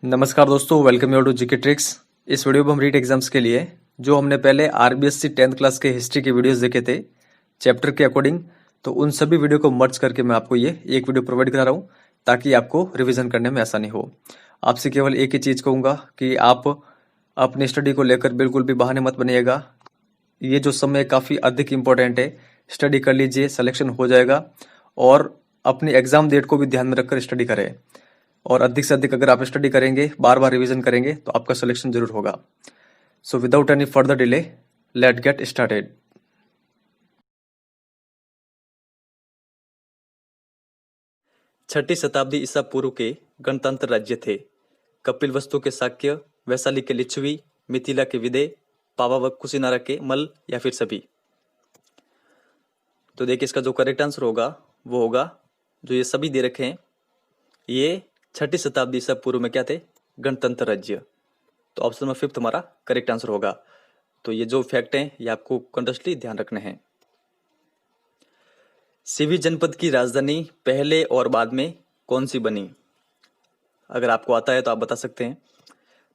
नमस्कार दोस्तों, welcome you to GK tricks. इस वीडियो में हम रीट एग्जाम्स के लिए जो हमने पहले आरबीएससी 10th क्लास के हिस्ट्री के वीडियोस देखे थे चैप्टर के अकॉर्डिंग, तो उन सभी वीडियो को मर्ज करके मैं आपको ये एक वीडियो प्रोवाइड करा रहा हूँ ताकि आपको रिवीजन करने में आसानी हो। आपसे केवल एक ही चीज़ कहूँगा कि आप अपनी स्टडी को लेकर बिल्कुल भी बहाने मत बनिएगा। ये जो समय काफ़ी अधिक इम्पोर्टेंट है, स्टडी कर लीजिए, सिलेक्शन हो जाएगा। और अपनी एग्जाम डेट को भी ध्यान में रखकर स्टडी करें और अधिक से अधिक अगर आप स्टडी करेंगे, बार बार रिवीजन करेंगे तो आपका सिलेक्शन जरूर होगा। So without any further delay, let get started. छठी शताब्दी ईसा पूर्व के गणतंत्र राज्य थे। कपिलवस्तु के शाक्य, वैशाली के लिच्छवी, मिथिला के विदय, पावा व कुशीनारा के मल्ल या फिर सभी। तो देखिए इसका जो करेक्ट आंसर होगा वो होगा जो ये सभी दे रखे हैं, ये छठी शताब्दी ईसा पूर्व में क्या थे? गणतंत्र राज्य। तो ऑप्शन नंबर 5 हमारा करेक्ट आंसर होगा। तो ये जो फैक्ट हैं ये आपको कंटिन्यूअसली ध्यान रखने हैं। सिवी जनपद की राजधानी पहले और बाद में कौन सी बनी? अगर आपको आता है तो आप बता सकते हैं।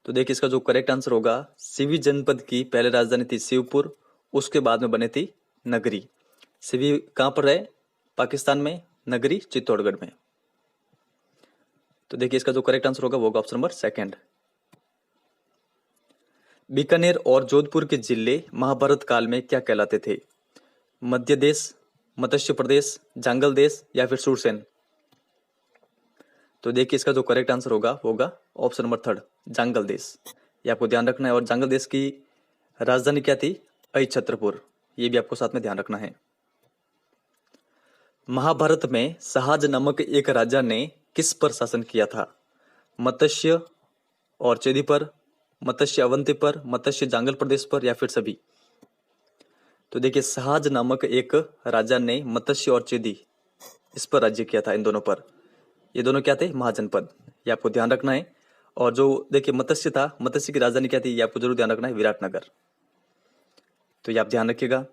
तो देखिए इसका जो करेक्ट आंसर होगा, सिवी जनपद की पहले राजधानी थी शिवपुर, उसके बाद में बनी थी नगरी। सिवी कहाँ पर है? पाकिस्तान में, नगरी चित्तौड़गढ़ में। तो देखिए इसका जो करेक्ट आंसर होगा वो होगा ऑप्शन नंबर 2। बीकानेर और जोधपुर के जिले महाभारत काल में क्या कहलाते थे? मध्य देश, मत्स्य प्रदेश, जांगल देश या फिर सुरसेन। तो देखिए इसका जो करेक्ट आंसर होगा वो होगा ऑप्शन नंबर 3, जांगल देश। ये आपको ध्यान रखना है। और जांगल देश की राजधानी क्या थी? अहिछत्रपुर। ये भी आपको साथ में ध्यान रखना है। महाभारत में सहाज नामक एक राजा ने किस पर शासन किया था? मत्स्य और चेदी पर, मत्स्य अवंती पर, मत्स्य जांगल प्रदेश पर या फिर सभी। तो देखिए सहाज नामक एक राजा ने मत्स्य और चेदी इस पर राज्य किया था, इन दोनों पर। ये दोनों क्या थे? महाजनपद। ये आपको ध्यान रखना है। और जो देखिए मत्स्य था, मत्स्य की राजधानी क्या थी? ये आपको जरूर ध्यान रखना है, विराटनगर। तो ये आप ध्यान रखिएगा।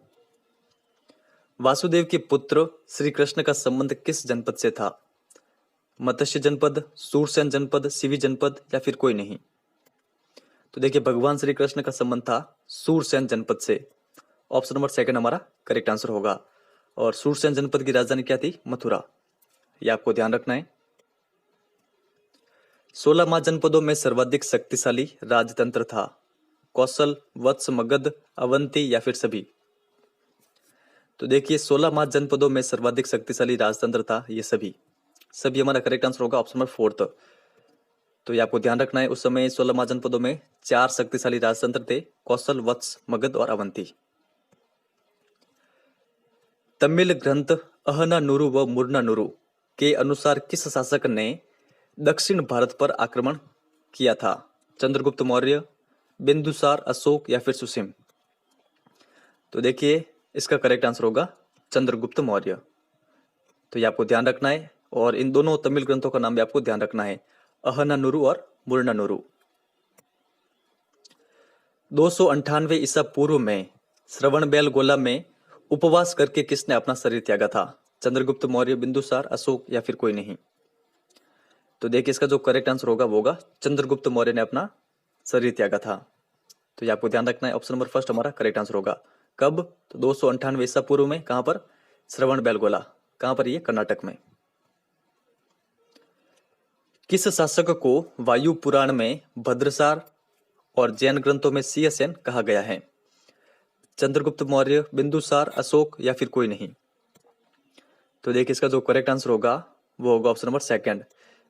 वासुदेव के पुत्र श्री कृष्ण का संबंध किस जनपद से था? मत्स्य जनपद, सूरसेन जनपद, सिवी जनपद या फिर कोई नहीं। तो देखिए भगवान श्री कृष्ण का संबंध था सूरसेन जनपद से। ऑप्शन नंबर 2 हमारा करेक्ट आंसर होगा। और सूरसेन जनपद की राजधानी क्या थी? मथुरा। ये आपको ध्यान रखना है। 16 महाजनपदों में सर्वाधिक शक्तिशाली राजतंत्र था? कौशल, वत्स, मगध, अवंती या फिर सभी। तो देखिए 16 महाजनपदों में सर्वाधिक शक्तिशाली राजतंत्र था ये सभी। सभी हमारा करेक्ट आंसर होगा ऑप्शन नंबर 4। तो ये आपको ध्यान रखना है। उस समय 16 महाजनपदों में 4 शक्तिशाली राजतंत्र थे, कौशल, वत्स, मगध और अवंती। तमिल ग्रंथ अहनानुरु व मुर्नानुरु के अनुसार किस शासक ने दक्षिण भारत पर आक्रमण किया था? चंद्रगुप्त मौर्य, बिंदुसार, अशोक या फिर सुसीम। तो देखिए इसका करेक्ट आंसर होगा चंद्रगुप्त मौर्य। तो ये आपको ध्यान रखना है। और इन दोनों तमिल ग्रंथों का नाम भी आपको ध्यान रखना है, अहनानुरु और मुर्नानुरु। 298 ईसा पूर्व में श्रवणबेलगोला में उपवास करके किसने अपना शरीर त्यागा था? चंद्रगुप्त मौर्य, बिंदुसार, अशोक या फिर कोई नहीं। तो देखिए इसका जो करेक्ट आंसर होगा वो होगा चंद्रगुप्त मौर्य ने अपना शरीर त्यागा था। तो ये आपको ध्यान रखना है। ऑप्शन नंबर 1 हमारा करेक्ट आंसर होगा। कब? तो 298 ईसा पूर्व में। कहां पर? श्रवणबेलगोला। कहां पर? ये कर्नाटक में। किस शासक को वायु पुराण में भद्रसार और जैन ग्रंथों में सिंहसेन कहा गया है? चंद्रगुप्त मौर्य, बिंदुसार, अशोक या फिर कोई नहीं। तो देखिए इसका जो करेक्ट आंसर होगा वो होगा ऑप्शन नंबर 2।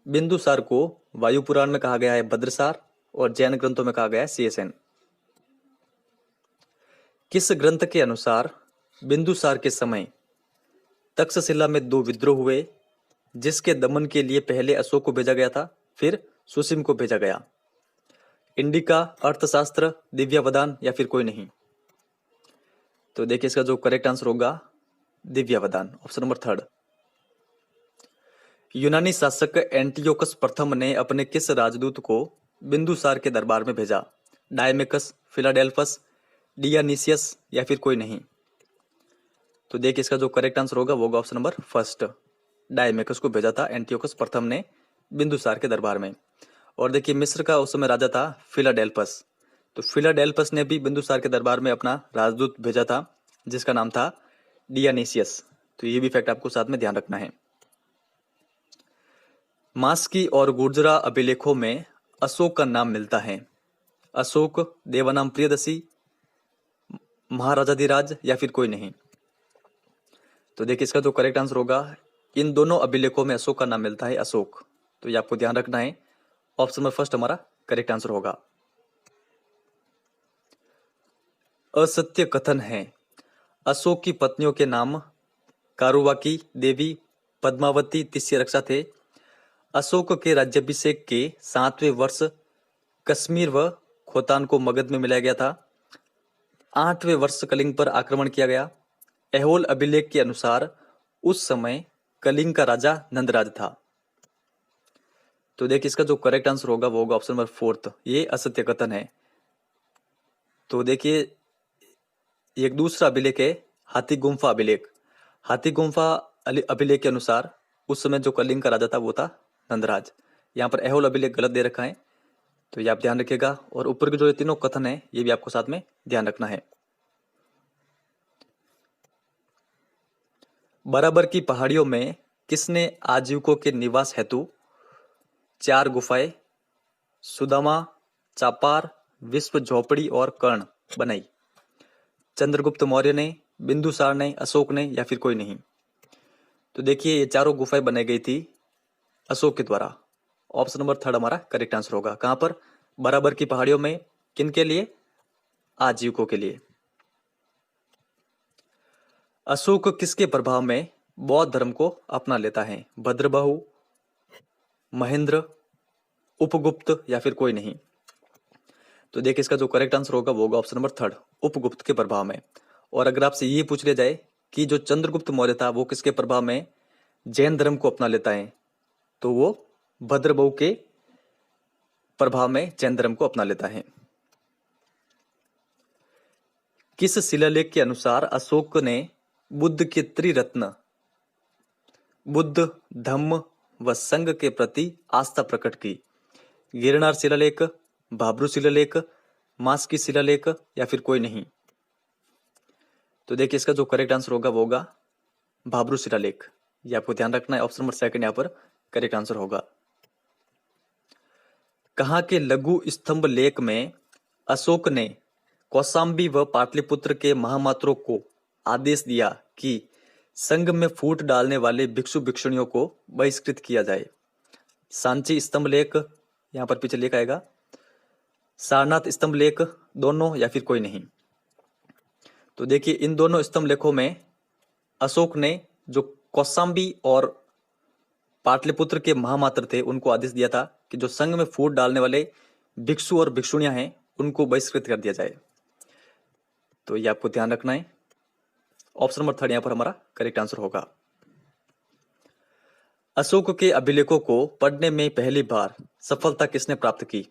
बिंदुसार को वायु पुराण में कहा गया है भद्रसार और जैन ग्रंथों में कहा गया है सिंहसेन। किस ग्रंथ के अनुसार बिंदुसार के समय तक्षशिला में 2 विद्रोह हुए, जिसके दमन के लिए पहले अशोक को भेजा गया था, फिर सुसीम को भेजा गया? इंडिका, अर्थशास्त्र, दिव्यावदान या फिर कोई नहीं। तो देखिए इसका जो करेक्ट आंसर होगा दिव्यावदान, ऑप्शन नंबर 3। यूनानी शासक एंटियोकस प्रथम ने अपने किस राजदूत को बिंदुसार के दरबार में भेजा? डायमेकस, फिलाडेल्फस, डियानिसियस या फिर कोई नहीं। तो देखिए इसका जो करेक्ट आंसर होगा वो होगा ऑप्शन नंबर 1, डायमेकस को भेजा था एंटियोकस प्रथम ने बिंदुसार के दरबार में। और देखिए मिस्र का उस समय राजा था फिलाडेल्फस। तो फिलाडेल्फस ने भी बिंदुसार के दरबार में अपना राजदूत भेजा था जिसका नाम था डियानीसियस। तो ये भी फैक्ट आपको साथ में ध्यान रखना है। मास्की और गुर्जरा अभिलेखों में अशोक का नाम मिलता है। अशोक, देवानाम प्रियदर्शी, महाराजाधिराज या फिर कोई नहीं। तो देखिए इसका जो करेक्ट आंसर होगा, इन दोनों अभिलेखों में अशोक का नाम मिलता है, अशोक। तो ये आपको ध्यान रखना है। ऑप्शन नंबर फर्स्ट हमारा करेक्ट आंसर होगा। असत्य कथन है। अशोक की पत्नियों के नाम कारुवाकी देवी, पद्मावती, तिस्यरक्षा थे। अशोक के राज्याभिषेक के 7वें वर्ष कश्मीर व खोतान को मगध में मिलाया गया था। 8वें वर्ष कलिंग पर आक्रमण किया गया। ऐहोल अभिलेख के अनुसार उस समय कलिंग का राजा नंदराज था। तो देखिए इसका जो करेक्ट आंसर होगा वो होगा ऑप्शन नंबर फोर्थ, ये असत्य कथन है। तो देखिए एक दूसरा अभिलेख है हाथी गुम्फा अभिलेख। हाथी गुम्फा अभिलेख के अनुसार उस समय जो कलिंग का राजा था वो था नंदराज। यहाँ पर ऐहोल अभिलेख गलत दे रखा है, तो ये आप ध्यान रखिएगा। और ऊपर के जो ये तीनों कथन है ये भी आपको साथ में ध्यान रखना है। बराबर की पहाड़ियों में किसने आजीविकों के निवास हेतु 4 गुफाएं सुदामा, चापार, विश्व झोपड़ी और कर्ण बनाई? चंद्रगुप्त मौर्य ने, बिंदुसार ने, अशोक ने या फिर कोई नहीं? तो देखिए ये चारों गुफाएं बनाई गई थी अशोक के द्वारा। ऑप्शन नंबर थर्ड हमारा करेक्ट आंसर होगा। कहां पर? बराबर की पहाड़ियों में। किनके लिए? आजीविकों के लिए। अशोक किसके प्रभाव में बौद्ध धर्म को अपना लेता है? भद्रबाहु, महेंद्र, उपगुप्त या फिर कोई नहीं? तो देखिए इसका जो करेक्ट आंसर होगा वो होगा ऑप्शन नंबर थर्ड, उपगुप्त के प्रभाव में। और अगर आपसे ये पूछ लिया जाए कि जो चंद्रगुप्त मौर्य था वो किसके प्रभाव में जैन धर्म को अपना लेता है, तो वो भद्रबाहु के प्रभाव में जैन धर्म को अपना लेता है। किस शिलालेख के अनुसार अशोक ने बुद्ध के त्रिरत्न बुद्ध, धम्म व संघ के प्रति आस्था प्रकट की? गिरनार शिलालेख, भाब्रू शिलालेख, मास्की शिलालेख या फिर कोई नहीं? तो देखिए इसका जो करेक्ट आंसर होगा वो होगा भाब्रू शिलालेख। ये आपको ध्यान रखना है। ऑप्शन नंबर सेकंड यहाँ पर करेक्ट आंसर होगा। कहाँ के लघु स्तंभ लेख में अशोक ने कौशाम्बी व पाटलिपुत्र के महामात्रों को आदेश दिया कि संघ में फूट डालने वाले भिक्षु भिक्षुणियों को बहिष्कृत किया जाए? सांची स्तंभ लेख, यहाँ पर पीछे लेख आएगा, सारनाथ स्तंभ लेख, दोनों या फिर कोई नहीं? तो देखिए इन दोनों स्तंभ लेखों में अशोक ने जो कौशाम्बी और पाटलिपुत्र के महामात्र थे उनको आदेश दिया था कि जो संघ में फूट डालने वाले भिक्षु और भिक्षुणियां हैं उनको बहिष्कृत कर दिया जाए। तो ये आपको ध्यान रखना है। ऑप्शन नंबर थर्ड यहाँ पर हमारा करेक्ट आंसर होगा। अशोक के अभिलेखों को पढ़ने में पहली बार सफलता किसने प्राप्त की?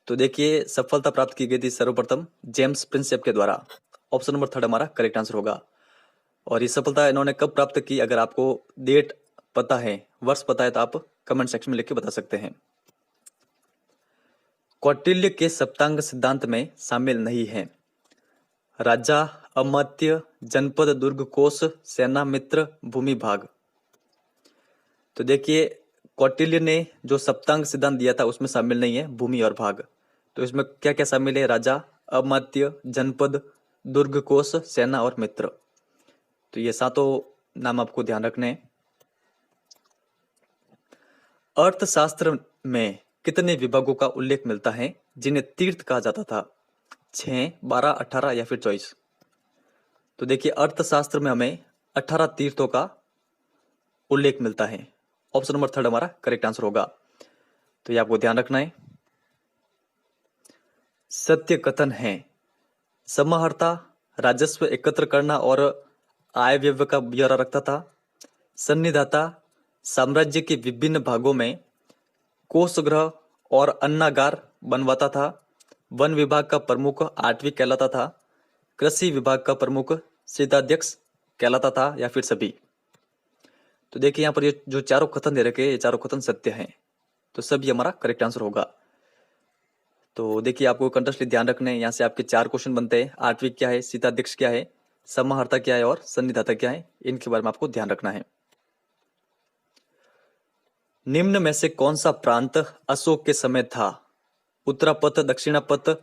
तो देखिए सफलता प्राप्त की गई थी सर्वप्रथम जेम्स प्रिंसेप के द्वारा। ऑप्शन नंबर थर्ड हमारा करेक्ट आंसर होगा। और ये सफलता इन्होंने कब प्राप्त की? अगर आपको डेट पता है, वर्ष पता है, तो आप कमेंट सेक्शन में लिख के बता सकते हैं। कौटिल्य के सप्तांग सिद्धांत में शामिल नहीं है राजा, अमात्य, जनपद, दुर्ग, कोश, सेना, मित्र, भूमि भाग। तो देखिए कौटिल्य ने जो सप्तांग सिद्धांत दिया था उसमें शामिल नहीं है भूमि और भाग। तो इसमें क्या क्या शामिल है? राजा, अमात्य, जनपद, दुर्ग, कोश, सेना और मित्र। तो ये सातों नाम आपको ध्यान रखने हैं। अर्थशास्त्र में कितने विभागों का उल्लेख मिलता है जिन्हें तीर्थ कहा जाता था? 6, 12, 18 या फिर 24? तो देखिए अर्थशास्त्र में हमें 18 तीर्थों का उल्लेख मिलता है। ऑप्शन नंबर थर्ड हमारा करेक्ट आंसर होगा। तो ये आपको ध्यान रखना है। सत्य कथन है। समाहर्ता राजस्व एकत्र करना और आय व्यय का ब्यौरा रखता था। सन्निधाता साम्राज्य के विभिन्न भागों में कोषगृह और अन्नागार बनवाता था। वन विभाग का प्रमुख आठवीं कहलाता था। कृषि विभाग का प्रमुख सीताध्यक्ष कहलाता था या फिर सभी? तो देखिए यहाँ पर ये जो चारों कथन दे रखे ये चारों कथन सत्य हैं। तो सभी हमारा करेक्ट आंसर होगा। तो देखिए आपको कंटेस्टली ध्यान रखना है, यहाँ से आपके 4 क्वेश्चन बनते हैं। आर्टविक क्या है, सीताध्यक्ष क्या है, समाहर्ता क्या है और सन्निधाता क्या है, इनके बारे में आपको ध्यान रखना है। निम्न में से कौन सा प्रांत अशोक के समय था? उत्तरापथ, दक्षिणापथ,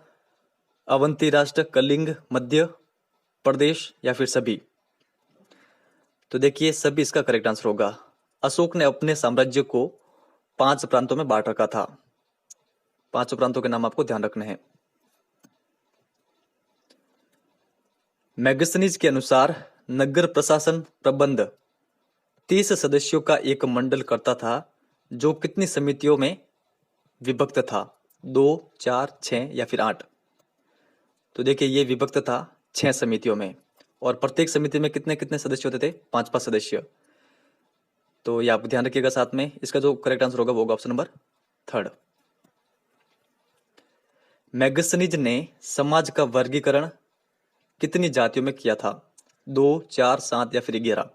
अवंती राष्ट्र, कलिंग, मध्य प्रदेश या फिर सभी? तो देखिए सभी इसका करेक्ट आंसर होगा। अशोक ने अपने साम्राज्य को 5 प्रांतों में बांट रखा था। 5 प्रांतों के नाम आपको ध्यान रखने हैं। मैगस्थनीज के अनुसार नगर प्रशासन प्रबंध 30 सदस्यों का एक मंडल करता था, जो कितनी समितियों में विभक्त था? 2, 4, 6 या फिर 8? तो देखिए ये विभक्त था 6 समितियों में, और प्रत्येक समिति में कितने कितने सदस्य होते थे? 5-5 सदस्य। तो ये आप ध्यान रखिएगा। साथ में इसका जो करेक्ट आंसर होगा वो होगा ऑप्शन नंबर 3। मैगस्थनीज ने समाज का वर्गीकरण कितनी जातियों में किया था? 2, 4, 7 या फिर 11?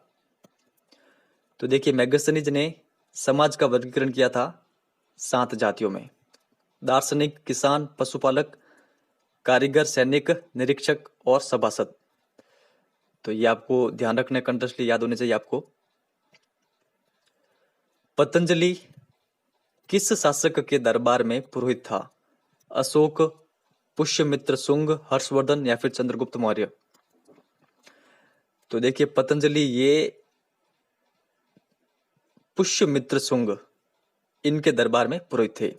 तो देखिए मैगस्थनीज ने समाज का वर्गीकरण किया था 7 जातियों में। दार्शनिक, किसान, पशुपालक, कारीगर, सैनिक, निरीक्षक और सभासद। तो ये आपको ध्यान रखने, कंटेस्टली याद होने चाहिए आपको। पतंजलि किस शासक के दरबार में पुरोहित था? अशोक, पुष्यमित्र शुंग, हर्षवर्धन या फिर चंद्रगुप्त मौर्य? तो देखिए पतंजलि ये पुष्यमित्र शुंग इनके दरबार में पुरोहित थे।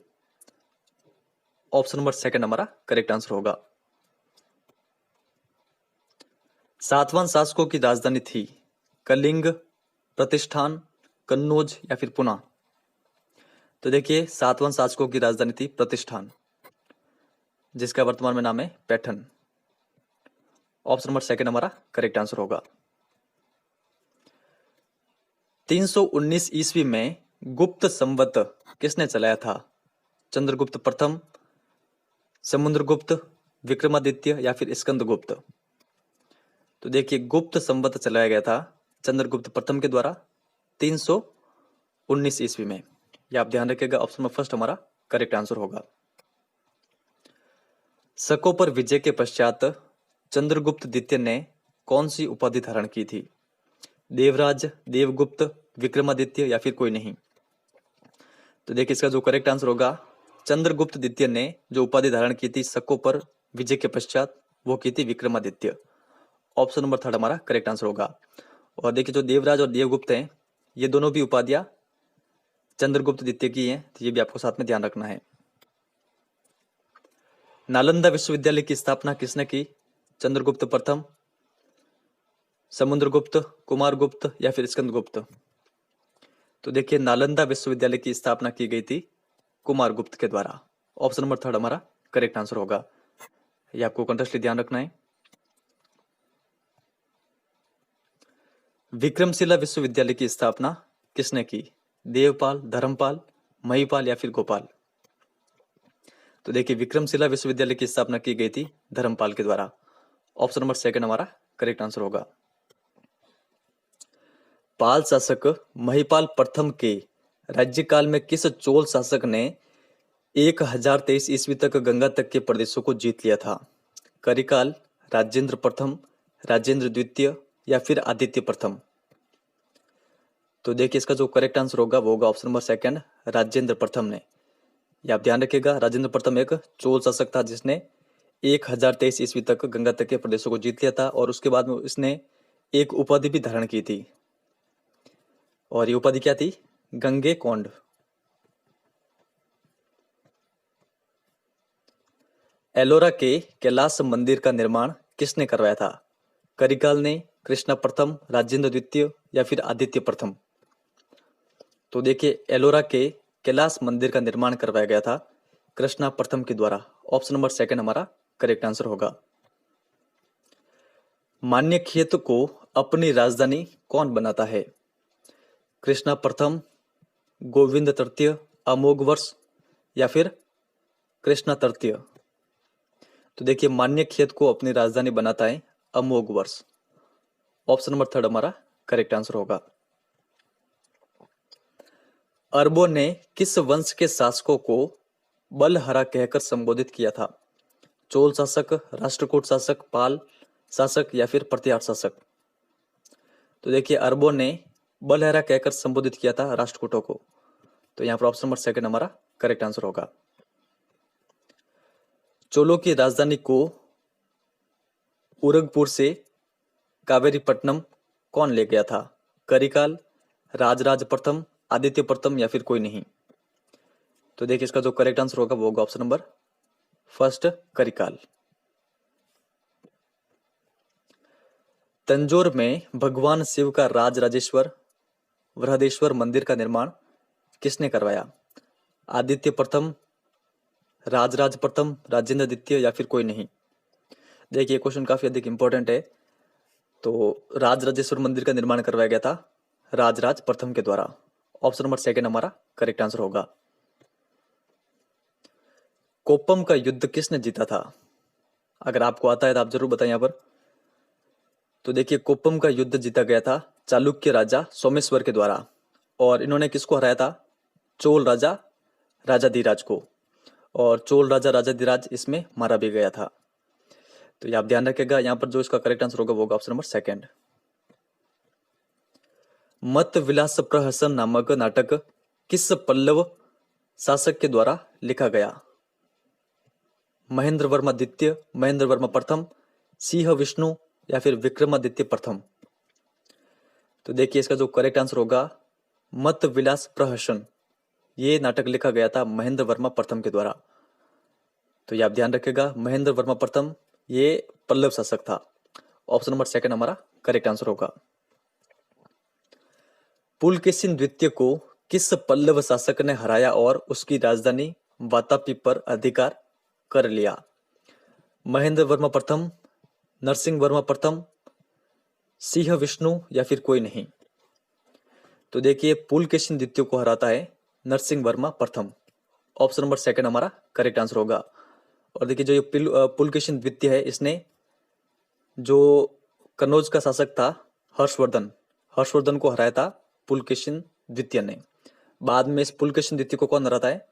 ऑप्शन नंबर 2 हमारा करेक्ट आंसर होगा। सातवां शासकों की राजधानी थी कलिंग, प्रतिष्ठान, कन्नौज या फिर पुना? तो देखिए सातवां शासकों की राजधानी थी प्रतिष्ठान, जिसका वर्तमान में नाम है पैठन। ऑप्शन नंबर 2 हमारा करेक्ट आंसर होगा। 319 ईस्वी में गुप्त संवत किसने चलाया था? चंद्रगुप्त प्रथम, समुद्रगुप्त, विक्रमादित्य या फिर स्कंदगुप्त? तो देखिए गुप्त संवत चलाया गया था चंद्रगुप्त प्रथम के द्वारा 319 ईस्वी में। ये आप ध्यान रखिएगा। ऑप्शन नंबर 1 हमारा करेक्ट आंसर होगा। शकों पर विजय के पश्चात चंद्रगुप्त द्वितीय ने कौन सी उपाधि धारण की थी? देवराज, देवगुप्त, विक्रमादित्य या फिर कोई नहीं? तो देखिए इसका जो करेक्ट आंसर होगा, चंद्रगुप्त द्वितीय ने जो उपाधि धारण की थी शकों पर विजय के पश्चात, वो की थी विक्रमादित्य। ऑप्शन नंबर 3 हमारा करेक्ट आंसर होगा। और देखिए जो देवराज और देवगुप्त हैं, ये दोनों भी उपाधियां चंद्रगुप्त द्वितीय की हैं, तो ये भी आपको साथ में ध्यान रखना है। नालंदा विश्वविद्यालय की स्थापना किसने की? चंद्रगुप्त प्रथम, समुद्रगुप्त, कुमारगुप्त या फिर स्कंदगुप्त? तो देखिए नालंदा विश्वविद्यालय की स्थापना की गई थी कुमारगुप्त के द्वारा। ऑप्शन नंबर 3 हमारा करेक्ट आंसर होगा। ये आपको कंटेस्टली ध्यान रखना है। विक्रमशिला विश्वविद्यालय की स्थापना किसने की? देवपाल, धर्मपाल, महिपाल या फिर गोपाल? तो देखिए विक्रमशिला विश्वविद्यालय की स्थापना की गई थी धर्मपाल के द्वारा। ऑप्शन नंबर 2 हमारा करेक्ट आंसर होगा। पाल शासक महिपाल प्रथम के राज्यकाल में किस चोल शासक ने 1023 ईस्वी तक गंगा तक के प्रदेशों को जीत लिया था? करिकाल, राजेंद्र प्रथम, राजेंद्र द्वितीय या फिर आदित्य प्रथम? तो देखिए इसका जो करेक्ट आंसर होगा वो होगा ऑप्शन नंबर 2 राजेंद्र प्रथम ने। ये आप ध्यान रखिएगा, राजेंद्र प्रथम एक चोल शासक था जिसने 1023 ईस्वी तक गंगा तक के प्रदेशों को जीत लिया था, और उसके बाद में इसने एक उपाधि भी धारण की थी, और ये उपाधि क्या थी? गंगे कोंड। एलोरा के कैलाश मंदिर का निर्माण किसने करवाया था? करिकाल ने, कृष्णा प्रथम, राजेंद्र द्वितीय या फिर आदित्य प्रथम? तो देखिए एलोरा के कैलाश मंदिर का निर्माण करवाया गया था कृष्णा प्रथम के द्वारा। ऑप्शन नंबर 2 हमारा करेक्ट आंसर होगा। मान्यखेत को अपनी राजधानी कौन बनाता है? कृष्णा प्रथम, गोविंद तृतीय, अमोघ वर्ष या फिर कृष्णा तृतीय? तो देखिए मान्यखेत को अपनी राजधानी बनाता है अमोघ वर्ष। ऑप्शन नंबर 3 हमारा करेक्ट आंसर होगा। अरबों ने किस वंश के शासकों को बलहरा कहकर संबोधित किया था? चोल शासक, राष्ट्रकूट शासक, पाल शासक या फिर प्रतिहार शासक? तो देखिए अरबों ने बलहरा कहकर संबोधित किया था राष्ट्रकूटों को। तो यहाँ पर ऑप्शन नंबर सेकंड हमारा करेक्ट आंसर होगा। चोलों की राजधानी को उरगपुर से कावेरीपट्टनम कौन ले गया था? करिकाल, राजराज प्रथम, आदित्य प्रथम या फिर कोई नहीं? तो देखिए इसका जो करेक्ट आंसर होगा वो होगा option number first, Karikal. Tanjore में भगवान शिव का राजराजेश्वर बृहदेश्वर मंदिर का निर्माण किसने करवाया? आदित्य प्रथम, राजराज प्रथम, राजेंद्र द्वितीय या फिर कोई नहीं? देखिए क्वेश्चन काफी अधिक इंपॉर्टेंट है। तो राजराजेश्वर मंदिर का निर्माण करवाया गया था राजराज प्रथम के द्वारा। ऑप्शन नंबर सेकंड हमारा करेक्ट आंसर होगा। कोप्पम का युद्ध किसने जीता था? अगर आपको आता है तो आप जरूर बताएं यहाँ पर। तो देखिए कोप्पम का युद्ध जीता गया था चालुक्य राजा सोमेश्वर के द्वारा, और इन्होंने किसको हराया था? चोल राजा राजाधिराज को, और चोल राजा राजाधिराज इसमें मारा भी गया था। तो ये आप ध्यान रखिएगा। यहाँ पर जो इसका करेक्ट आंसर होगा वो होगा ऑप्शन नंबर सेकंड। मत विलास प्रहसन नामक नाटक किस पल्लव शासक के द्वारा लिखा गया? महेंद्र वर्मा द्वितीय, महेंद्र वर्मा प्रथम, सिंह विष्णु या फिर विक्रमादित्य प्रथम? तो देखिए इसका जो करेक्ट आंसर होगा मत विलास प्रहसन, ये नाटक लिखा गया था महेंद्र वर्मा प्रथम के द्वारा। तो ये आप ध्यान रखिएगा, महेंद्र वर्मा प्रथम ये पल्लव शासक था। ऑप्शन नंबर सेकंड हमारा करेक्ट आंसर होगा। पुलकेशिन द्वितीय को किस पल्लव शासक ने हराया और उसकी राजधानी वातापी पर अधिकार कर लिया? महेंद्र वर्मा प्रथम, नरसिंह वर्मा प्रथम, सिंह विष्णु या फिर कोई नहीं? तो देखिए पुलकेशिन द्वितीय को हराता है नरसिंह वर्मा प्रथम। ऑप्शन नंबर सेकंड हमारा करेक्ट आंसर होगा। और देखिए जो ये पुलकेशिन द्वितीय है, इसने जो कन्नौज का शासक था हर्षवर्धन को हराया था पुलकेशिन द्वितीय ने। बाद में इस पुलकेशिन द्वितीय को कौन हराता है?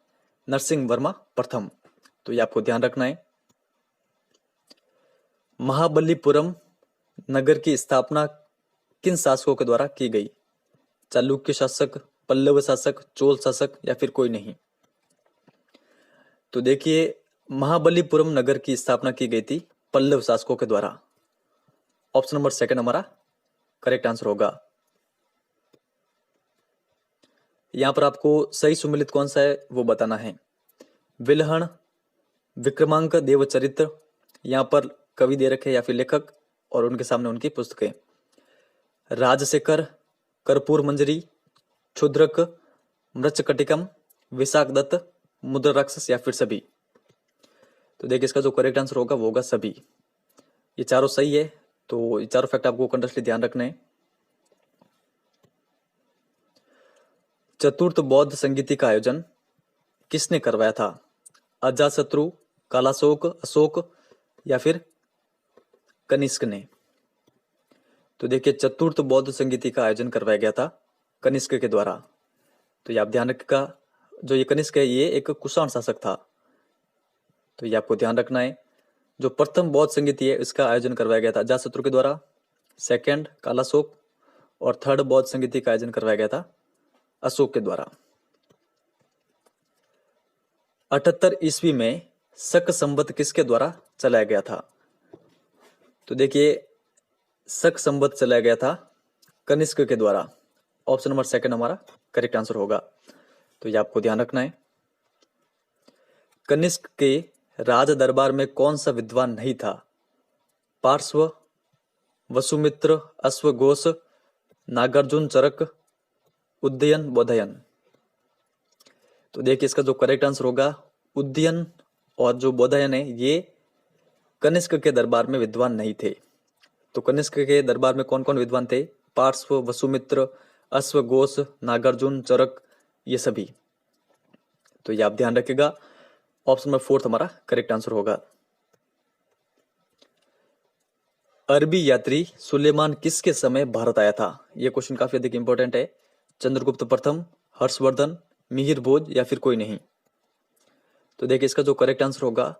नरसिंह वर्मा प्रथम। तो ये आपको ध्यान रखना है। महाबलीपुरम नगर की स्थापना किन शासकों के द्वारा की गई? चालुक्य शासक, पल्लव शासक, चोल शासक या फिर कोई नहीं? तो देखिए महाबलीपुरम नगर की स्थापना की गई थी पल्लव शासकों के द्वारा। ऑप्शन नंबर सेकंड हमारा करेक्ट आंसर होगा। यहां पर आपको सही सुमेलित कौन सा है वो बताना है। विलहण, विक्रमांक देवचरित्र, यहां पर कवि दे रखे या फिर लेखक और उनके सामने उनकी पुस्तकें। राजशेखर, कर्पूर मंजरी, क्षुद्रक, मृच्छकटिकम, विशाख दत्त, मुद्रा राक्षस या फिर सभी? तो देखिए इसका जो करेक्ट आंसर होगा वो होगा सभी। ये चारों सही है। तो ये चारों फैक्ट आपको कंटिन्यूअसली ध्यान रखने हैं। चतुर्थ बौद्ध संगीति का आयोजन किसने करवाया था? अजातशत्रु, कालाशोक, अशोक या फिर कनिष्क ने? तो देखिए चतुर्थ बौद्ध संगीति का आयोजन करवाया गया था कनिष्क के द्वारा। तो ये आप ध्यान रखिएगा, जो ये कनिष्क है ये एक कुषाण शासक था। तो ये आपको ध्यान रखना है। जो प्रथम बौद्ध संगीति है इसका आयोजन करवाया गया था अजातशत्रु के द्वारा, सेकंड कालाशोक और थर्ड बौद्ध संगीति का आयोजन करवाया गया था अशोक के द्वारा। 78 ईस्वी में शक संवत किसके द्वारा चलाया गया था? तो देखिए शक संवत चलाया गया था कनिष्क के द्वारा। ऑप्शन नंबर सेकंड हमारा करेक्ट आंसर होगा। तो ये आपको ध्यान रखना है। कनिष्क के राज दरबार में कौन सा विद्वान नहीं था? पार्श्व, वसुमित्र, अश्वघोष, नागार्जुन चरक, उदयन, बोधयन? तो देखिए इसका जो करेक्ट आंसर होगा उदयन और जो बोधयन है ये कनिष्क के दरबार में विद्वान नहीं थे। तो कनिष्क के दरबार में कौन कौन विद्वान थे? पार्श्व, वसुमित्र, अश्वघोष, नागार्जुन चरक, ये सभी। तो ये आप ध्यान रखिएगा। ऑप्शन नंबर फोर्थ हमारा करेक्ट आंसर होगा। अरबी यात्री सुलेमान किसके समय भारत आया था? यह क्वेश्चन काफी अधिक इंपॉर्टेंट है। चंद्रगुप्त प्रथम, हर्षवर्धन मिहिर भोज या फिर कोई नहीं। तो देखिए इसका जो करेक्ट आंसर होगा,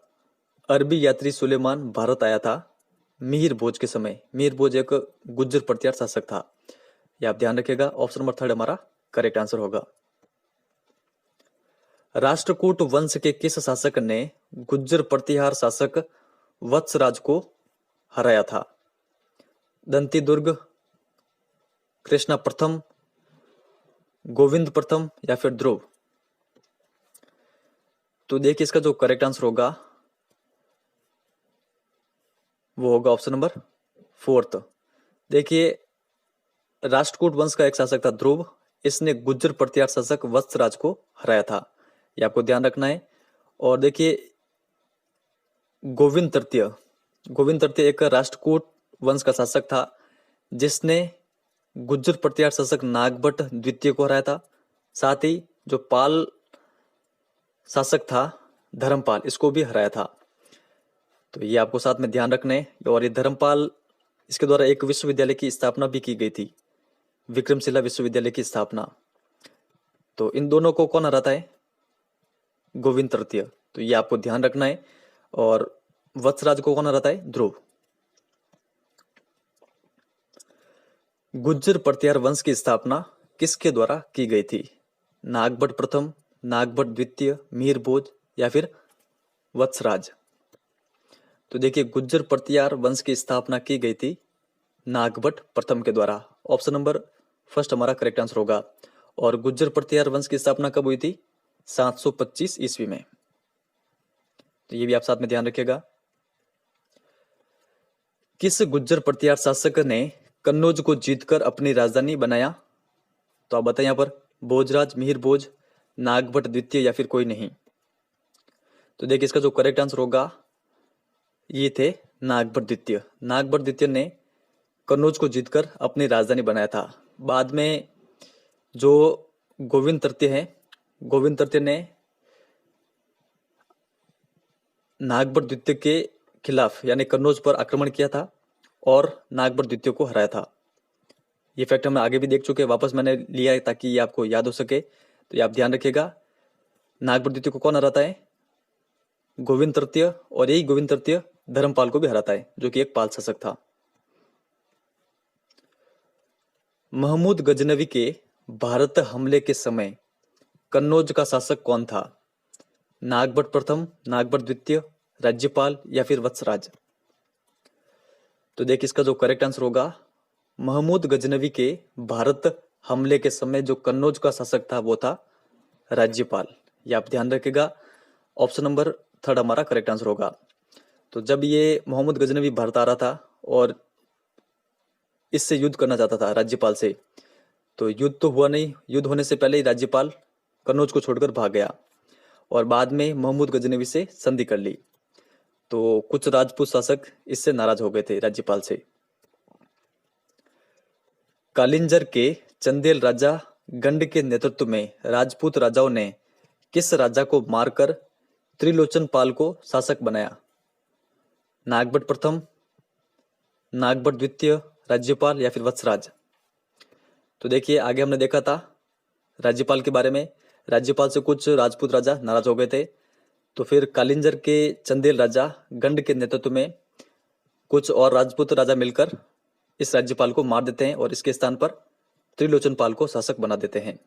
अरबी यात्री सुलेमान भारत आया था मिहिर भोज के समय। मिहिर भोज एक गुज्जर प्रतिहार शासक था, ये आप ध्यान रखिएगा। ऑप्शन नंबर 3 हमारा करेक्ट आंसर होगा। राष्ट्रकूट वंश के किस शासक ने गुज्जर प्रतिहार शासक वत्सराज को हराया था? दंती दुर्ग, कृष्णा प्रथम, गोविंद प्रथम या फिर ध्रुव? तो देखिए इसका जो करेक्ट आंसर होगा वो होगा ऑप्शन नंबर 4। देखिए राष्ट्रकूट वंश का एक शासक था ध्रुव, इसने गुज्जर प्रतिहार शासक वत्सराज को हराया था, ये आपको ध्यान रखना है। और देखिए गोविंद तृतीय एक राष्ट्रकूट वंश का शासक था जिसने गुज्जर प्रतिहार शासक नागभट्ट द्वितीय को हराया था। साथ ही जो पाल शासक था धर्मपाल, इसको भी हराया था। तो ये आपको साथ में ध्यान रखना है। और ये धर्मपाल, इसके द्वारा एक विश्वविद्यालय की स्थापना भी की गई थी, विक्रमशिला विश्वविद्यालय की स्थापना। तो इन दोनों को कौन हराता है? गोविंद तृतीय। तो ये आपको ध्यान रखना है। और वत्सराज को कौन हराता है? ध्रुव। गुज्जर प्रतिहार वंश की स्थापना किसके द्वारा की गई थी? नागभट्ट प्रथम, नागभट्ट द्वितीय, मिहिर भोज या फिर वत्सराज? तो देखिए गुज्जर प्रतिहार वंश की स्थापना की गई थी नागभट्ट प्रथम के द्वारा। ऑप्शन नंबर 1 हमारा करेक्ट आंसर होगा। और गुज्जर प्रतिहार वंश की स्थापना कब हुई थी? 725 ईस्वी में। तो ये भी आप साथ में ध्यान रखिएगा। किस गुज्जर प्रतिहार शासक ने कन्नौज को जीतकर अपनी राजधानी बनाया? तो आप बताएं यहाँ पर, भोजराज, मिहिर भोज, नागभट्ट द्वितीय या फिर कोई नहीं? तो देखिए इसका जो करेक्ट आंसर होगा ये थे नागभट्ट द्वितीय। नागभट्ट द्वितीय ने कन्नौज को जीतकर अपनी राजधानी बनाया था। बाद में जो गोविंद तृतीय है, गोविंद तृतीय ने नागभट्ट द्वितीय के खिलाफ यानी कन्नौज पर आक्रमण किया था और नागभट्ट द्वितीय को हराया था। ये फैक्ट हम आगे भी देख चुके हैं, वापस मैंने लिया है ताकि ये आपको याद हो सके। तो ये आप ध्यान रखिएगा, नागभट्ट द्वितीय को कौन हराता है? गोविंद तृतीय। और यही गोविंद तृतीय धर्मपाल को भी हराता है, जो कि एक पाल शासक था। महमूद गजनवी के भारत हमले के समय कन्नौज का शासक कौन था? नागभट्ट प्रथम, नागभट्ट द्वितीय, राज्यपाल या फिर वत्सराज? तो देखिए इसका जो करेक्ट आंसर होगा, महमूद गजनवी के भारत हमले के समय जो कन्नौज का शासक था वो था राज्यपाल। ये आप ध्यान रखिएगा। ऑप्शन नंबर 3 हमारा करेक्ट आंसर होगा। तो जब ये मोहम्मद गजनवी भारत आ रहा था और इससे युद्ध करना चाहता था राज्यपाल से, तो युद्ध तो हुआ नहीं। युद्ध होने से पहले ही राज्यपाल कन्नौज को छोड़कर भाग गया और बाद में महमूद गजनवी से संधि कर ली। तो कुछ राजपूत शासक इससे नाराज हो गए थे राज्यपाल से। कालिंजर के चंदेल राजा गंड के नेतृत्व में राजपूत राजाओं ने किस राजा को मारकर त्रिलोचन पाल को शासक बनाया? नागभट्ट प्रथम, नागभट्ट द्वितीय, राज्यपाल या फिर वत्सराज? तो देखिए आगे हमने देखा था राज्यपाल के बारे में, राज्यपाल से कुछ राजपूत राजा नाराज हो गए थे। तो फिर कालिंजर के चंदेल राजा गंड के नेतृत्व में कुछ और राजपूत राजा मिलकर इस राज्यपाल को मार देते हैं और इसके स्थान पर त्रिलोचन पाल को शासक बना देते हैं।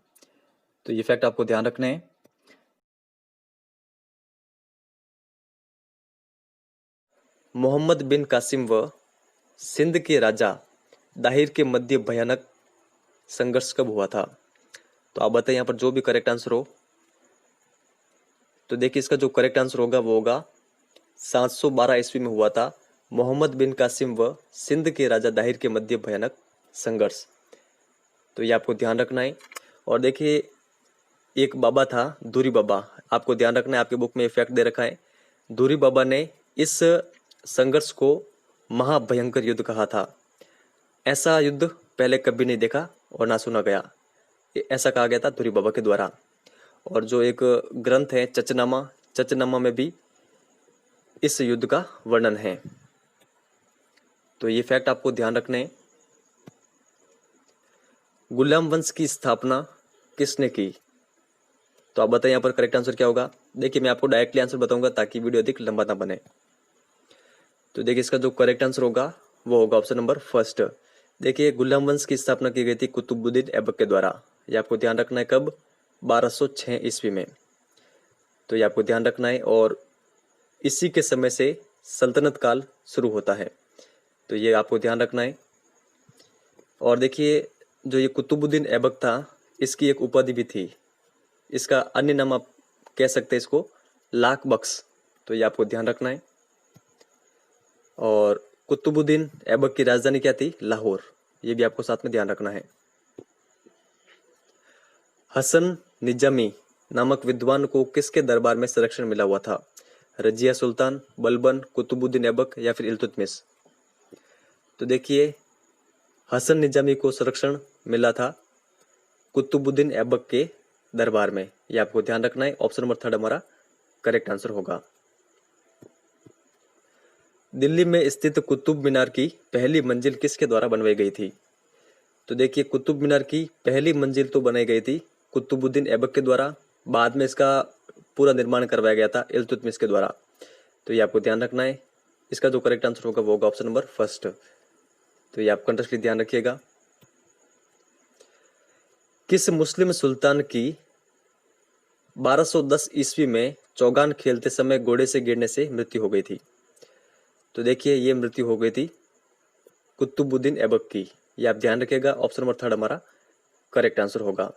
तो ये फैक्ट आपको ध्यान रखने हैं। मोहम्मद बिन कासिम व सिंध के राजा दाहिर के मध्य भयानक संघर्ष कब हुआ था? तो आप बताइए यहाँ पर जो भी करेक्ट आंसर हो। तो देखिए इसका जो करेक्ट आंसर होगा वो होगा 712 ईस्वी में हुआ था मोहम्मद बिन कासिम व सिंध के राजा दाहिर के मध्य भयानक संघर्ष। तो ये आपको ध्यान रखना है। और देखिए एक बाबा था दूरी बाबा, आपको ध्यान रखना है, आपके बुक में फैक्ट दे रखा है। दूरी बाबा ने इस संघर्ष को महाभयंकर युद्ध कहा था। ऐसा युद्ध पहले कभी नहीं देखा और ना सुना गया, ऐसा कहा गया था दूरी बाबा के द्वारा। और जो एक ग्रंथ है चचनामा, चचनामा में भी इस युद्ध का वर्णन है। तो ये फैक्ट आपको ध्यान रखने हैं। गुलाम वंश की स्थापना किसने की? तो आप बताइए यहाँ पर करेक्ट आंसर क्या होगा। देखिए मैं आपको डायरेक्टली आंसर बताऊंगा ताकि वीडियो अधिक लंबा ना बने। तो देखिए इसका जो करेक्ट आंसर होगा वो होगा ऑप्शन नंबर फर्स्ट। देखिए गुलाम वंश की स्थापना की गई थी कुतुबुद्दीन ऐबक के द्वारा। ये आपको ध्यान रखना है, कब? 1206 ईस्वी में। तो ये आपको ध्यान रखना है और इसी के समय से सल्तनत काल शुरू होता है। तो ये आपको ध्यान रखना है। और देखिए जो ये कुतुबुद्दीन ऐबक था, इसकी एक उपाधि भी थी। इसका अन्य नाम आप कह सकते हैं इसको लाख बख्श। तो ये आपको ध्यान रखना है। और कुतुबुद्दीन ऐबक की राजधानी क्या थी? लाहौर। ये भी आपको साथ में ध्यान रखना है। हसन निजामी नामक विद्वान को किसके दरबार में संरक्षण मिला हुआ था? रजिया सुल्तान, बलबन, कुतुबुद्दीन ऐबक या फिर इल्तुतमिश? तो देखिए हसन निजामी को संरक्षण मिला था कुतुबुद्दीन ऐबक के दरबार में। ये आपको ध्यान रखना है। ऑप्शन नंबर थर्ड हमारा करेक्ट आंसर होगा। दिल्ली में स्थित कुतुब मीनार की पहली मंजिल किसके द्वारा बनवाई गई थी? तो देखिए कुतुब मीनार की पहली मंजिल तो बनाई गई थी कुतुबुद्दीन ऐबक के द्वारा। बाद में इसका पूरा निर्माण करवाया गया था इल्तुतमिश के द्वारा। तो ये आपको ध्यान रखना है। इसका जो करेक्ट आंसर होगा वो होगा ऑप्शन नंबर फर्स्ट। तो ये आप कंटेक्स्टली ध्यान रखिएगा। किस मुस्लिम सुल्तान की 1210 ईस्वी में चौगान खेलते समय घोड़े से गिरने से मृत्यु हो गई थी? तो देखिए ये मृत्यु हो गई थी कुतुबुद्दीन ऐबक की। ये आप ध्यान रखिएगा। ऑप्शन नंबर थर्ड हमारा करेक्ट आंसर होगा।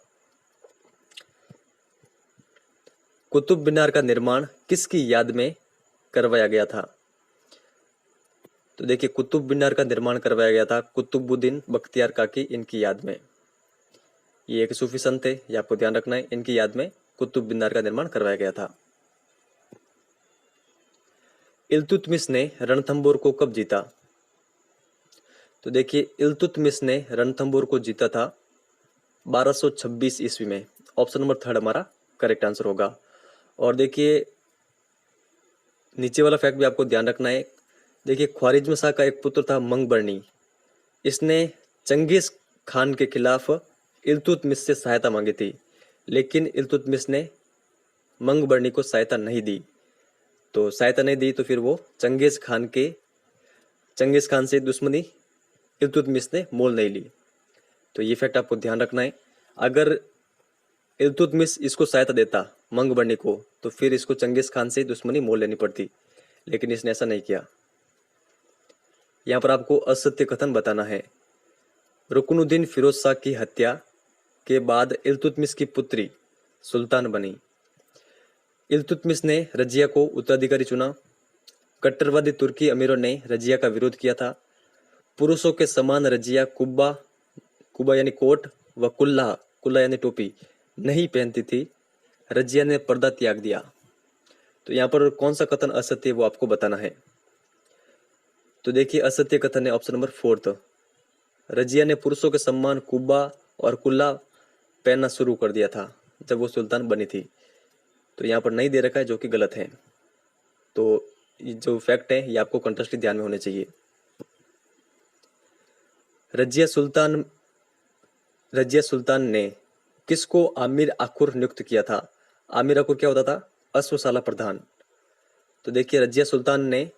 कुतुब मीनार का निर्माण किसकी याद में करवाया गया था? तो देखिए कुतुब मीनार का निर्माण करवाया गया था कुतुबुद्दीन बख्तियार काकी, इनकी याद में। ये एक सूफी संत है, ये आपको ध्यान रखना है। इनकी याद में कुतुब मीनार का निर्माण करवाया गया था। इल्तुतमिश ने रणथंबोर को कब जीता? तो देखिए इल्तुतमिश ने रणथंबोर को जीता था 1226 ईस्वी में। ऑप्शन नंबर थर्ड हमारा करेक्ट आंसर होगा। और देखिए नीचे वाला फैक्ट भी आपको ध्यान रखना है। देखिए ख्वारिज्म शाह का एक पुत्र था मंगबर्णी। इसने चंगेज खान के खिलाफ इल्तुतमिश से सहायता मांगी थी, लेकिन इल्तुतमिश ने मंगबर्णी को सहायता नहीं दी। तो सहायता नहीं दी तो फिर वो चंगेज खान से दुश्मनी इल्तुतमिश ने मोल नहीं ली। तो ये फैक्ट आपको ध्यान रखना है। अगर इल्तुतमिश इसको सहायता देता मंगबर्णी को, तो फिर इसको चंगेज खान से दुश्मनी मोल लेनी पड़ती, लेकिन इसने ऐसा नहीं किया। यहाँ पर आपको असत्य कथन बताना है। रुकनुद्दीन फिरोज शाह की हत्या के बाद इल्तुतमिश की पुत्री सुल्तान बनी। इल्तुतमिश ने रजिया को उत्तराधिकारी चुना। कट्टरवादी तुर्की अमीरों ने रजिया का विरोध किया था। पुरुषों के समान रजिया कुबा यानी कोट व कुल्ला यानी टोपी नहीं पहनती थी। रजिया ने पर्दा त्याग दिया। तो यहाँ पर कौन सा कथन असत्य है वो आपको बताना है। तो देखिए असत्य कथन है ऑप्शन नंबर फोर्थ। रजिया ने पुरुषों के सम्मान कुब्बा और कुल्ला पहनना शुरू कर दिया था जब वो सुल्तान बनी थी। तो यहाँ पर नहीं दे रखा है, जो कि गलत है। तो ये जो फैक्ट है ये आपको कंटेक्स्टली ध्यान में होने चाहिए। रजिया सुल्तान ने किसको आमिर आखुर नियुक्त किया था? आमिर आखुर क्या होता था? अश्वशाला प्रधान। तो देखिए रजिया सुल्तान ने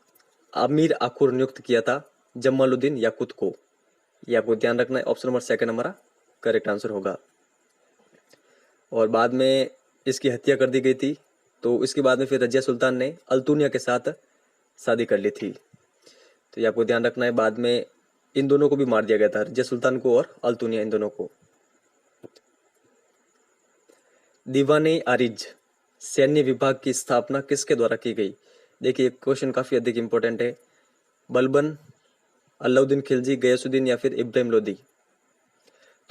आमिर आखुर नियुक्त किया था जमालुद्दीन याकुत को। ये आपको ध्यान रखना है। ऑप्शन नंबर सेकंड हमारा करेक्ट आंसर होगा। और बाद में इसकी हत्या कर दी गई थी। तो इसके बाद में फिर रजिया सुल्तान ने अल्तुनिया के साथ शादी कर ली थी। तो ये आपको ध्यान रखना है। बाद में इन दोनों को भी मार दिया गया था, रजिया सुल्तान को और अल्तुनिया, इन दोनों को। दीवाने आरिज सैन्य विभाग की स्थापना किसके द्वारा की गई? देखिए क्वेश्चन काफी अधिक इंपॉर्टेंट है। बलबन, अलाउद्दीन खिलजी, गयासुद्दीन या फिर इब्राहिम लोदी?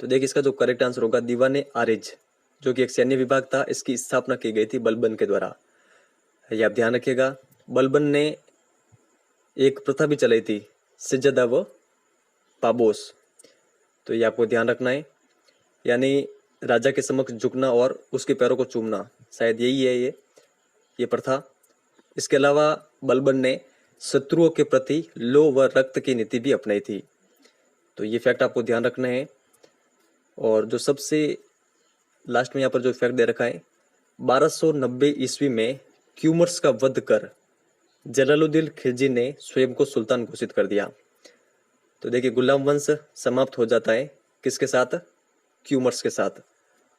तो देखिए इसका जो करेक्ट आंसर होगा दीवाने आरिज, जो कि एक सैन्य विभाग था, इसकी स्थापना की गई थी बलबन के द्वारा। ये आप ध्यान रखिएगा। बलबन ने एक प्रथा भी चलाई थी, सिजदा व पाबोस। तो ये आपको ध्यान रखना है, यानी राजा के समक्ष झुकना और उसके पैरों को चूमना, शायद यही है ये प्रथा। इसके अलावा बलबन ने शत्रुओं के प्रति लौ व रक्त की नीति भी अपनाई थी। तो ये फैक्ट आपको ध्यान रखना है। और जो सबसे लास्ट में यहाँ पर जो फैक्ट दे रखा है, 1290 ईस्वी में क्यूमर्स का वध कर जलालुद्दीन खिलजी ने स्वयं को सुल्तान घोषित कर दिया। तो देखिए गुलाम वंश समाप्त हो जाता है किसके साथ? क्यूमर्स के साथ,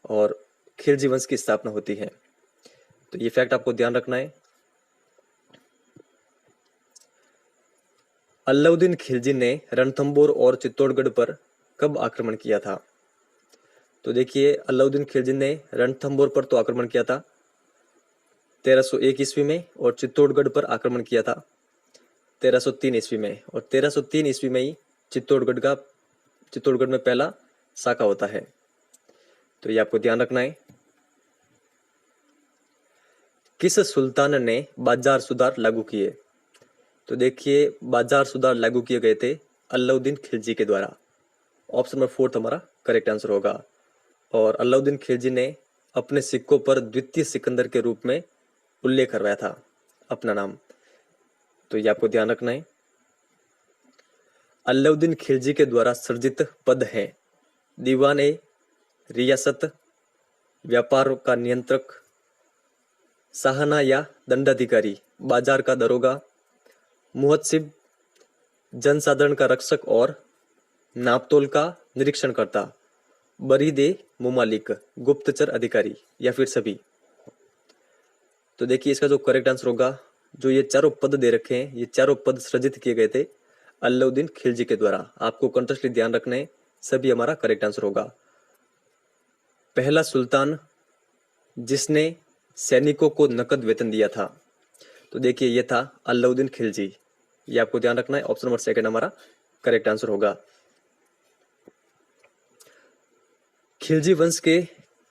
और खिलजी वंश की स्थापना होती है। तो ये फैक्ट आपको ध्यान रखना है। अलाउद्दीन खिलजी ने रणथंबोर और चित्तौड़गढ़ पर कब आक्रमण किया था? तो देखिए अलाउद्दीन खिलजी ने रणथंबोर पर तो आक्रमण किया था 1301 ईस्वी में, और चित्तौड़गढ़ पर आक्रमण किया था 1303 ईस्वी में, और 1303 ईस्वी में ही चित्तौड़गढ़ में पहला साका होता है। तो ये आपको ध्यान रखना है। किस सुल्तान ने बाजार सुधार लागू किए? तो देखिए बाजार सुधार लागू किए गए थे अलाउद्दीन खिलजी के द्वारा। ऑप्शन नंबर 4 हमारा करेक्ट आंसर होगा। और अलाउद्दीन खिलजी ने अपने सिक्कों पर द्वितीय सिकंदर के रूप में उल्लेख करवाया था अपना नाम। तो ये आपको ध्यान रखना है। अलाउद्दीन खिलजी के द्वारा सृजित पद हैं दीवान ए रियासत, व्यापार का नियंत्रक, साहना या दंडाधिकारी, बाजार का दरोगा, मुहत्सिब, जनसाधारण का रक्षक और नापतोल का निरीक्षण करता, बरीदे मुमालिक, गुप्तचर अधिकारी, या फिर सभी। तो देखिए इसका जो करेक्ट आंसर होगा, जो ये चारों पद दे रखे हैं, ये चारों पद सृजित किए गए थे अलाउद्दीन खिलजी के द्वारा। आपको कंटेस्टली ध्यान रखना है, सभी हमारा करेक्ट आंसर होगा। पहला सुल्तान जिसने सैनिकों को नकद वेतन दिया था, तो देखिए ये था अलाउद्दीन खिलजी। ये आपको ध्यान रखना है। ऑप्शन नंबर 2 हमारा करेक्ट आंसर होगा। खिलजी वंश के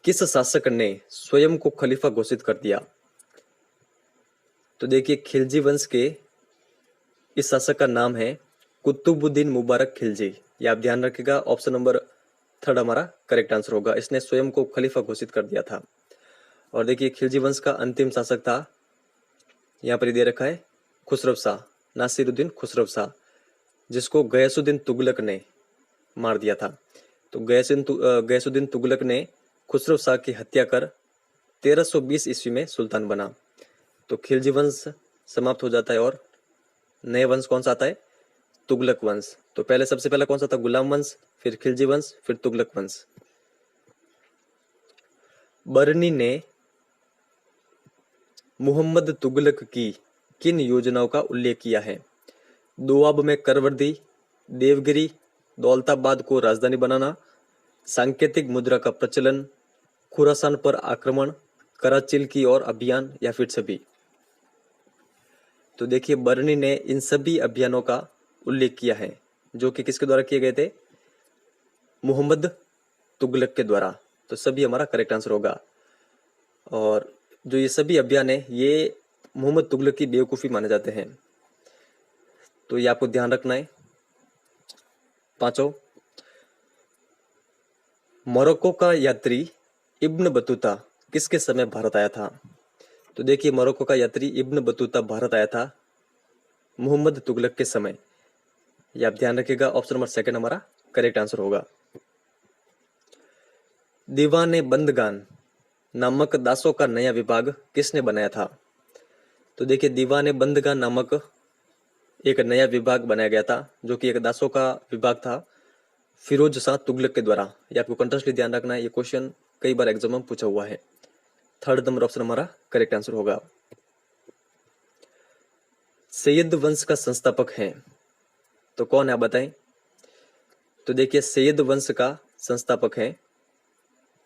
किस शासक ने स्वयं को खलीफा घोषित कर दिया? तो देखिए खिलजी वंश के इस शासक का नाम है कुतुबुद्दीन मुबारक खिलजी। ये आप ध्यान रखिएगा। ऑप्शन नंबर 3 हमारा करेक्ट आंसर होगा। इसने स्वयं को खलीफा घोषित कर दिया था। और देखिए खिलजी वंश का अंतिम शासक था, यहाँ पर दे रखा है, खुसरो शाह, नासिरुद्दीन खुसरो शाह, जिसको गयासुद्दीन तुगलक ने मार दिया था। तो गयासुद्दीन तुगलक ने खुसरो शाह की हत्या कर 1320 ईस्वी में सुल्तान बना। तो खिलजी वंश समाप्त हो जाता है और नए वंश कौन सा आता है? तुगलक वंश। तो पहले सबसे पहला कौन सा था? गुलाम वंश, फिर खिलजी वंश, फिर तुगलक वंश। बरनी ने मुहम्मद तुगलक की किन योजनाओं का उल्लेख किया है? दोआब में करवर्दी, देवगिरी, दौलताबाद को राजधानी बनाना, सांकेतिक मुद्रा का प्रचलन, खुरासान पर आक्रमण, कराचिल की ओर अभियान, या फिर सभी। तो देखिए बरनी ने इन सभी अभियानों का उल्लेख किया है, जो कि किसके द्वारा किए गए थे? मुहम्मद तुगलक के द्वारा। तो सभी हमारा करेक्ट आंसर होगा। और जो ये सभी अभियान है, ये मुहम्मद तुगलक की बेवकूफ़ी माने जाते हैं। तो ये आपको ध्यान रखना है। पांचों, मोरक्को का यात्री इब्न बतूता किसके समय भारत आया था? तो देखिए मोरक्को का यात्री इब्न बतूता भारत आया था मुहम्मद तुगलक के समय। ये आप ध्यान रखिएगा। ऑप्शन नंबर 2 हमारा करेक्ट आंसर होगा। दीवाने बंदगान नामक दासों का नया विभाग किसने बनाया था? तो देखिए दीवाने बंदगान नामक एक नया विभाग बनाया गया था, जो कि एक दासों का विभाग था फिरोज शाह तुगलक के द्वारा। ये आपको कंटेस्टली ध्यान रखना है, ये क्वेश्चन कई बार एग्जाम में पूछा हुआ है। 3rd नंबर ऑप्शन हमारा करेक्ट आंसर होगा। सैयद वंश का संस्थापक है तो कौन है, आप बताएं? तो देखिए सैयद वंश का संस्थापक है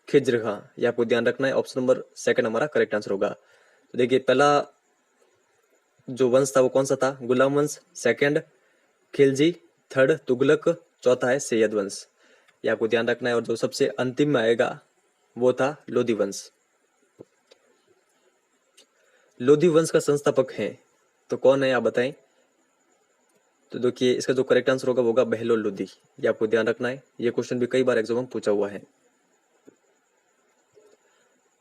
खिज्र खां। ये आपको ध्यान रखना है। ऑप्शन नंबर 2 हमारा करेक्ट आंसर होगा। तो देखिए पहला जो वंश था वो कौन सा था? गुलाम वंश। 2 खिलजी, 3rd तुगलक, 4था है सैयद वंश। ये आपको ध्यान रखना है। और जो सबसे अंतिम में आएगा वो था लोधी वंश। लोधी वंश का संस्थापक है तो कौन है, आप बताएं? तो देखिए इसका जो करेक्ट आंसर होगा वो होगा बहलोल लोधी। ये आपको ध्यान रखना है। ये क्वेश्चन भी कई बार एग्जाम में पूछा हुआ है।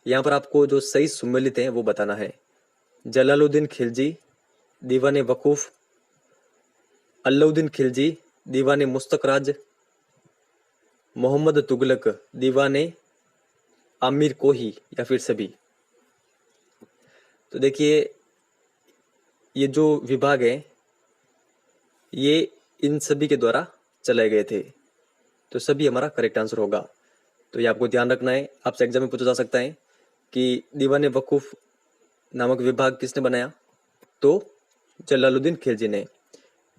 यहाँ पर आपको जो सही सुमेलित है वो बताना है। जलालुद्दीन खिलजी, दीवाने वकूफ, अलाउद्दीन खिलजी, दीवाने मुस्तकराज, मोहम्मद तुगलक, दीवाने आमिर कोही, या फिर सभी। तो देखिए ये जो विभाग है ये इन सभी के द्वारा चलाए गए थे, तो सभी हमारा करेक्ट आंसर होगा। तो ये आपको ध्यान रखना है, आपसे एग्जाम में पूछा जा सकता है कि दीवाने वकूफ नामक विभाग किसने बनाया, तो जलालुद्दीन खिलजी ने।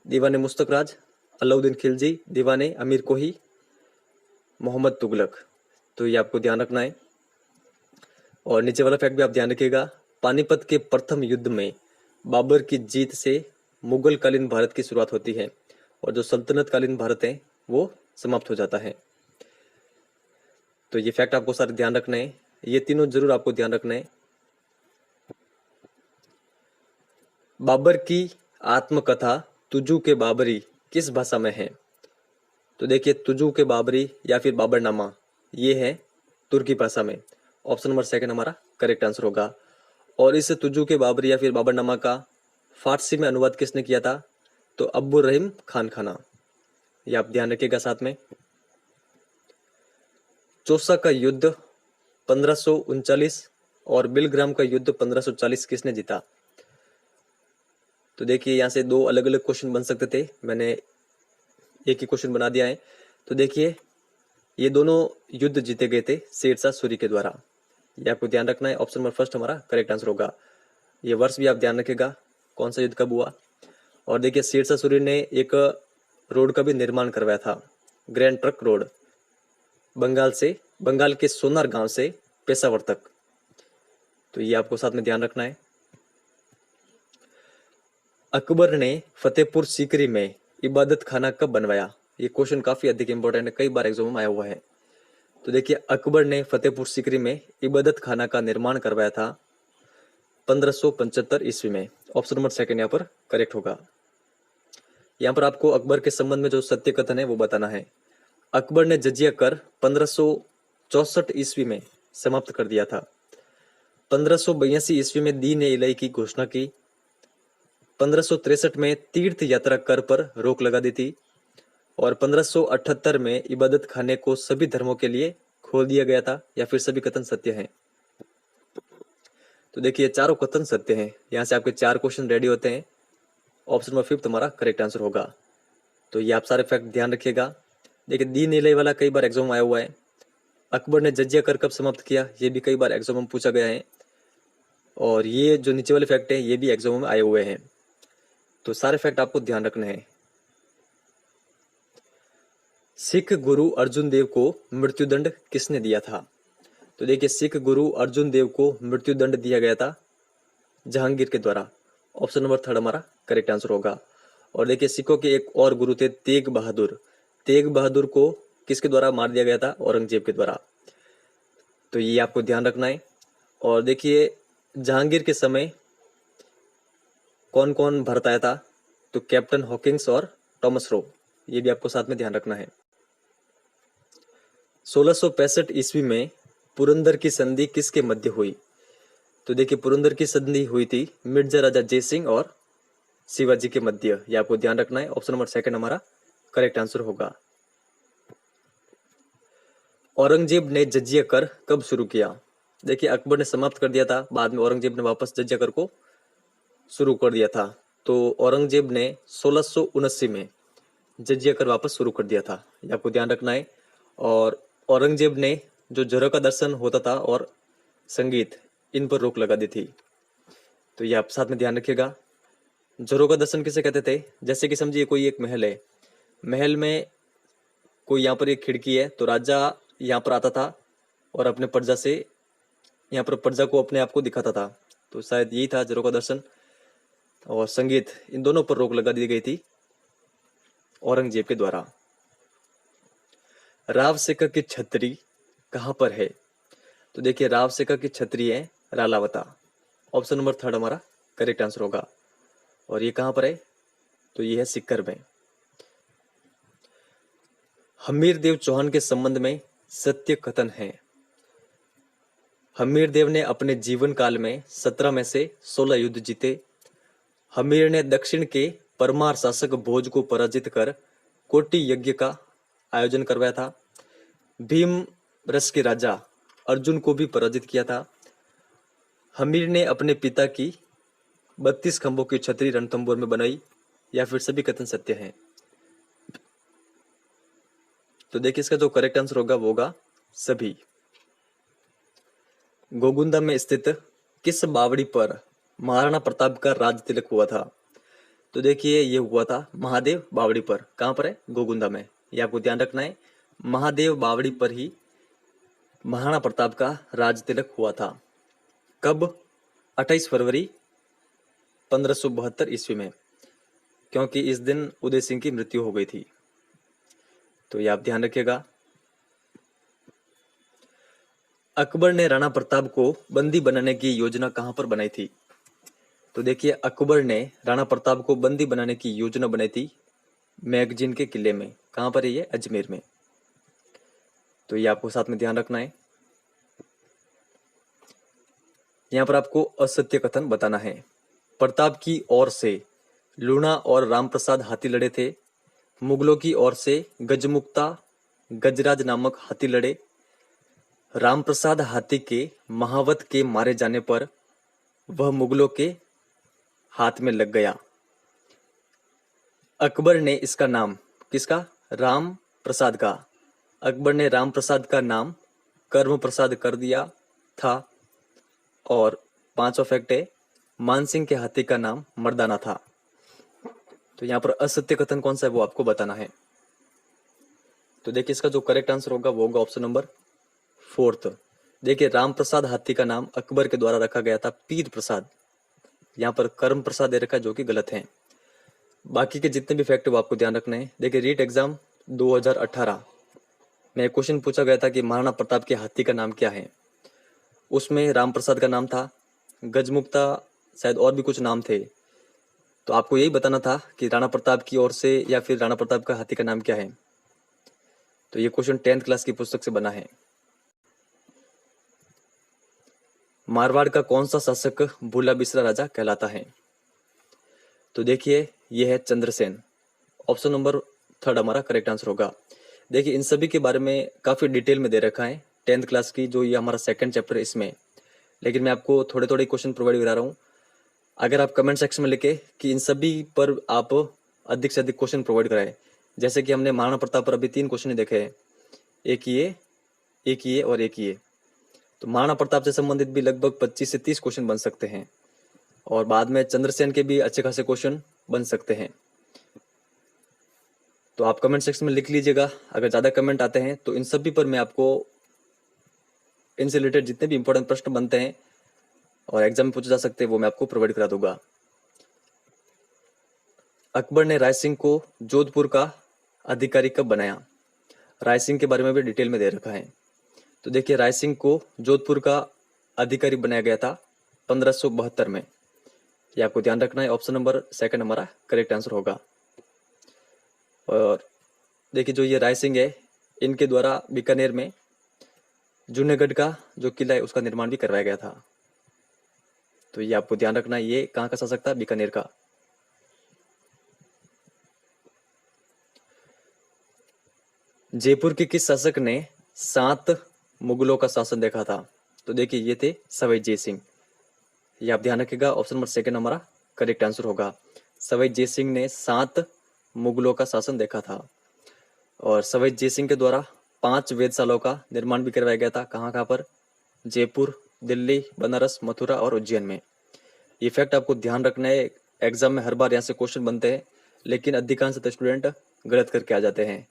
दीवाने मुस्तकराज अलाउद्दीन खिलजी, दीवाने अमीर कोही मोहम्मद तुगलक। तो ये आपको ध्यान रखना है। और नीचे वाला फैक्ट भी आप ध्यान रखिएगा, पानीपत के प्रथम युद्ध में बाबर की जीत से मुगल कालीन भारत की शुरुआत होती है और जो सल्तनत कालीन भारत है वो समाप्त हो जाता है। तो ये फैक्ट आपको सारे ध्यान रखने हैं, ये तीनों जरूर आपको ध्यान रखना है। बाबर की आत्मकथा तुजू के बाबरी किस भाषा में है, तो देखिए तुजू के बाबरी या फिर बाबरनामा ये है तुर्की भाषा में। ऑप्शन नंबर सेकंड हमारा करेक्ट आंसर होगा। और इस तुजू के बाबरी या फिर बाबरनामा का फारसी में अनुवाद किसने किया था, तो अब्दुल रहीम खान खाना। ये आप ध्यान रखिएगा। साथ में चौसा का युद्ध 1539 और बिलग्राम का युद्ध 1540 किसने जीता, तो देखिए यहाँ से दो अलग अलग क्वेश्चन बन सकते थे, मैंने एक ही क्वेश्चन बना दिया है। तो देखिए ये दोनों युद्ध जीते गए थे शेरशाह सूरी के द्वारा, ये आपको ध्यान रखना है। ऑप्शन नंबर फर्स्ट हमारा करेक्ट आंसर होगा। ये वर्ष भी आप ध्यान रखिएगा कौन सा युद्ध कब हुआ। और देखिए शेरशाह सूरी ने एक रोड का भी निर्माण करवाया था, ग्रैंड ट्रंक रोड, बंगाल के सोनार गांव से पेशावर तक। तो ये आपको साथ में ध्यान रखना है। अकबर ने फतेहपुर सीकरी में इबादत खाना कब बनवाया, ये क्वेश्चन काफी अधिक इंपॉर्टेंट है, कई बार एग्जाम में आया हुआ है। तो देखिए अकबर ने फतेहपुर सीकरी में इबादत खाना का निर्माण करवाया था 1575 ईस्वी में। ऑप्शन नंबर सेकंड यहाँ पर करेक्ट होगा। यहाँ पर आपको अकबर के संबंध में जो सत्य कथन है वो बताना है। अकबर ने जजिया कर 1564 ईस्वी में समाप्त कर दिया था। 1582 ईस्वी में दीन ए इलाही की घोषणा की। 1563 में तीर्थ यात्रा कर पर रोक लगा दी थी और 1578 में इबादत खाने को सभी धर्मों के लिए खोल दिया गया था, या फिर सभी कथन सत्य हैं। तो देखिए चारों कथन सत्य हैं। यहाँ से आपके 4 क्वेश्चन रेडी होते हैं। ऑप्शन नंबर फिफ्थ हमारा करेक्ट आंसर होगा। तो ये आप सारे फैक्ट ध्यान रखिएगा। देखिए दीन इलाही वाला कई बार एग्जाम में आया हुआ है। अकबर ने जजिया कर कब समाप्त किया, ये भी कई बार एग्जाम में पूछा गया है। और ये जो नीचे वाले फैक्ट है ये भी एग्जाम में आए हुए हैं। तो सारे फैक्ट आपको ध्यान रखने हैं। सिख गुरु अर्जुन देव को मृत्युदंड किसने दिया था, तो देखिए सिख गुरु अर्जुन देव को मृत्युदंड दिया गया था जहांगीर के द्वारा। ऑप्शन नंबर थर्ड हमारा करेक्ट आंसर होगा। और देखिए सिखों के एक और गुरु थे तेग बहादुर। तेग बहादुर को किसके द्वारा मार दिया गया था, औरंगजेब के द्वारा। तो ये आपको ध्यान रखना है। और देखिए जहांगीर के समय कौन कौन भारत आया था, तो कैप्टन हॉकिंस और थॉमस रो, ये भी आपको साथ में ध्यान रखना है। 1665 ईस्वी में पुरंदर की संधि किसके मध्य हुई, तो देखिए पुरंदर की संधि हुई थी मिर्जा राजा जय सिंह और शिवाजी के मध्य, ये आपको ध्यान रखना है। ऑप्शन नंबर सेकंड हमारा करेक्ट आंसर होगा। औरंगजेब ने जजिया कर कब शुरू किया, देखिए अकबर ने समाप्त कर दिया था, बाद में औरंगजेब ने वापस जजिया कर को शुरू कर दिया था। तो औरंगजेब ने 1679 में जजिया कर वापस शुरू कर दिया था, ये आपको ध्यान रखना है। और औरंगजेब ने जो जरो का दर्शन होता था और संगीत, इन पर रोक लगा दी थी। तो ये आप साथ में ध्यान रखिएगा। जरो का दर्शन किसे कहते थे, जैसे कि समझिए कोई एक महल है, महल में कोई यहाँ पर एक खिड़की है, तो राजा यहाँ पर आता था और अपने प्रजा से, यहाँ पर प्रजा को अपने आप को दिखाता था। तो शायद यही था जरो का दर्शन। और संगीत, इन दोनों पर रोक लगा दी गई थी औरंगजेब के द्वारा। राव सेकर की छतरी कहां पर है, तो देखिए राव सेकर की छतरी है रालावता। ऑप्शन नंबर थर्ड हमारा करेक्ट आंसर होगा। और ये कहां पर है, तो ये है सिक्कर में। हमीर देव चौहान के संबंध में सत्य कथन है। हमीर देव ने अपने जीवन काल में 17 में से 16 युद्ध जीते। हमीर ने दक्षिण के परमार शासक भोज को पराजित कर कोटि यज्ञ का आयोजन करवाया था। भीम रस के राजा अर्जुन को भी पराजित किया था। हमीर ने अपने पिता की 32 खंभों की छतरी रणथंभौर में बनाई, या फिर सभी कथन सत्य हैं? तो देखिए इसका जो करेक्ट आंसर होगा वो होगा सभी। गोगुंदा में स्थित किस बावड़ी पर महाराणा प्रताप का राज तिलक हुआ था? तो देखिए ये हुआ था महादेव बावड़ी पर। कहां पर है? गोगुंदा में। ये आपको ध्यान रखना है, महादेव बावड़ी पर ही महाराणा प्रताप का राज तिलक हुआ था। कब? 28 फरवरी 1572 ईस्वी में, क्योंकि इस दिन उदय सिंह की मृत्यु हो गई थी। तो ये आप ध्यान रखिएगा। अकबर ने राणा प्रताप को बंदी बनाने की योजना कहां पर बनाई थी? तो देखिए अकबर ने राणा प्रताप को बंदी बनाने की योजना बनाई थी मैगजीन के किले में। कहां पर है ये? अजमेर में। तो ये आपको साथ में ध्यान रखना है। यहां पर आपको असत्य कथन बताना है। प्रताप की ओर से लूणा और रामप्रसाद हाथी लड़े थे। मुगलों की ओर से गजमुक्ता गजराज नामक हाथी लड़े। रामप्रसाद हाथी के महावत के मारे जाने पर वह मुगलों के हाथ में लग गया। अकबर ने इसका नाम, किसका? राम प्रसाद का। अकबर ने राम प्रसाद का नाम कर्म प्रसाद कर दिया था। और 5वां फैक्ट है, मानसिंह के हाथी का नाम मर्दाना था। तो यहां पर असत्य कथन कौन सा है वो आपको बताना है। तो देखिए इसका जो करेक्ट आंसर होगा वो होगा ऑप्शन नंबर 4। देखिए राम प्रसाद हाथी का नाम अकबर के द्वारा रखा गया था पीर प्रसाद। यहाँ पर कर्म प्रसाद दे रखा है जो कि गलत है। बाकी के जितने भी फैक्ट वो आपको ध्यान रखने हैं। देखिए रीट एग्जाम 2018 में क्वेश्चन पूछा गया था कि महाराणा प्रताप के हाथी का नाम क्या है। उसमें राम प्रसाद का नाम था, गजमुक्ता, शायद और भी कुछ नाम थे। तो आपको यही बताना था कि राणा प्रताप की ओर से या फिर राणा प्रताप का हाथी का नाम क्या है। तो ये क्वेश्चन 10th क्लास की पुस्तक से बना है। मारवाड़ का कौन सा शासक भूला बिसरा राजा कहलाता है? तो देखिए ये है चंद्रसेन। ऑप्शन नंबर 3 हमारा करेक्ट आंसर होगा। देखिए इन सभी के बारे में काफी डिटेल में दे रखा है 10th क्लास की, जो ये हमारा सेकंड चैप्टर है इसमें। लेकिन मैं आपको थोड़े थोड़े क्वेश्चन प्रोवाइड करा रहा हूँ। अगर आप कमेंट सेक्शन में लिखे कि इन सभी पर आप अधिक से अधिक क्वेश्चन प्रोवाइड कराएं। जैसे कि हमने महाराणा प्रताप पर अभी 3 क्वेश्चन देखे हैं, एक ये और एक ये। तो महाराणा प्रताप से संबंधित भी लगभग 25 से 30 क्वेश्चन बन सकते हैं, और बाद में चंद्रसेन के भी अच्छे खासे क्वेश्चन बन सकते हैं। तो आप कमेंट सेक्शन में लिख लीजिएगा। अगर ज्यादा कमेंट आते हैं तो इन सभी पर मैं आपको इनसे रिलेटेड जितने भी इंपॉर्टेंट प्रश्न बनते हैं और एग्जाम में पूछे जा सकते हैं वो मैं आपको प्रोवाइड करा दूंगा। अकबर ने राय सिंह को जोधपुर का अधिकारी कब बनाया? राय सिंह के बारे में भी डिटेल में दे रखा है। तो देखिए राय सिंह को जोधपुर का अधिकारी बनाया गया था 1572 में। ये आपको ध्यान रखना है। ऑप्शन नंबर 2 हमारा करेक्ट आंसर होगा। और देखिए जो ये राय सिंह है, इनके द्वारा बीकानेर में जूनागढ़ का जो किला है उसका निर्माण भी करवाया गया था। तो ये आपको ध्यान रखना है। ये कहाँ का शासक था? बीकानेर का। जयपुर के किस शासक ने 7 मुगलों का शासन देखा था? तो देखिए ये थे सवाई जय सिंह। ये आप ध्यान रखिएगा। ऑप्शन नंबर 2 हमारा करेक्ट आंसर होगा। सवाई जय सिंह ने 7 मुगलों का शासन देखा था। और सवाई जय सिंह के द्वारा 5 वेधशालाओं का निर्माण भी करवाया गया था। कहाँ कहाँ पर? जयपुर, दिल्ली, बनारस, मथुरा और उज्जैन में। ये फैक्ट आपको ध्यान रखना है। एग्जाम में हर बार यहाँ से क्वेश्चन बनते हैं, लेकिन अधिकांश स्टूडेंट गलत करके आ जाते हैं,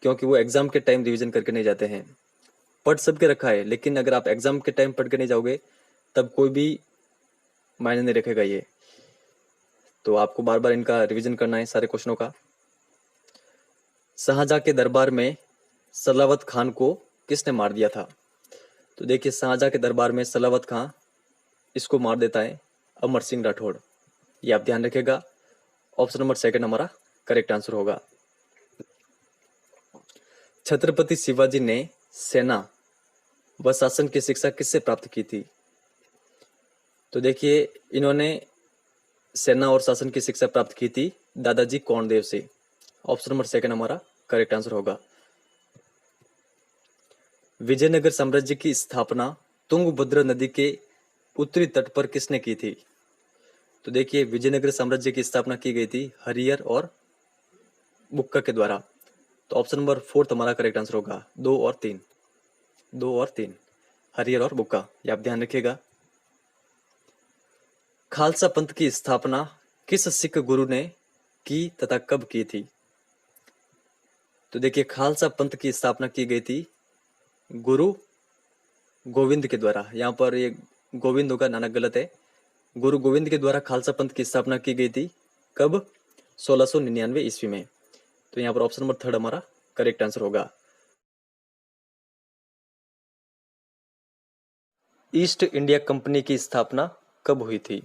क्योंकि वो एग्जाम के टाइम रिवीजन करके नहीं जाते हैं। पढ़ सबके रखा है, लेकिन अगर आप एग्जाम के टाइम पढ़ के नहीं जाओगे तब कोई भी मायने नहीं रखेगा ये। तो आपको बार बार इनका रिवीजन करना है सारे क्वेश्चनों का। शाहजहां के दरबार में सलावत खान को किसने मार दिया था? तो देखिए शाहजहां के दरबार में सलावत खान, इसको मार देता है अमर सिंह राठौड़। ये आप ध्यान रखिएगा। ऑप्शन नंबर 2 हमारा करेक्ट आंसर होगा। छत्रपति शिवाजी ने सेना व शासन की शिक्षा किससे प्राप्त की थी? तो देखिए इन्होंने सेना और शासन की शिक्षा प्राप्त की थी दादाजी कोंडदेव से। ऑप्शन नंबर 2 हमारा करेक्ट आंसर होगा। विजयनगर साम्राज्य की स्थापना तुंगभद्रा नदी के उत्तरी तट पर किसने की थी? तो देखिए विजयनगर साम्राज्य की स्थापना की गई थी हरियर और बुक्का के द्वारा। तो ऑप्शन नंबर 4 हमारा करेक्ट आंसर होगा, 2 और 3, हरियर और बुक्का, ये आप ध्यान रखिएगा। खालसा पंथ की स्थापना किस सिख गुरु ने की तथा कब की थी? तो देखिए खालसा पंथ की स्थापना की गई थी गुरु गोविंद के द्वारा। यहाँ पर ये गोविंद होगा, नानक गलत है। गुरु गोविंद के द्वारा खालसा पंथ की स्थापना की गई थी कब? 1699 ईस्वी में। तो यहाँ पर ऑप्शन नंबर 3 हमारा करेक्ट आंसर होगा। ईस्ट इंडिया कंपनी की स्थापना कब हुई थी?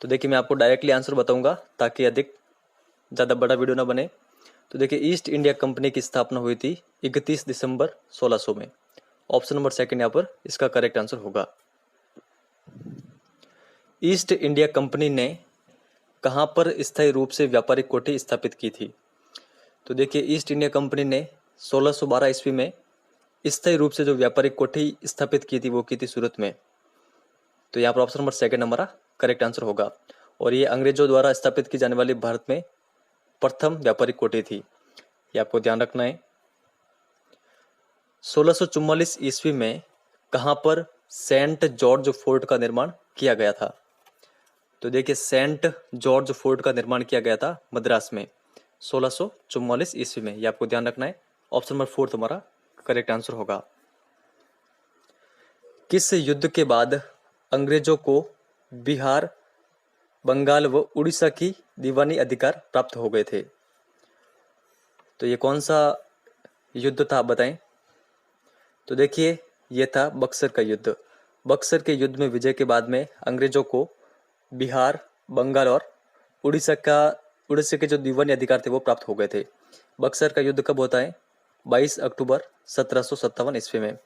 तो देखिए मैं आपको डायरेक्टली आंसर बताऊंगा ताकि अधिक ज़्यादा बड़ा वीडियो ना बने। तो देखिए ईस्ट इंडिया कंपनी की स्थापना हुई थी 31 दिसंबर 1600 में। ऑप्शन नंबर 2 यहाँ पर इसका करेक्ट आंसर होगा। ईस्ट इंडिया कंपनी ने कहाँ पर स्थायी रूप से व्यापारिक कोठी स्थापित की थी? तो देखिए ईस्ट इंडिया कंपनी ने 1612 ईस्वी में स्थायी रूप से जो व्यापारिक कोठी स्थापित की थी वो की थी सूरत में। तो यहाँ पर ऑप्शन नंबर 2 हमारा करेक्ट आंसर होगा। और ये अंग्रेजों द्वारा स्थापित की जाने वाली भारत में प्रथम व्यापारिक कोठी थी, ये आपको ध्यान रखना है। 1644 ईस्वी में कहाँ पर सेंट जॉर्ज फोर्ट का निर्माण किया गया था? तो देखिए सेंट जॉर्ज फोर्ट का निर्माण किया गया था मद्रास में 1644 ईस्वी में, ये आपको ध्यान रखना है। ऑप्शन नंबर 4 हमारा करेक्ट आंसर होगा। किस युद्ध के बाद अंग्रेजों को बिहार, बंगाल व उड़ीसा की दीवानी अधिकार प्राप्त हो गए थे? तो ये कौन सा युद्ध था आप बताएं। तो देखिए ये था बक्सर का युद्ध। बक्सर के युद्ध में विजय के बाद में अंग्रेजों को बिहार, बंगाल और उड़ीसा के जो दीवानी अधिकार थे वो प्राप्त हो गए थे। बक्सर का युद्ध कब होता है? 22 अक्टूबर 1757 ईस्वी में।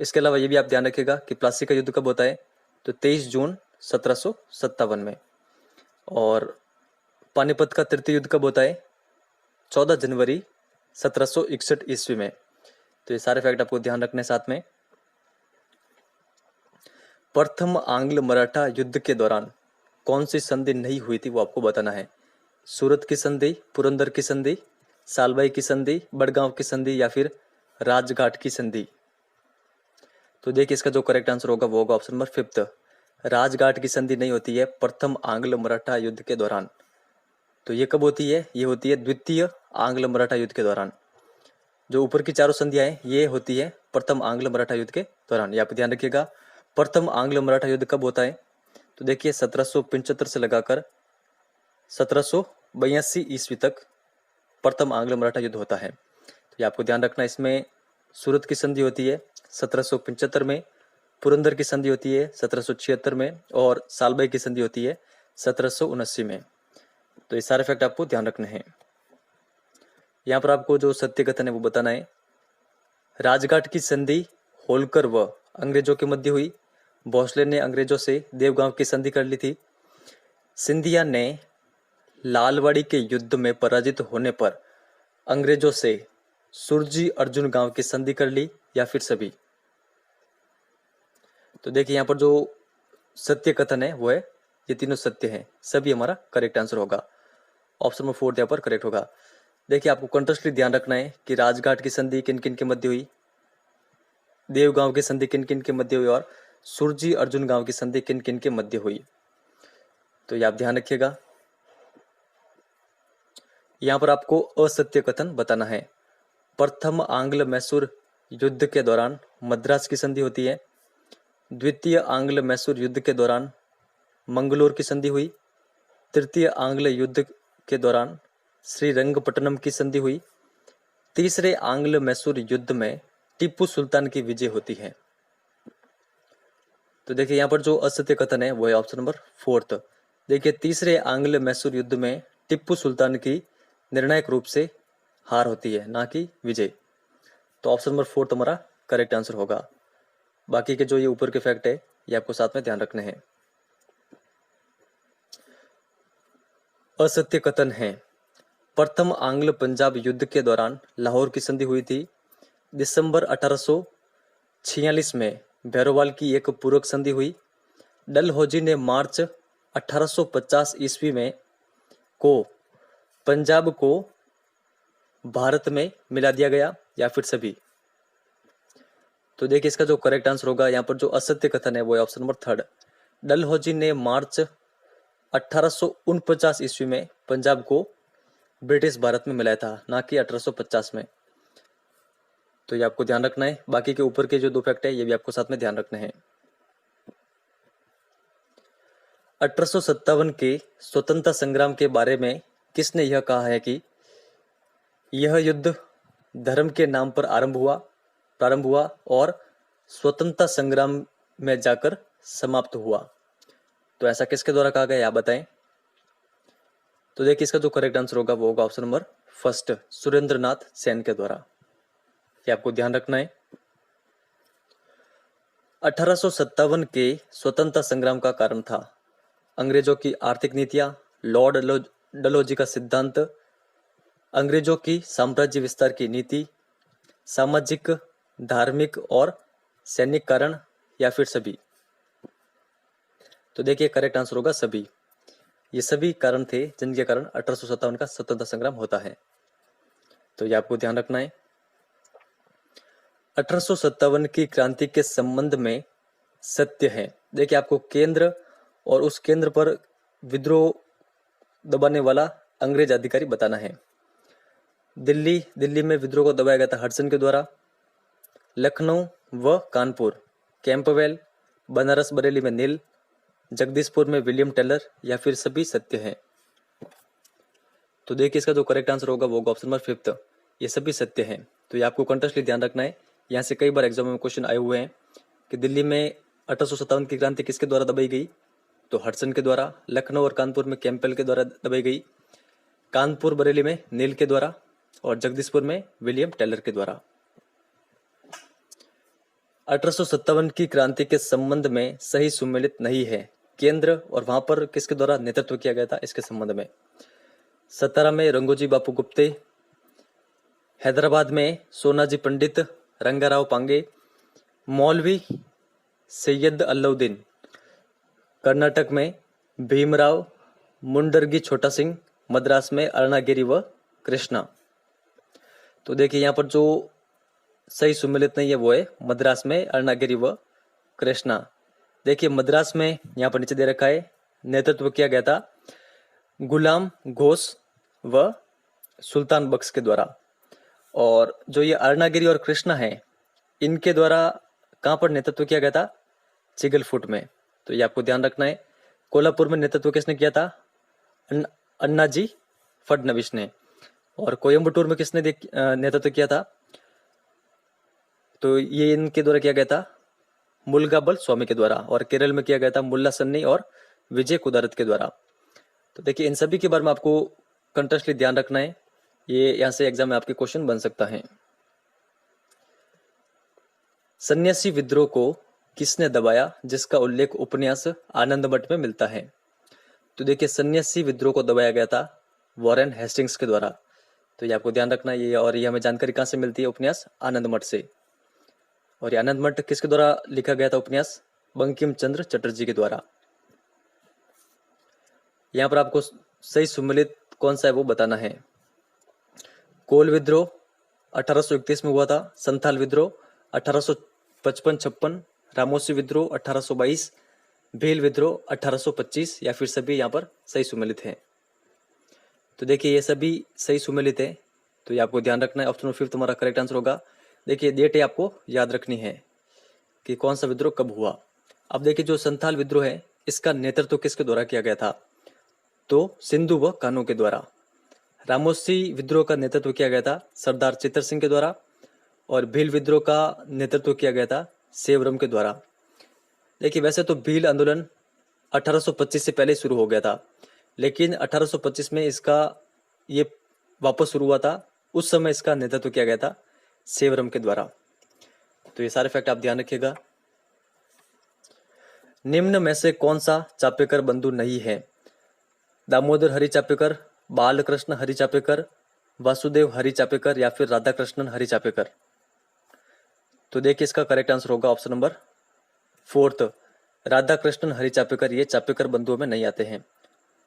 इसके अलावा ये भी आप ध्यान रखिएगा कि प्लासी का युद्ध कब होता है? तो 23 जून 1757 में। और पानीपत का तृतीय युद्ध कब होता है? 14 जनवरी 1761 ईस्वी में। तो ये सारे फैक्ट आपको ध्यान रखने साथ में। प्रथम आंग्ल मराठा युद्ध के दौरान कौन सी संधि नहीं हुई थी वो आपको बताना है। सूरत की संधि, पुरंदर की संधि, सालबाई की संधि, बड़गांव की संधि या फिर राजघाट की संधि? तो देखिए इसका जो करेक्ट आंसर होगा वो होगा ऑप्शन नंबर 5, राजघाट की संधि नहीं होती है प्रथम आंग्ल मराठा युद्ध के दौरान। तो ये कब होती है? ये होती है द्वितीय आंग्ल मराठा युद्ध के दौरान। जो ऊपर की चारों संधियां हैं ये होती है प्रथम आंग्ल मराठा युद्ध के दौरान, ये आप ध्यान रखिएगा। प्रथम आंग्ल मराठा युद्ध कब होता है? तो देखिए 1775 से लगाकर 1782 ईस्वी तक प्रथम आंग्ल मराठा युद्ध होता है। तो ये आपको ध्यान रखना। इसमें सूरत की संधि होती है 1775 में, पुरंदर की संधि होती है 1776 में और सालबाई की संधि होती है 1779 में। तो ये सारे फैक्ट आपको ध्यान रखने हैं। यहाँ पर आपको जो सत्य कथन है वो बताना है। राजघाट की संधि होलकर व अंग्रेजों के मध्य हुई। भोसले ने अंग्रेजों से देवगांव की संधि कर ली थी। सिंधिया ने लालवाड़ी के युद्ध में पराजित होने पर अंग्रेजों से सुरजी अर्जुन गांव की संधि कर ली या फिर सभी? तो देखिए यहाँ पर जो सत्य कथन है वो है ये तीनों सत्य हैं, सभी हमारा करेक्ट आंसर होगा। ऑप्शन नंबर 4 यहाँ पर करेक्ट होगा। देखिए आपको कंट्रास्टली ध्यान रखना है कि राजघाट की संधि किन किन के मध्य हुई, देवगांव की संधि किन किन के मध्य हुई और सुरजी अर्जुन गांव की संधि किन किन के मध्य हुई। तो ये आप ध्यान रखिएगा। यहाँ पर आपको असत्य कथन बताना है। प्रथम आंग्ल मैसूर युद्ध के दौरान मद्रास की संधि होती है। द्वितीय आंग्ल मैसूर युद्ध के दौरान मंगलोर की संधि हुई। तृतीय आंग्ल युद्ध के दौरान श्रीरंगपट्टनम की संधि हुई। तीसरे आंग्ल मैसूर युद्ध में टीपू सुल्तान की विजय होती है। तो देखिए यहाँ पर जो असत्य कथन है वो है ऑप्शन नंबर 4। देखिए तीसरे आंग्ल मैसूर युद्ध में टीपू सुल्तान की निर्णायक रूप से हार होती है, ना कि विजय। तो ऑप्शन नंबर 4 हमारा करेक्ट आंसर होगा। बाकी के जो ये ऊपर के फैक्ट है ये आपको साथ में ध्यान रखने हैं। असत्य कथन है। प्रथम आंग्ल पंजाब युद्ध के दौरान लाहौर की संधि हुई थी। दिसंबर 1846 में भैरोवाल की एक पूरक संधि हुई। डलहौजी ने मार्च 1850 ईस्वी में को पंजाब को भारत में मिला दिया गया या फिर सभी? तो देखिए इसका जो करेक्ट आंसर होगा यहाँ पर जो असत्य कथन है वो है ऑप्शन नंबर थर्ड। डलहौजी ने मार्च 1849 ईस्वी में पंजाब को ब्रिटिश भारत में मिलाया था, ना कि 1850 में। तो ये आपको ध्यान रखना है। बाकी के ऊपर के जो दो फैक्ट है ये भी आपको साथ में ध्यान रखने हैं। 1857 के स्वतंत्रता संग्राम के बारे में किसने यह कहा है कि यह युद्ध धर्म के नाम पर प्रारंभ हुआ और स्वतंत्रता संग्राम में जाकर समाप्त हुआ? तो ऐसा किसके द्वारा कहा गया, आप बताएं। तो देखिए इसका जो करेक्ट आंसर होगा वो होगा option number first, Surendranath Sen के द्वारा। ये आपको ध्यान रखना है। 1857 के स्वतंत्रता संग्राम का कारण था अंग्रेजों की आर्थिक नीतियां, लॉर्ड डलहौजी का सिद्धांत, अंग्रेजों की साम्राज्य विस्तार की नीति, सामाजिक, धार्मिक और सैनिक कारण या फिर सभी? तो देखिए करेक्ट आंसर होगा सभी। ये सभी कारण थे जिनके कारण 1857 का स्वतंत्रता संग्राम होता है। तो ये आपको ध्यान रखना है। 1857 की क्रांति के संबंध में सत्य है। देखिए आपको केंद्र और उस केंद्र पर विद्रोह दबाने वाला अंग्रेज अधिकारी बताना है। दिल्ली में विद्रोह को दबाया गया था हडसन के द्वारा। लखनऊ व कानपुर कैंपवेल, बनारस बरेली में नील, जगदीशपुर में विलियम टेलर या फिर सभी सत्य हैं? तो देखिए इसका जो करेक्ट आंसर होगा वो होगा ऑप्शन नंबर फिफ्थ, ये सभी सत्य हैं। तो ये आपको कंटिन्यूअसली ध्यान रखना है। यहाँ से कई बार एग्जाम में क्वेश्चन आए हुए हैं कि दिल्ली में 1857 की क्रांति किसके द्वारा दबाई गई, तो हडसन के द्वारा। लखनऊ और कानपुर में कैंपबेल के द्वारा दबाई गई। कानपुर बरेली में नील के द्वारा और जगदीशपुर में विलियम टेलर के द्वारा। 1857 की क्रांति के संबंध में सही सुमेलित नहीं है। केंद्र और वहां पर किसके द्वारा नेतृत्व किया गया था इसके संबंध में? सतारा में रंगोजी बापू गुप्ते, हैदराबाद में सोनाजी पंडित, रंगाराव पांगे, मौलवी सैयद अलाउद्दीन, कर्नाटक में भीमराव मुंडरगी छोटा सिंह, मद्रास में अरुणागिरी व कृष्णा। तो देखिए यहाँ पर जो सही सुमेलित नहीं है वो है मद्रास में अरुणागिरी व कृष्णा। देखिए मद्रास में यहाँ पर नीचे दे रखा है नेतृत्व किया गया था गुलाम घोष व सुल्तान बख्श के द्वारा, और जो ये अरुणागिरी और कृष्णा है इनके द्वारा कहाँ पर नेतृत्व किया गया था? चिगलफुट में। तो ये आपको ध्यान रखना है। कोल्हापुर में नेतृत्व किसने किया था? अन्नाजी फडणवीस ने। और कोयम्बटूर में किसने नेतृत्व किया था? तो ये इनके द्वारा किया गया था मुलगाबल स्वामी के द्वारा। और केरल में किया गया था मुल्ला सन्नी और विजय कुदारत के द्वारा। तो देखिए इन सभी के बारे में आपको कंटिन्यूअसली ध्यान रखना है। ये यहाँ से एग्जाम में आपके क्वेश्चन बन सकता है। सन्यासी विद्रोह को किसने दबाया जिसका उल्लेख उपन्यास आनंद मठ में मिलता है? तो देखिए सन्यासी विद्रोह को दबाया गया था वॉरेन हेस्टिंग्स के द्वारा। तो ये आपको ध्यान रखना है। ये और ये हमें जानकारी कहाँ से मिलती है? उपन्यास आनंद मठ से। और ये आनंद मठ किसके द्वारा लिखा गया था उपन्यास? बंकिम चंद्र चटर्जी के द्वारा। यहाँ पर आपको सही सुमेलित कौन सा है वो बताना है। कोल विद्रोह 1831 में हुआ था, संथाल विद्रोह 1855-56, रामोसी विद्रोह 1822, भील विद्रोह 1825 या फिर सभी यहाँ पर सही सुमेलित हैं। तो देखिए ये सभी सही सुमेलित है। तो ये आपको ध्यान रखना है। ऑप्शन फिफ्थ हमारा करेक्ट आंसर होगा। देखिए डेट आपको याद रखनी है कि कौन सा विद्रोह कब हुआ। अब देखिए जो संथाल विद्रोह है इसका नेतृत्व किसके द्वारा किया गया था? तो सिंधु व कान्हू के द्वारा। रामोसी विद्रोह का नेतृत्व किया गया था सरदार चित्तर सिंह के द्वारा। और भील विद्रोह का नेतृत्व किया गया था सेवरम के द्वारा। देखिए वैसे तो भील आंदोलन 1825 से पहले शुरू हो गया था, लेकिन 1825 में इसका ये वापस शुरू हुआ था। उस समय इसका नेतृत्व किया गया था सेवरम के द्वारा। तो ये सारे फैक्ट आप ध्यान रखिएगा। निम्न में से कौन सा चापेकर बंधु नहीं है? दामोदर हरि चापेकर, बालकृष्ण हरि चापेकर, वासुदेव हरि चापेकर या फिर राधा कृष्णन हरि चापेकर? तो देखिए इसका करेक्ट आंसर होगा option number fourth, Radha Krishnan Hari Chapekar ये चापेकर बंधुओं में नहीं आते हैं।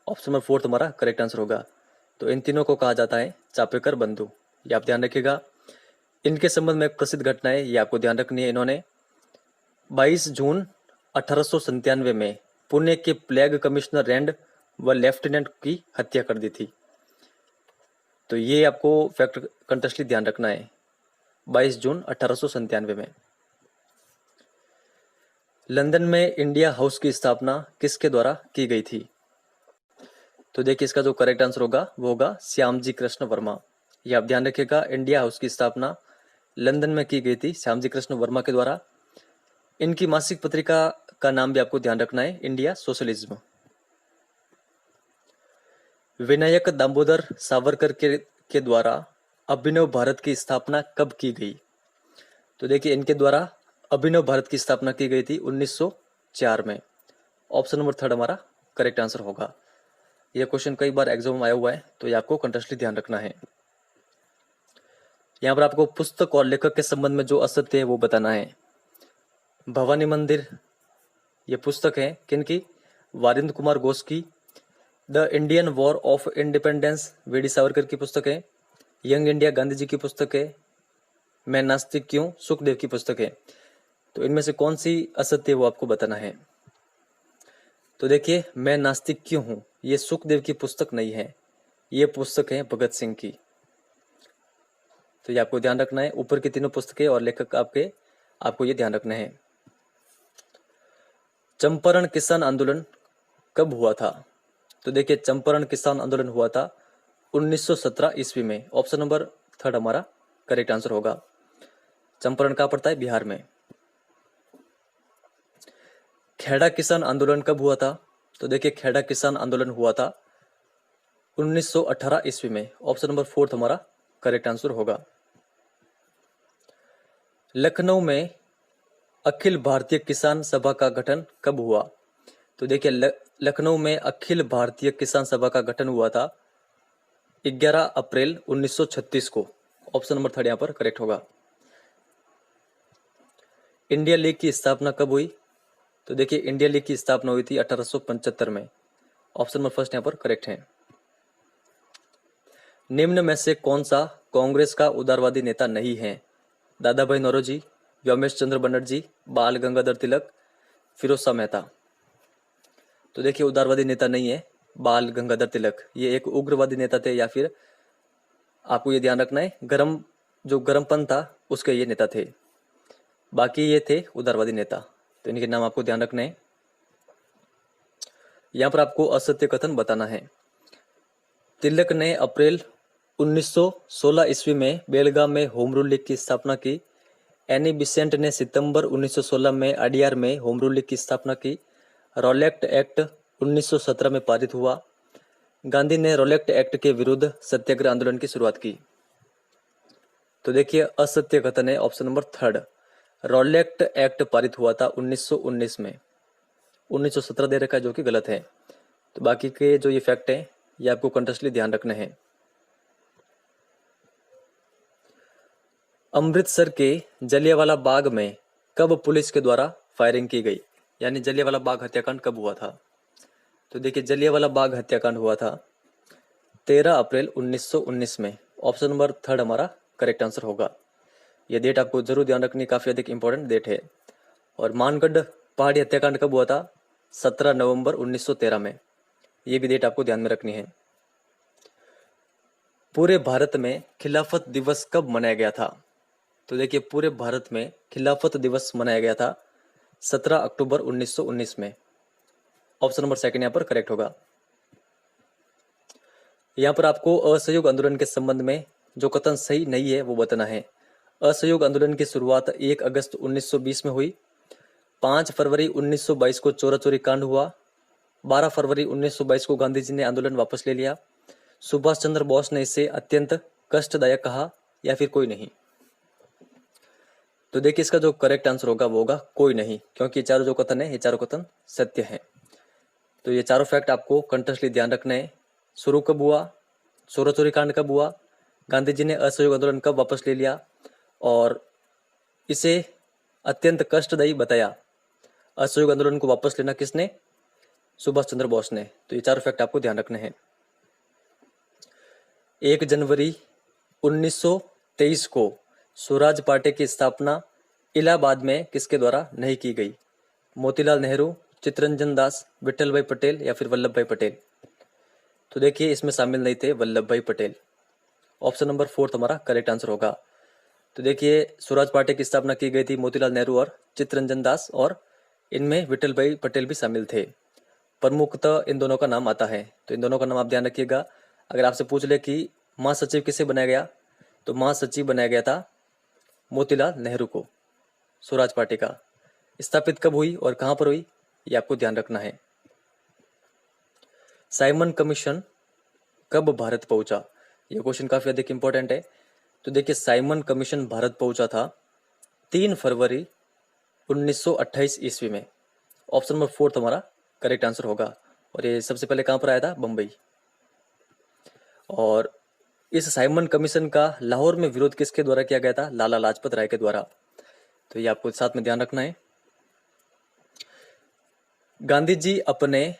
ऑप्शन नंबर 4 हमारा करेक्ट आंसर होगा। तो इन तीनों को कहा जाता है चापेकर बंधु, ये आप ध्यान रखिएगा। इनके संबंध में एक प्रसिद्ध घटना है, ये आपको ध्यान रखनी है। इन्होंने 22 जून 1897 में पुणे के प्लेग कमिश्नर रैंड व लेफ्टिनेंट की हत्या कर दी थी। तो ये आपको फैक्ट कंटेस्टली ध्यान रखना है, 22 जून 1897 में। लंदन में इंडिया हाउस की स्थापना किसके द्वारा की गई थी? तो देखिए इसका जो करेक्ट आंसर होगा वो होगा श्यामजी कृष्ण वर्मा। ये आप ध्यान रखिएगा, इंडिया हाउस की स्थापना लंदन में की गई थी श्यामजी कृष्ण वर्मा के द्वारा। इनकी मासिक पत्रिका का नाम भी आपको ध्यान रखना है, इंडिया सोशलिज्म। विनायक दामोदर सावरकर के द्वारा अभिनव भारत की स्थापना कब की गई? तो देखिए इनके द्वारा अभिनव भारत की स्थापना की गई थी 1904 में। ऑप्शन नंबर 3 हमारा करेक्ट आंसर होगा। यह क्वेश्चन कई बार एग्जाम में आया हुआ है, तो ये आपको कंटेस्टली ध्यान रखना है। यहाँ पर आपको पुस्तक और लेखक के संबंध में जो असत्य है वो बताना है। भवानी मंदिर ये पुस्तक है किनकी? वारिंद्र कुमार घोष की। The Indian war of independence VD Savarkar की पुस्तक है। यंग इंडिया गांधी जी की पुस्तक है। मैं नास्तिक क्यों सुखदेव की पुस्तक है। तो इनमें से कौन सी असत्य है वो आपको बताना है। तो देखिए मैं नास्तिक क्यों हूं, ये सुखदेव की पुस्तक नहीं है, ये पुस्तक है भगत सिंह की। तो ये आपको ध्यान रखना है। ऊपर की तीनों पुस्तकें और लेखक आपको ये ध्यान रखना है। चंपारण किसान आंदोलन कब हुआ था? तो देखिए चंपारण किसान आंदोलन हुआ था 1917 ईस्वी में। ऑप्शन नंबर 3 हमारा करेक्ट आंसर होगा। चंपारण कहाँ पड़ता है? बिहार में। खेड़ा किसान आंदोलन कब हुआ था? तो देखिए खेड़ा किसान आंदोलन हुआ था 1918 ईस्वी में। ऑप्शन नंबर 4 हमारा करेक्ट आंसर होगा। लखनऊ में अखिल भारतीय किसान सभा का गठन कब हुआ? तो देखिए लखनऊ में अखिल भारतीय किसान सभा का गठन हुआ था 11 अप्रैल 1936 को। ऑप्शन नंबर 3 यहाँ पर करेक्ट होगा। इंडिया लीग की स्थापना कब हुई? तो देखिए इंडिया लीग की स्थापना हुई थी 1875 में। ऑप्शन नंबर 1 यहाँ पर करेक्ट है। निम्न में से कौन सा कांग्रेस का उदारवादी नेता नहीं है? दादा भाई नौरोजी, व्योमेश चंद्र बनर्जी, बाल गंगाधर तिलक, फिरोज शाह मेहता। तो देखिए उदारवादी नेता नहीं है बाल गंगाधर तिलक, ये एक उग्रवादी नेता थे, या फिर आपको ये ध्यान रखना है जो गरमपंथ था उसके ये नेता थे। बाकी ये थे उदारवादी नेता, तो इनके नाम आपको ध्यान रखने हैं। यहां पर आपको असत्य कथन बताना है। तिलक ने अप्रैल 1916 ईस्वी में बेलगाम में होम रूल लीग की स्थापना की। एनी बिसेंट ने सितंबर 1916 में अडियार में होम रूल लीग की स्थापना की। रॉलेक्ट एक्ट 1917 में पारित हुआ। गांधी ने रॉलेक्ट एक्ट के विरुद्ध सत्याग्रह आंदोलन की शुरुआत की। तो देखिए असत्य कथन है ऑप्शन नंबर 3। रॉलेक्ट एक्ट पारित हुआ था 1919 में। 1917 दे रखा है जो कि गलत है। तो बाकी के जो ये फैक्ट है ये आपको कंटेस्टली ध्यान रखने हैं। अमृतसर के जलियांवाला बाग में कब पुलिस के द्वारा फायरिंग की गई? यानी जलियांवाला बाग हत्याकांड कब हुआ था? तो देखिए जलियांवाला बाग हत्याकांड हुआ था 13 अप्रैल 1919 में। ऑप्शन नंबर 3 हमारा करेक्ट आंसर होगा। यह डेट आपको जरूर ध्यान रखनी, काफी अधिक इंपॉर्टेंट डेट है। और मानगढ़ पहाड़ी हत्याकांड कब हुआ था? 17 नवंबर 1913 में। यह भी डेट आपको ध्यान में रखनी है। पूरे भारत में खिलाफत दिवस कब मनाया गया था? तो देखिए पूरे भारत में खिलाफत दिवस मनाया गया था 17 अक्टूबर 1919 में। ऑप्शन नंबर 2 यहाँ पर करेक्ट होगा। यहाँ पर आपको असहयोग आंदोलन के संबंध में जो कथन सही नहीं है वो बताना है। असहयोग आंदोलन की शुरुआत 1 अगस्त 1920 में हुई। 5 फरवरी 1922 को चोरा चोरी कांड हुआ। 12 फरवरी 1922 को गांधी जी ने आंदोलन वापस ले लिया। सुभाष चंद्र बोस ने इसे अत्यंत कष्टदायक कहा, या फिर कोई नहीं। तो देखिए इसका जो करेक्ट आंसर होगा वो होगा कोई नहीं, क्योंकि ये चारों जो कथन है ये चारों कथन सत्य है। तो ये चारों फैक्ट आपको कंटेस्टली ध्यान रखना है। शुरू कब हुआ, चोरा चोरी कांड कब हुआ, गांधी जी ने असहयोग आंदोलन कब वापस ले लिया, और इसे अत्यंत कष्टदायी बताया असहयोग आंदोलन को वापस लेना किसने? सुभाष चंद्र बोस ने। तो ये चार फैक्ट आपको ध्यान रखने हैं। 1 जनवरी 1923 को स्वराज पार्टी की स्थापना इलाहाबाद में किसके द्वारा नहीं की गई? मोतीलाल नेहरू, चित्तरंजन दास, विठल भाई पटेल या फिर वल्लभ भाई पटेल? तो देखिए इसमें शामिल नहीं थे वल्लभ भाई पटेल। ऑप्शन नंबर 4 हमारा करेक्ट आंसर होगा। तो देखिए स्वराज पार्टी की स्थापना की गई थी मोतीलाल नेहरू और चित्तरंजन दास, और इनमें विठल भाई पटेल भी शामिल थे। प्रमुखतः इन दोनों का नाम आता है, तो इन दोनों का नाम आप ध्यान रखिएगा। अगर आपसे पूछ ले कि महासचिव किसे बनाया गया, तो महासचिव बनाया गया था मोतीलाल नेहरू को। स्वराज पार्टी का स्थापित कब हुई और कहां पर हुई, ये आपको ध्यान रखना है। साइमन कमीशन कब भारत पहुंचा? यह क्वेश्चन काफी अधिक इंपॉर्टेंट है। तो देखिए साइमन कमीशन भारत पहुंचा था 3 फरवरी 1928 ईस्वी में। ऑप्शन नंबर 4 हमारा करेक्ट आंसर होगा। और ये सबसे पहले कहां पर आया था? बंबई। और इस साइमन कमीशन का लाहौर में विरोध किसके द्वारा किया गया था? लाला लाजपत राय के द्वारा। तो ये आपको साथ में ध्यान रखना है। गांधी जी अपने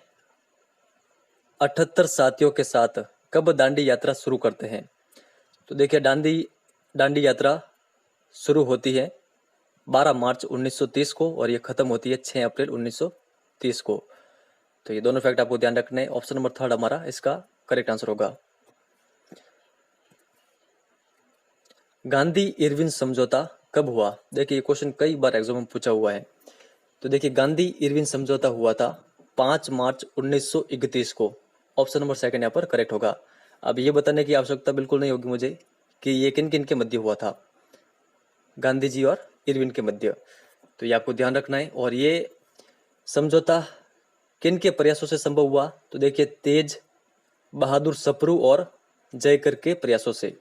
78 साथियों के साथ कब दांडी यात्रा शुरू करते हैं? तो देखिए दांडी यात्रा शुरू होती है 12 मार्च 1930 को और ये खत्म होती है 6 अप्रैल 1930 को। तो ये दोनों फैक्ट आपको ध्यान रखने हैं। ऑप्शन नंबर 3 हमारा इसका करेक्ट आंसर होगा। गांधी इरविन समझौता कब हुआ? देखिए ये क्वेश्चन कई बार एग्जाम में पूछा हुआ है। तो देखिए गांधी इरविन समझौता हुआ था 5 मार्च 1931 को। ऑप्शन नंबर 2 यहाँ पर करेक्ट होगा। अब ये बताने की आवश्यकता बिल्कुल नहीं होगी मुझे कि ये किन किन के मध्य हुआ था, गांधी जी और इरविन के मध्य। तो ये आपको ध्यान रखना है। और ये समझौता किन के प्रयासों से संभव हुआ? तो देखिए तेज बहादुर सप्रू और जयकर के प्रयासों से।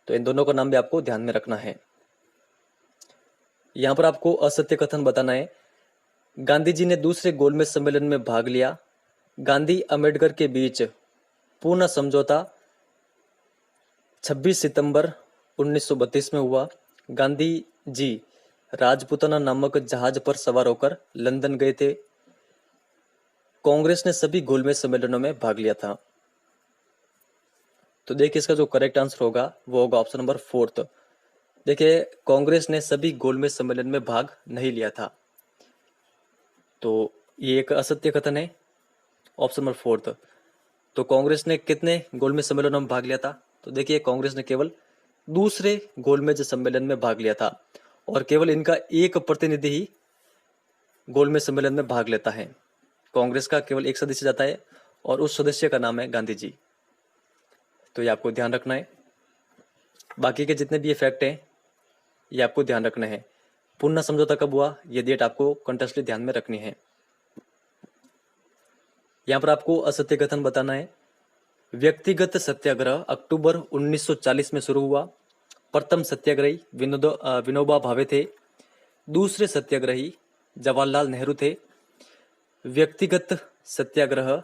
तो इन दोनों का नाम भी आपको ध्यान में रखना है। यहां पर आपको असत्य कथन बताना है। गांधी जी ने दूसरे गोलमेज सम्मेलन में भाग लिया। गांधी अम्बेडकर के बीच पूर्ण समझौता 26 सितंबर 1932 में हुआ। गांधी जी राजपुताना नामक जहाज पर सवार होकर लंदन गए थे। कांग्रेस ने सभी गोलमेज सम्मेलनों में भाग लिया था। तो देखिए इसका जो करेक्ट आंसर होगा वो होगा ऑप्शन नंबर 4। देखिए कांग्रेस ने सभी गोलमेज सम्मेलन में भाग नहीं लिया था। तो ये एक असत्य कथन है। Option number 4। तो कांग्रेस ने कितने गोलमेज सम्मेलनों में भाग लिया था? तो देखिए कांग्रेस ने केवल दूसरे गोलमेज सम्मेलन में भाग लिया था और केवल इनका एक प्रतिनिधि ही गोलमेज सम्मेलन में भाग लेता है। कांग्रेस का केवल एक सदस्य जाता है और उस सदस्य का नाम है गांधी जी। तो ये आपको ध्यान रखना है। बाकी के जितने भी ये फैक्ट हैं ये आपको ध्यान रखने हैं। पूर्ण समझौता कब हुआ, ये डेट आपको कंटेस्टली ध्यान में रखनी है। यहां पर आपको असत्य कथन बताना है। व्यक्तिगत सत्याग्रह अक्टूबर 1940 में शुरू हुआ। प्रथम सत्याग्रही विनोबा भावे थे। दूसरे सत्याग्रही जवाहरलाल नेहरू थे। व्यक्तिगत सत्याग्रह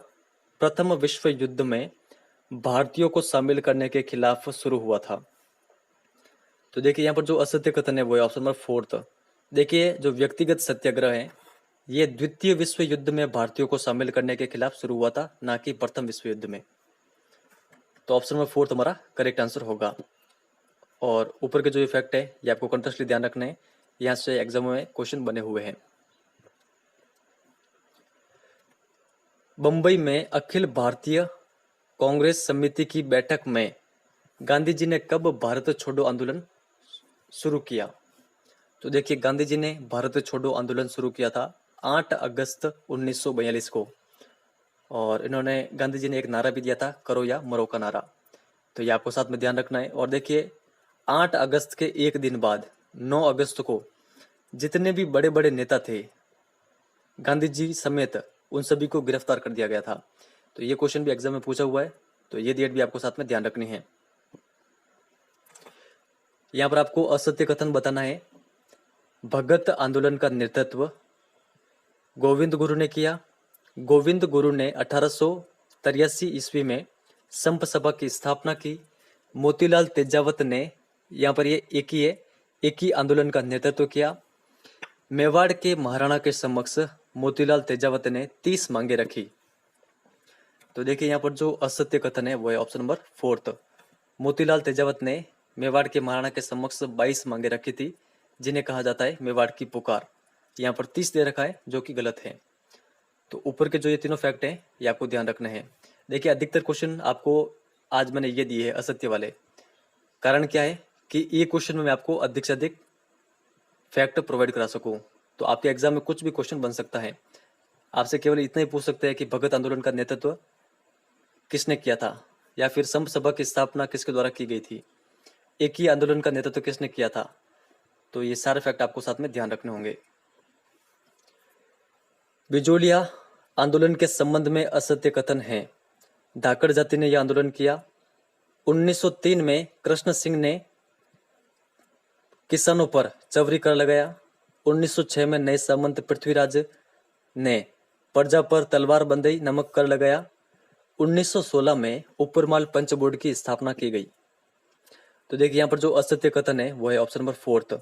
प्रथम विश्व युद्ध में भारतीयों को शामिल करने के खिलाफ शुरू हुआ था। तो देखिए यहाँ पर जो असत्य कथन है वो है ऑप्शन नंबर 4। देखिए जो व्यक्तिगत सत्याग्रह है ये द्वितीय विश्व युद्ध में भारतीयों को शामिल करने के खिलाफ शुरू हुआ था, ना कि प्रथम विश्व युद्ध में। तो ऑप्शन नंबर 4 हमारा करेक्ट आंसर होगा। और ऊपर के जो इफेक्ट है ये आपको कंटेस्टली ध्यान रखना है, यहाँ से एग्जाम में क्वेश्चन बने हुए हैं। बंबई में अखिल भारतीय कांग्रेस समिति की बैठक में गांधी जी ने कब भारत छोड़ो आंदोलन शुरू किया? तो देखिए गांधी जी ने भारत छोड़ो आंदोलन शुरू किया था 8 अगस्त 1942 को। और इन्होंने गांधी जी ने एक नारा भी दिया था, करो या मरो का नारा। तो ये आपको साथ में ध्यान रखना है। और देखिए 8 अगस्त के एक दिन बाद 9 अगस्त को जितने भी बड़े बड़े नेता थे गांधी जी समेत उन सभी को गिरफ्तार कर दिया गया था। तो ये क्वेश्चन भी एग्जाम में पूछा हुआ है, तो ये डेट भी आपको साथ में ध्यान रखनी है। यहां पर आपको असत्य कथन बताना है। भगत आंदोलन का नेतृत्व गोविंद गुरु ने किया। गोविंद गुरु ने 1883 ईस्वी में संप सभा की स्थापना की। मोतीलाल तेजावत ने यहाँ पर ये एक ही आंदोलन का नेतृत्व किया। मेवाड़ के महाराणा के समक्ष मोतीलाल तेजावत ने 30 मांगे रखी। तो देखिए यहाँ पर जो असत्य कथन है वो है ऑप्शन नंबर 4। मोतीलाल तेजावत ने मेवाड़ के महाराणा के समक्ष 22 मांगे रखी थी, जिन्हें कहा जाता है मेवाड़ की पुकार। यहाँ पर 30 दे रखा है, जो कि गलत है। तो ऊपर के जो ये तीनों फैक्ट हैं ये आपको ध्यान रखने हैं। देखिए अधिकतर क्वेश्चन आपको आज मैंने ये दिए हैं असत्य वाले। कारण क्या है कि ये क्वेश्चन में मैं आपको अधिक से अधिक फैक्ट प्रोवाइड करा सकूं। तो आपके एग्जाम में कुछ भी क्वेश्चन बन सकता है। आपसे केवल इतना ही पूछ सकते हैं कि भगत आंदोलन का नेतृत्व किसने किया था, या फिर संघ सभा की स्थापना किसके द्वारा की गई थी, एक ही आंदोलन का नेतृत्व किसने किया था। तो ये सारे फैक्ट आपको साथ में ध्यान रखने होंगे। बिजोलिया आंदोलन के संबंध में असत्य कथन है। धाकड़ जाति ने यह आंदोलन किया। 1903 में कृष्ण सिंह ने किसानों पर चवरी कर लगाया। 1906 में नए सामंत पृथ्वीराज ने प्रजा पर तलवार बंदी नमक कर लगाया। 1916 में उपरमाल पंच बोर्ड की स्थापना की गई। तो देखिए यहाँ पर जो असत्य कथन है वो है ऑप्शन नंबर 4।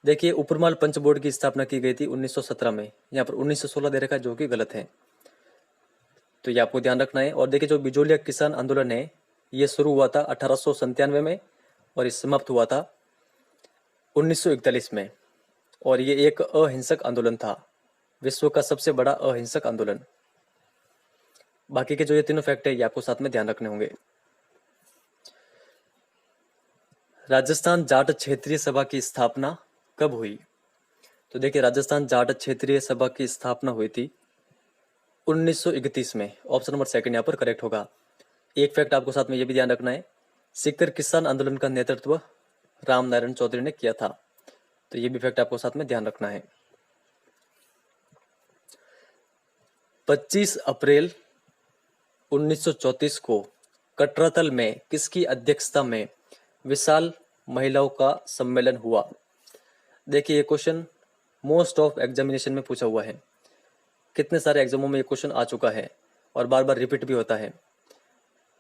देखिए उपरमाल पंच बोर्ड की स्थापना की गई थी 1917 में। यहाँ पर 1916 दे रखा है, जो कि गलत है। तो ये आपको ध्यान रखना है। और देखिए जो बिजोलिया किसान आंदोलन है ये शुरू हुआ था 1897 में और ये समाप्त हुआ था 1941 में। और ये एक अहिंसक आंदोलन था, विश्व का सबसे बड़ा अहिंसक आंदोलन। बाकी के जो ये तीनों फैक्ट है ये आपको साथ में ध्यान रखने होंगे। राजस्थान जाट क्षेत्रीय सभा की स्थापना कब हुई? तो देखिए राजस्थान जाट क्षेत्रीय सभा की स्थापना हुई थी 1931 में। ऑप्शन नंबर 2 यहाँ पर करेक्ट होगा। एक फैक्ट आपको साथ में ये भी ध्यान रखना है, सीकर किसान आंदोलन का नेतृत्व राम नारायण चौधरी ने किया था। तो ये भी फैक्ट आपको साथ में ध्यान रखना है। 25 अप्रैल 1934 को कटरातल में किसकी अध्यक्षता में विशाल महिलाओं का सम्मेलन हुआ? देखिए ये क्वेश्चन मोस्ट ऑफ एग्जामिनेशन में पूछा हुआ है। कितने सारे एग्जामों में ये क्वेश्चन आ चुका है और बार बार रिपीट भी होता है।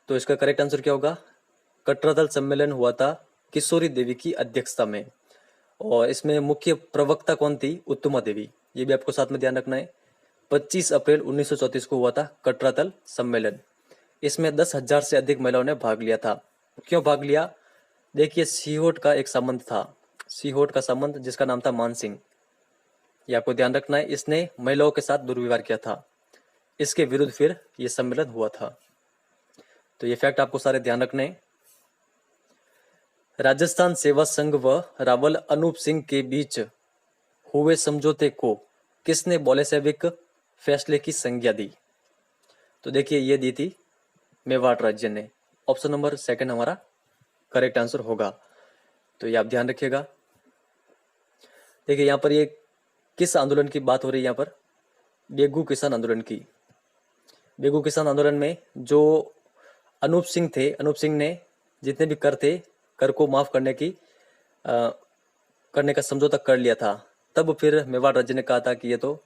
तो इसका करेक्ट आंसर क्या होगा? कटरातल सम्मेलन हुआ था किशोरी देवी की अध्यक्षता में। और इसमें मुख्य प्रवक्ता कौन थी? उत्तमा देवी। ये भी आपको साथ में ध्यान रखना है। 25 अप्रैल 1934 को हुआ था कटरातल सम्मेलन। इसमें 10,000 से अधिक महिलाओं ने भाग लिया था। क्यों भाग लिया? देखिए सीहोट का एक सामंत था, सीहोट का सामंत जिसका नाम था मानसिंह। ये आपको ध्यान रखना है। इसने महिलाओं के साथ दुर्व्यवहार किया था। इसके विरुद्ध फिर यह सम्मेलन हुआ था। तो ये फैक्ट आपको सारे ध्यान रखने हैं। राजस्थान सेवा संघ व रावल अनूप सिंह के बीच हुए समझौते को किसने बोलेसेविक फैसले की संज्ञा दी? तो देखिए ये दी थी मेवाड़ राज्य ने। ऑप्शन नंबर 2 हमारा करेक्ट आंसर होगा। तो ये आप ध्यान रखिएगा। देखिए यहाँ पर ये किस आंदोलन की बात हो रही है? यहाँ पर बेगू किसान आंदोलन की। बेगू किसान आंदोलन में जो अनूप सिंह थे, अनूप सिंह ने जितने भी कर थे, कर को माफ करने का समझौता कर लिया था। तब फिर मेवाड़ राज्य ने कहा था कि ये तो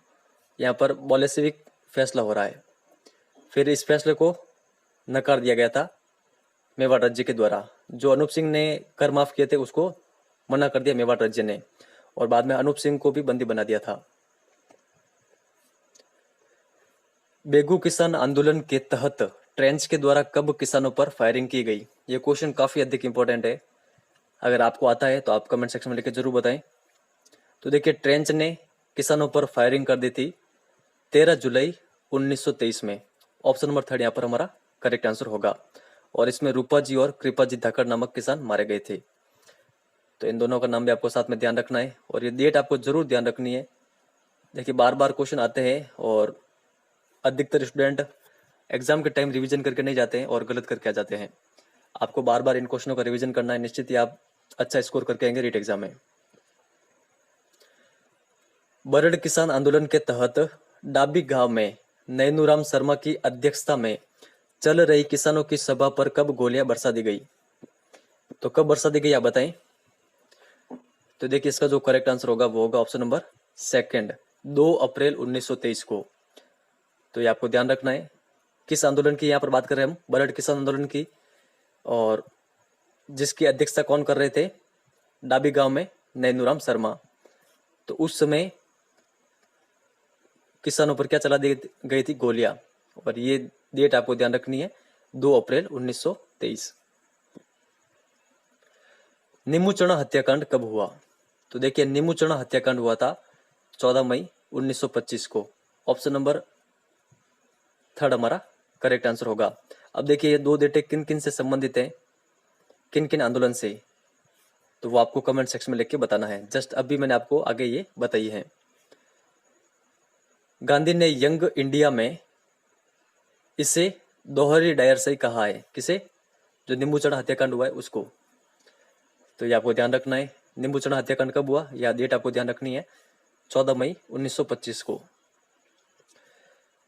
यहाँ पर बोलेसेविक फैसला हो रहा है। फिर इस फैसले को नकार दिया गया था मेवाड़ राज्य के द्वारा। जो अनूप सिंह ने कर माफ किए थे उसको मना कर दिया मेवाड़ राज्य ने, और बाद में अनूप सिंह को भी बंदी बना दिया था। बेगू किसान आंदोलन के तहत ट्रेंच के द्वारा कब किसानों पर फायरिंग की गई? ये क्वेश्चन काफी अधिक इंपॉर्टेंट है। अगर आपको आता है तो आप कमेंट सेक्शन में लिख के जरूर बताएं। तो देखिए ट्रेंच ने किसानों पर फायरिंग कर दी थी 13 जुलाई 1923 में। ऑप्शन नंबर 3 यहाँ पर हमारा करेक्ट आंसर होगा। और इसमें रूपा जी और कृपा जी धाकड़ नामक किसान मारे गए थे। तो इन दोनों का नाम भी आपको साथ में ध्यान रखना है, और ये डेट आपको जरूर ध्यान रखनी है। देखिए बार बार क्वेश्चन आते हैं और अधिकतर स्टूडेंट एग्जाम के टाइम रिवीजन करके नहीं जाते हैं और गलत करके आ जाते हैं। आपको बार बार इन क्वेश्चनों का रिवीजन करना है, निश्चित ही आप अच्छा स्कोर करके आएंगे रीट एग्जाम में। बरड़ किसान आंदोलन के तहत डाबी गांव में नैनूराम शर्मा की अध्यक्षता में चल रही किसानों की सभा पर कब गोलियां बरसा दी गई? तो कब बरसा दी गई आप बताएं। तो देखिए इसका जो करेक्ट आंसर होगा वो होगा ऑप्शन नंबर 2, 2 अप्रैल 1923 को। तो ये आपको ध्यान रखना है। किस आंदोलन की यहाँ पर बात कर रहे हैं हम? बरड़ किसान आंदोलन की। और जिसकी अध्यक्षता कौन कर रहे थे? डाबी गांव में नैनूराम शर्मा। तो उस समय किसानों पर क्या चला दी गई थी? गोलियां। और ये डेट आपको ध्यान रखनी है, 2 अप्रैल 1923। नीमूचना हत्याकांड कब हुआ? तो देखिए नीमूचना हत्याकांड हुआ था 14 मई 1925 को। ऑप्शन नंबर 3 हमारा करेक्ट आंसर होगा। अब देखिए ये दो डेटे किन किन से संबंधित हैं, किन किन आंदोलन से, तो वो आपको कमेंट सेक्शन में लिख के बताना है। जस्ट अभी मैंने आपको आगे ये बताई है। गांधी ने यंग इंडिया में इसे दोहरी डायर से कहा है, किसे? जो नींबूचढ़ा हत्याकांड हुआ है उसको। तो ये आपको ध्यान रखना है, नींबूचढ़ा हत्याकांड कब हुआ, यह डेट आपको ध्यान रखनी है, 14 मई 1925 को।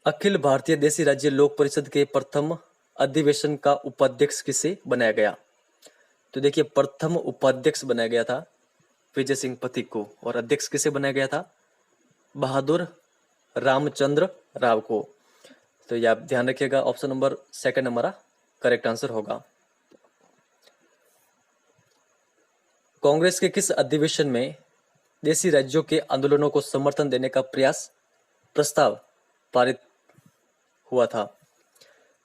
अखिल भारतीय देसी राज्य लोक परिषद के प्रथम अधिवेशन का उपाध्यक्ष किसे बनाया गया? तो देखिए प्रथम उपाध्यक्ष बनाया गया था विजय सिंह पथिक को, और अध्यक्ष किसे बनाया गया था? बहादुर रामचंद्र राव को। तो ये आप ध्यान रखिएगा, ऑप्शन नंबर 2 हमारा करेक्ट आंसर होगा। कांग्रेस के किस अधिवेशन में देसी राज्यों के आंदोलनों को समर्थन देने का प्रस्ताव पारित हुआ था?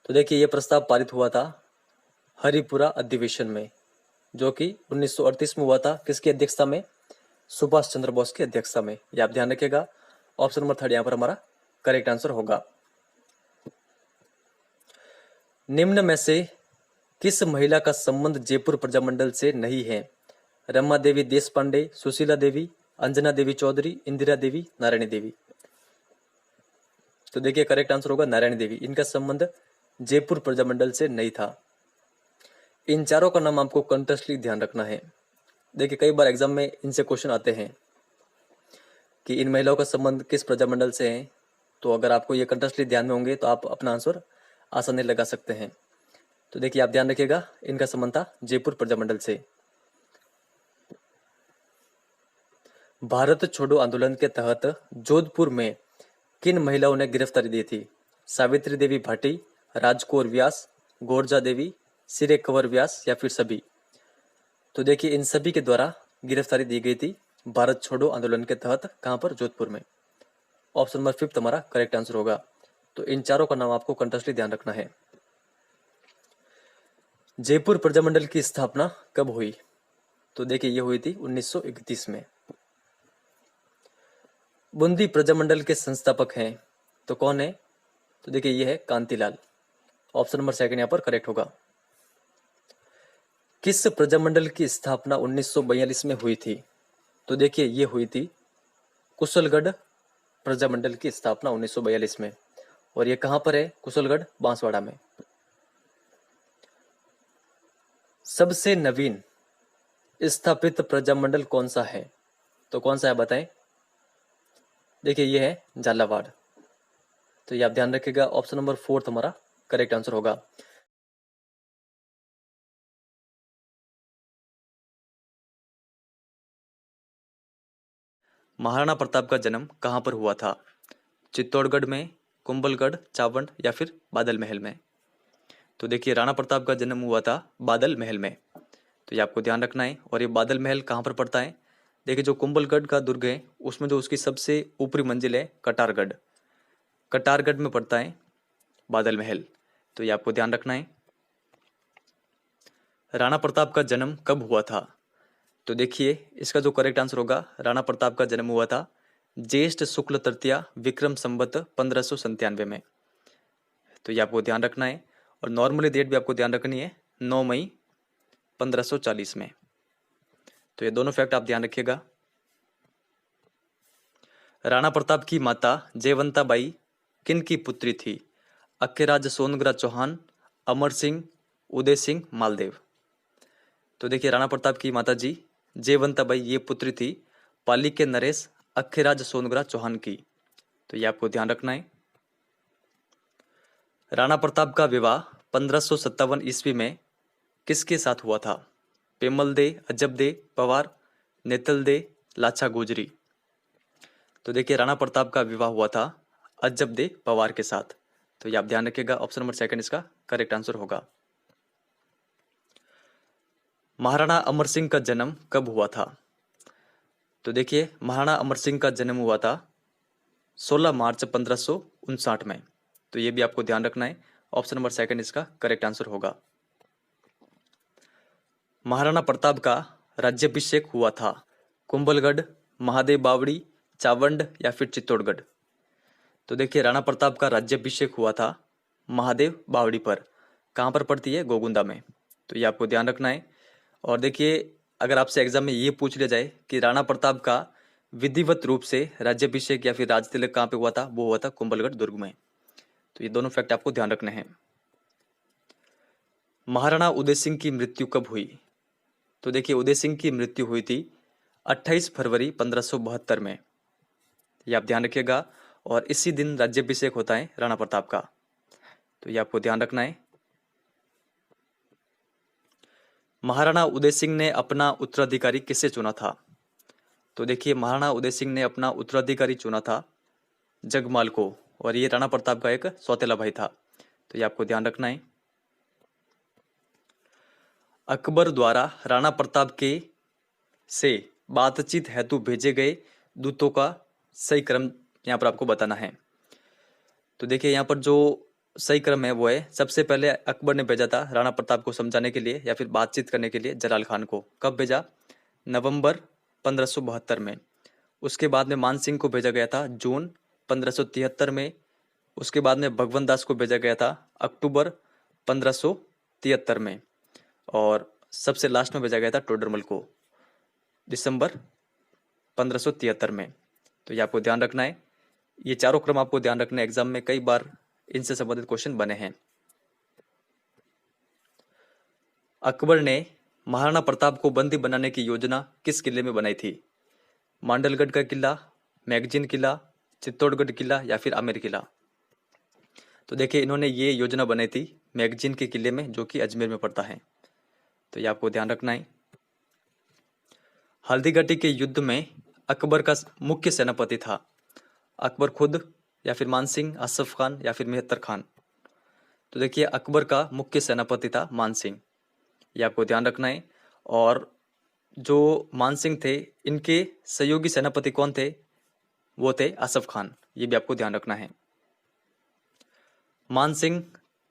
तो देखिए ये प्रस्ताव पारित हुआ था हरिपुरा अधिवेशन में, जो कि 1938 में हुआ था। किसकी अध्यक्षता में? सुभाष चंद्र बोस की अध्यक्षता में। ये आप ध्यान रखिएगा, ऑप्शन नंबर 3 यहाँ पर हमारा करेक्ट आंसर होगा। निम्न में से किस महिला का संबंध जयपुर प्रजामंडल से नहीं है? रमा देवी देश पांडे, सुशीला देवी, अंजना देवी चौधरी, इंदिरा देवी, नारायणी देवी। तो देखिए करेक्ट आंसर होगा नारायणी देवी। इनका संबंध जयपुर प्रजामंडल से नहीं था। इन चारों का नाम आपको कंटेस्टली ध्यान रखना है। देखिए कई बार एग्जाम में इनसे क्वेश्चन आते हैं कि इन महिलाओं का संबंध किस प्रजामंडल से है। तो अगर आपको ये कंटेस्टली ध्यान में होंगे तो आप अपना आंसर आसानी लगा सकते हैं। तो देखिए आप ध्यान रखिएगा, इनका संबंध था जयपुर प्रजामंडल से। भारत छोड़ो आंदोलन के तहत जोधपुर में किन महिलाओं ने गिरफ्तारी दी थी? सावित्री देवी भाटी, राजकौर व्यास, गोरजा देवी, सिरे कंवर व्यास, या फिर सभी? तो देखिए इन सभी के द्वारा गिरफ्तारी दी गई थी भारत छोड़ो आंदोलन के तहत। कहां पर? जोधपुर में। ऑप्शन नंबर 5 हमारा करेक्ट आंसर होगा। तो इन चारों का नाम आपको कंटेस्टली ध्यान रखना है। जयपुर प्रजामंडल की स्थापना कब हुई? तो देखिए ये हुई थी 1931 में। बूंदी प्रजामंडल के संस्थापक हैं तो कौन है? तो देखिए ये है कांतिलाल। ऑप्शन नंबर 2 यहाँ पर करेक्ट होगा। किस प्रजामंडल की स्थापना 1942 में हुई थी? तो देखिए ये हुई थी कुशलगढ़ प्रजामंडल की स्थापना 1942 में। और ये कहां पर है? कुशलगढ़, बांसवाड़ा में। सबसे नवीन स्थापित प्रजामंडल कौन सा है? तो कौन सा है बताएं? देखिए ये है झालावाड़। तो ये आप ध्यान रखिएगा, ऑप्शन नंबर 4 हमारा करेक्ट आंसर होगा। महाराणा प्रताप का जन्म कहां पर हुआ था? चित्तौड़गढ़ में, कुंभलगढ़, चावंड, या फिर बादल महल में? तो देखिए राणा प्रताप का जन्म हुआ था बादल महल में। तो ये आपको ध्यान रखना है। और ये बादल महल कहाँ पर पड़ता है? देखिए जो कुंभलगढ़ का दुर्ग है उसमें जो उसकी सबसे ऊपरी मंजिल है कटारगढ़, कटारगढ़ में पड़ता है बादल महल। तो ये आपको ध्यान रखना है। राणा प्रताप का जन्म कब हुआ था? तो देखिए इसका जो करेक्ट आंसर होगा, राणा प्रताप का जन्म हुआ था ज्येष्ठ शुक्ल तृतीया विक्रम संवत 1597 में। तो ये आपको ध्यान रखना है। और नॉर्मली डेट भी आपको ध्यान रखनी है, 9 मई 1540 में। तो ये दोनों फैक्ट आप ध्यान रखिएगा। राणा प्रताप की माता जयवंता बाई किन की पुत्री थी? अक्केराज सोनग्रा चौहान, अमर सिंह, उदय सिंह, मालदेव? तो देखिए राणा प्रताप की माता जी जयवंता बाई ये पुत्री थी पाली के नरेश अक्खेराज सोनग्रा चौहान की। तो ये आपको ध्यान रखना है। राणा प्रताप का विवाह 1557 ईस्वी में किसके साथ हुआ था? पेमल दे, अजब दे, पवार, नेतल दे, लाछा गुजरी? तो देखिए राणा प्रताप का विवाह हुआ था अजब दे पवार के साथ। तो ये आप ध्यान रखिएगा, ऑप्शन नंबर 2 इसका करेक्ट आंसर होगा। महाराणा अमर सिंह का जन्म कब हुआ था? तो देखिए महाराणा अमर सिंह का जन्म हुआ था 16 मार्च 1559 में। तो ये भी आपको ध्यान रखना है। ऑप्शन नंबर सेकंड इसका करेक्ट आंसर होगा। महाराणा प्रताप का राज्याभिषेक हुआ था कुंभलगढ़, महादेव बावड़ी, चावंड या फिर चित्तौड़गढ़। तो देखिए राणा प्रताप का राज्याभिषेक हुआ था महादेव बावड़ी पर। कहाँ पर पड़ती है? गोगुंदा में। तो ये आपको ध्यान रखना है। और देखिए अगर आपसे एग्जाम में ये पूछ लिया जाए कि राणा प्रताप का विधिवत रूप से राज्याभिषेक या फिर राज तिलक कहाँ पे हुआ था, वो हुआ था कुंभलगढ़ दुर्ग में। तो ये दोनों फैक्ट आपको ध्यान रखने हैं। महाराणा उदय सिंह की मृत्यु कब हुई? तो देखिए उदय सिंह की मृत्यु हुई थी 28 फरवरी 1572 में। ये आप ध्यान रखिएगा। और इसी दिन राज्याभिषेक होता है राणा प्रताप का। तो ये आपको ध्यान रखना है। महाराणा उदय सिंह ने अपना उत्तराधिकारी किसे चुना था? तो देखिए महाराणा उदय सिंह ने अपना उत्तराधिकारी चुना था जगमाल को। और ये राणा प्रताप का एक सौतेला भाई था। तो ये आपको ध्यान रखना है। अकबर द्वारा राणा प्रताप के से बातचीत हेतु भेजे गए दूतों का सही क्रम यहाँ पर आपको बताना है। तो देखिए यहाँ पर जो सही क्रम है वो है, सबसे पहले अकबर ने भेजा था राणा प्रताप को समझाने के लिए या फिर बातचीत करने के लिए जलाल खान को। कब भेजा? नवंबर 1572 में। उसके बाद में मान सिंह को भेजा गया था जून 1573 में। उसके बाद में भगवंत दास को भेजा गया था अक्टूबर 1573 में। और सबसे लास्ट में भेजा गया था टोडरमल को दिसंबर 1573 में। तो ये आपको ध्यान रखना है। ये चारों क्रम आपको ध्यान रखना है। एग्जाम में कई बार इनसे संबंधित क्वेश्चन बने हैं। अकबर ने महाराणा प्रताप को बंदी बनाने की योजना किस किले में बनाई थी? मांडलगढ़ का किला, मैगजीन किला, चित्तौड़गढ़ किला या फिर आमेर किला। तो देखिए इन्होंने ये योजना बनाई थी मैगजीन के किले में, जो कि अजमेर में पड़ता है। तो ये आपको ध्यान रखना है। हल्दीघाटी के युद्ध में अकबर का मुख्य सेनापति था अकबर खुद या फिर मान सिंह, असफ खान या फिर मेहतर खान। तो देखिए अकबर का मुख्य सेनापति था मान सिंह। ये आपको ध्यान रखना है। और जो मान सिंह थे इनके सहयोगी सेनापति कौन थे? वो थे असफ खान। ये भी आपको ध्यान रखना है। मान सिंह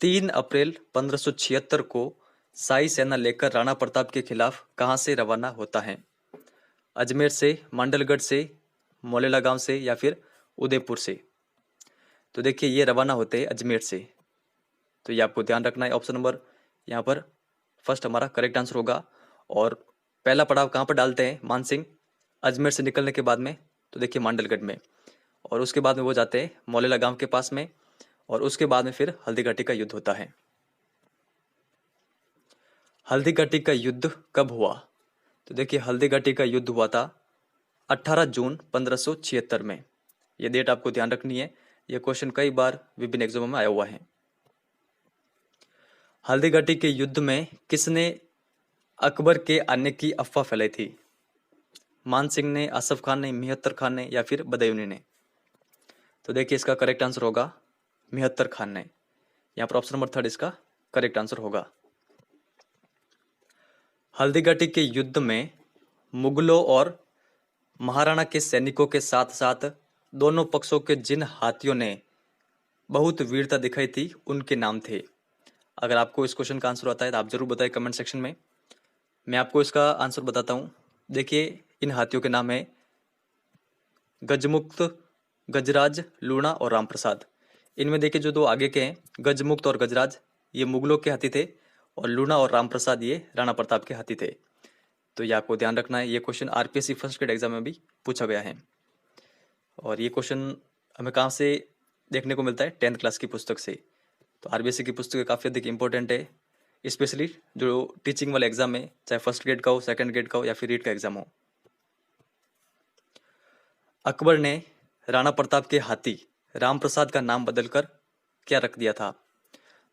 3 अप्रैल 1576 को शाही सेना लेकर राणा प्रताप के खिलाफ कहां से रवाना होता है? अजमेर से, मांडलगढ़ से, मोलेला गांव से या फिर उदयपुर से। तो देखिए ये रवाना होते हैं अजमेर से। तो ये आपको ध्यान रखना है। ऑप्शन नंबर यहाँ पर फर्स्ट हमारा करेक्ट आंसर होगा। और पहला पड़ाव कहाँ पर डालते हैं मान सिंह? अजमेर से निकलने के बाद में। तो देखिए मांडलगढ़ में। और उसके बाद में वो जाते हैं मोलेला गांव के पास में। और उसके बाद में फिर हल्दीघाटी का युद्ध होता है। हल्दीघाटी का युद्ध कब हुआ? तो देखिए हल्दीघाटी का युद्ध हुआ था 18 जून 1576 में। ये डेट आपको ध्यान रखनी है। ये क्वेश्चन कई बार विभिन्न एग्जामों में आया हुआ है। हल्दीघाटी के युद्ध में किसने अकबर के आने की अफवाह फैलाई थी? मान सिंह ने, असफ खान ने, मेहतर खान ने या फिर बदायूनी ने। तो देखिए इसका करेक्ट आंसर होगा मेहतर खान ने। यहाँ पर ऑप्शन नंबर थर्ड इसका करेक्ट आंसर होगा। हल्दीघाटी के युद्ध में मुगलों और महाराणा के सैनिकों के साथ साथ दोनों पक्षों के जिन हाथियों ने बहुत वीरता दिखाई थी उनके नाम थे। अगर आपको इस क्वेश्चन का आंसर आता है तो आप जरूर बताएं कमेंट सेक्शन में। मैं आपको इसका आंसर बताता हूं। देखिए इन हाथियों के नाम है गजमुक्त, गजराज, लूणा और राम प्रसाद। इनमें देखिए जो दो आगे के हैं गजमुक्त और गजराज, ये मुगलों के हाथी थे। और लूणा और राम प्रसाद ये राणा प्रताप के हाथी थे। तो ये आपको ध्यान रखना है। ये question RPSC first grade exam में भी पूछा गया है। और ये क्वेश्चन हमें कहाँ से देखने को मिलता है? 10th क्लास की पुस्तक से। तो आरबीएससी की पुस्तकें काफ़ी अधिक इंपॉर्टेंट है, स्पेशली जो टीचिंग वाले एग्जाम है, चाहे फर्स्ट ग्रेड का हो, सेकंड ग्रेड का हो या फिर रीट का एग्जाम हो। अकबर ने राणा प्रताप के हाथी राम प्रसाद का नाम बदलकर क्या रख दिया था?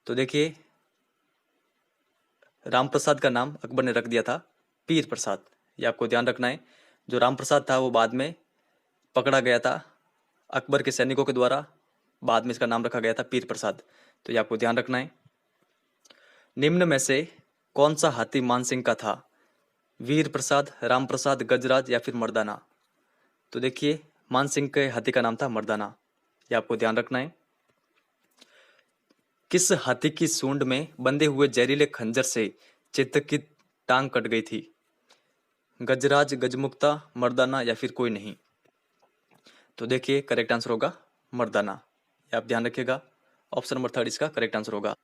तो देखिए राम प्रसाद का नाम अकबर ने रख दिया था पीर प्रसाद। ये आपको ध्यान रखना है। जो राम प्रसाद था वो बाद में पकड़ा गया था अकबर के सैनिकों के द्वारा। बाद में इसका नाम रखा गया था पीर प्रसाद। तो ये आपको ध्यान रखना है। निम्न में से कौन सा हाथी मान सिंह का था? वीर प्रसाद, राम प्रसाद, गजराज या फिर मर्दाना। तो देखिए मान सिंह के हाथी का नाम था मर्दाना, ये आपको ध्यान रखना है। किस हाथी की सूंड में बंधे हुए जहरीले खंजर से चेतक की टांग कट गई थी? गजराज, गजमुक्ता, मर्दाना या फिर कोई नहीं? तो देखिए करेक्ट आंसर होगा मर्दाना, ये आप ध्यान रखिएगा। ऑप्शन नंबर 3 इसका करेक्ट आंसर होगा।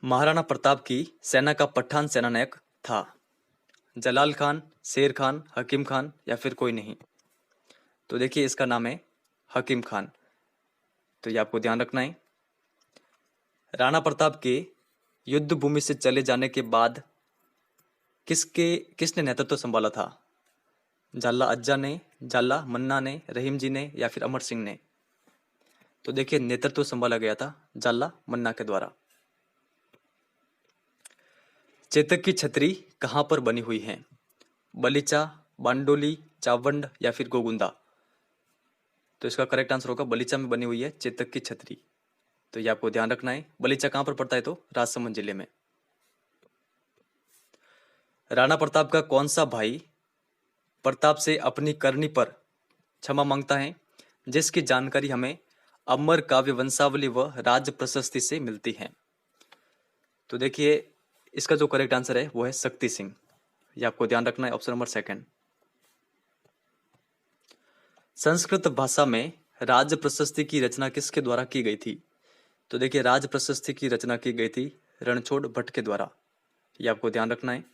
महाराणा प्रताप की सेना का पठान सेनानायक था? जलाल खान, शेर खान, हकीम खान या फिर कोई नहीं? तो देखिए इसका नाम है हकीम खान, तो ये आपको ध्यान रखना है। राणा प्रताप के युद्ध भूमि से चले जाने के बाद किसने नेतृत्व संभाला था? झाला अज्जा ने, झाला मन्ना ने, रहीम जी ने या फिर अमर सिंह ने? तो देखिए नेतृत्व संभाला गया था झाला मन्ना के द्वारा। चेतक की छतरी कहां पर बनी हुई है? बलीचा, बांडोली, चावंड या फिर गोगुंदा? तो इसका करेक्ट आंसर होगा बलीचा में बनी हुई है चेतक की छतरी, तो ये आपको ध्यान रखना है। बलीचा कहां पर पड़ता है? तो राजसमंद जिले में। राणा प्रताप का कौन सा भाई प्रताप से अपनी करनी पर क्षमा मांगता है, जिसकी जानकारी हमें अमर काव्य वंशावली व राज प्रशस्ति से मिलती है? तो देखिए इसका जो करेक्ट आंसर है वो है शक्ति सिंह, ये आपको ध्यान रखना है। Option number 2। संस्कृत भाषा में राज प्रशस्ति की रचना किसके द्वारा की गई थी? तो देखिए राज प्रशस्ति की रचना की गई थी रणछोड़ भट्ट के द्वारा, ये आपको ध्यान रखना है।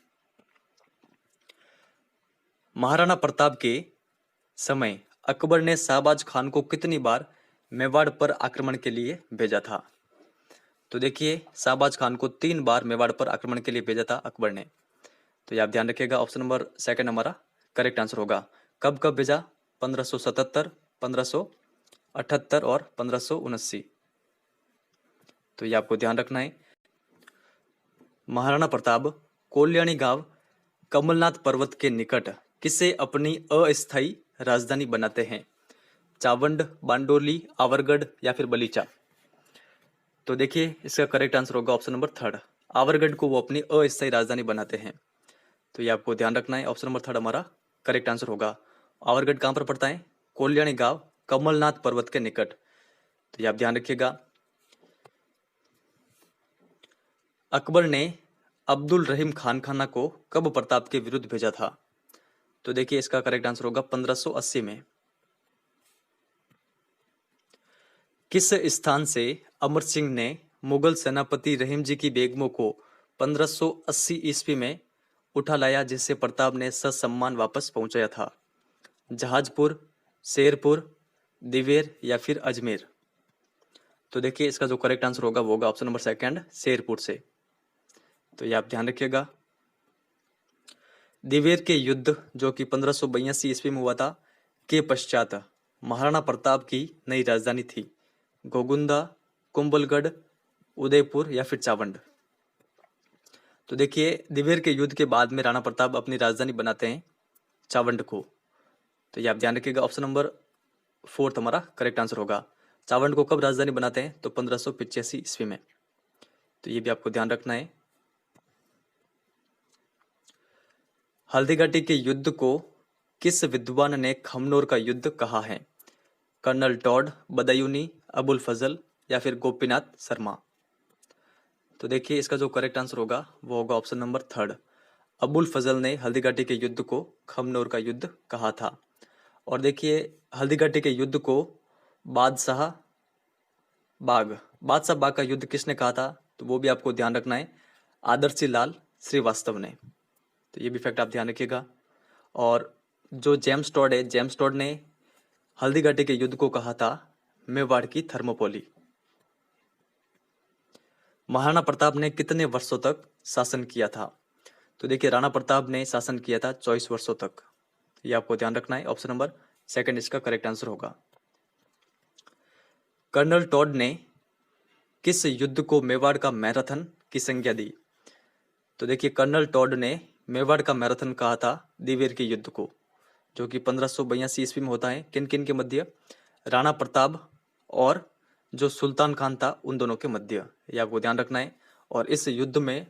महाराणा प्रताप के समय अकबर ने शाहबाज खान को कितनी बार मेवाड़ पर आक्रमण के लिए भेजा था? तो देखिए शाहबाज खान को 3 बार मेवाड़ पर आक्रमण के लिए भेजा था अकबर ने, तो ये आप ध्यान रखिएगा। ऑप्शन नंबर 2 हमारा करेक्ट आंसर होगा। कब कब भेजा? 1577, 1578 और 1579, तो ये आपको ध्यान रखना है। महाराणा प्रताप कोल्याणी गांव कमलनाथ पर्वत के निकट किसे अपनी अस्थायी राजधानी बनाते हैं? चावंड, बांडोली, आवरगढ़ या फिर बलीचा? तो देखिए इसका करेक्ट आंसर होगा ऑप्शन नंबर 3, आवरगढ़ को वो अपनी अस्थायी राजधानी बनाते हैं, तो ये आपको ध्यान रखना है। ऑप्शन नंबर 3 हमारा करेक्ट आंसर होगा। आवरगढ़ कहां पर पड़ता है? कोल्याणी गांव कमलनाथ पर्वत के निकट, तो ये आप ध्यान रखिएगा। अकबर ने अब्दुल रहीम खानखाना को कब प्रताप के विरुद्ध भेजा था? तो देखिए इसका करेक्ट आंसर होगा 1580 में। किस स्थान से अमर सिंह ने मुगल सेनापति रहीम जी की बेगमों को 1580 ईस्वी में उठा लाया, जिससे प्रताप ने ससम्मान वापस पहुंचाया था? जहाजपुर, शेरपुर, दिवेर या फिर अजमेर? तो देखिए इसका जो करेक्ट आंसर होगा वो होगा ऑप्शन नंबर 2, शेरपुर से, तो ये आप ध्यान रखिएगा। दिवेर के युद्ध जो कि 1582 ईस्वी में हुआ था के पश्चात महाराणा प्रताप की नई राजधानी थी गोगुंदा, कुंभलगढ़, उदयपुर या फिर चावंड? तो देखिए दिवेर के युद्ध के बाद में राणा प्रताप अपनी राजधानी बनाते हैं चावंड को, तो ये आप ध्यान रखिएगा। ऑप्शन नंबर 4 हमारा करेक्ट आंसर होगा। चावंड को कब राजधानी बनाते हैं? तो 1585 ईस्वी में, तो ये भी आपको ध्यान रखना है। हल्दीघाटी के युद्ध को किस विद्वान ने खमनोर का युद्ध कहा है? कर्नल टॉड, बदायूनी, अबुल फजल या फिर गोपीनाथ शर्मा? तो देखिए इसका जो करेक्ट आंसर होगा वो होगा ऑप्शन नंबर 3, अबुल फजल ने हल्दीघाटी के युद्ध को खमनोर का युद्ध कहा था। और देखिए हल्दीघाटी के युद्ध को बादशाह बाग का युद्ध किसने कहा था? तो वो भी आपको ध्यान रखना है, आदर्शी लाल श्रीवास्तव ने, तो ये भी फैक्ट आप ध्यान रखिएगा। और जो जेम्स टॉड है, जेम्स टॉड ने हल्दीघाटी के युद्ध को कहा था मेवाड़ की थर्मोपोली। महाराणा प्रताप ने कितने वर्षों तक शासन किया था? तो देखिए राणा प्रताप ने शासन किया था 24 वर्षों तक, ये आपको ध्यान रखना है। ऑप्शन नंबर 2 इसका करेक्ट आंसर होगा। कर्नल टॉड ने किस युद्ध को मेवाड़ का मैराथन की संज्ञा दी? तो देखिए कर्नल टॉड ने मेवाड़ का मैराथन कहा था दिवेर के युद्ध को, जो कि 1582 ईस्वी में होता है। किन किन के मध्य? राणा प्रताप और जो सुल्तान खान था उन दोनों के मध्य, ये आपको ध्यान रखना है। और इस युद्ध में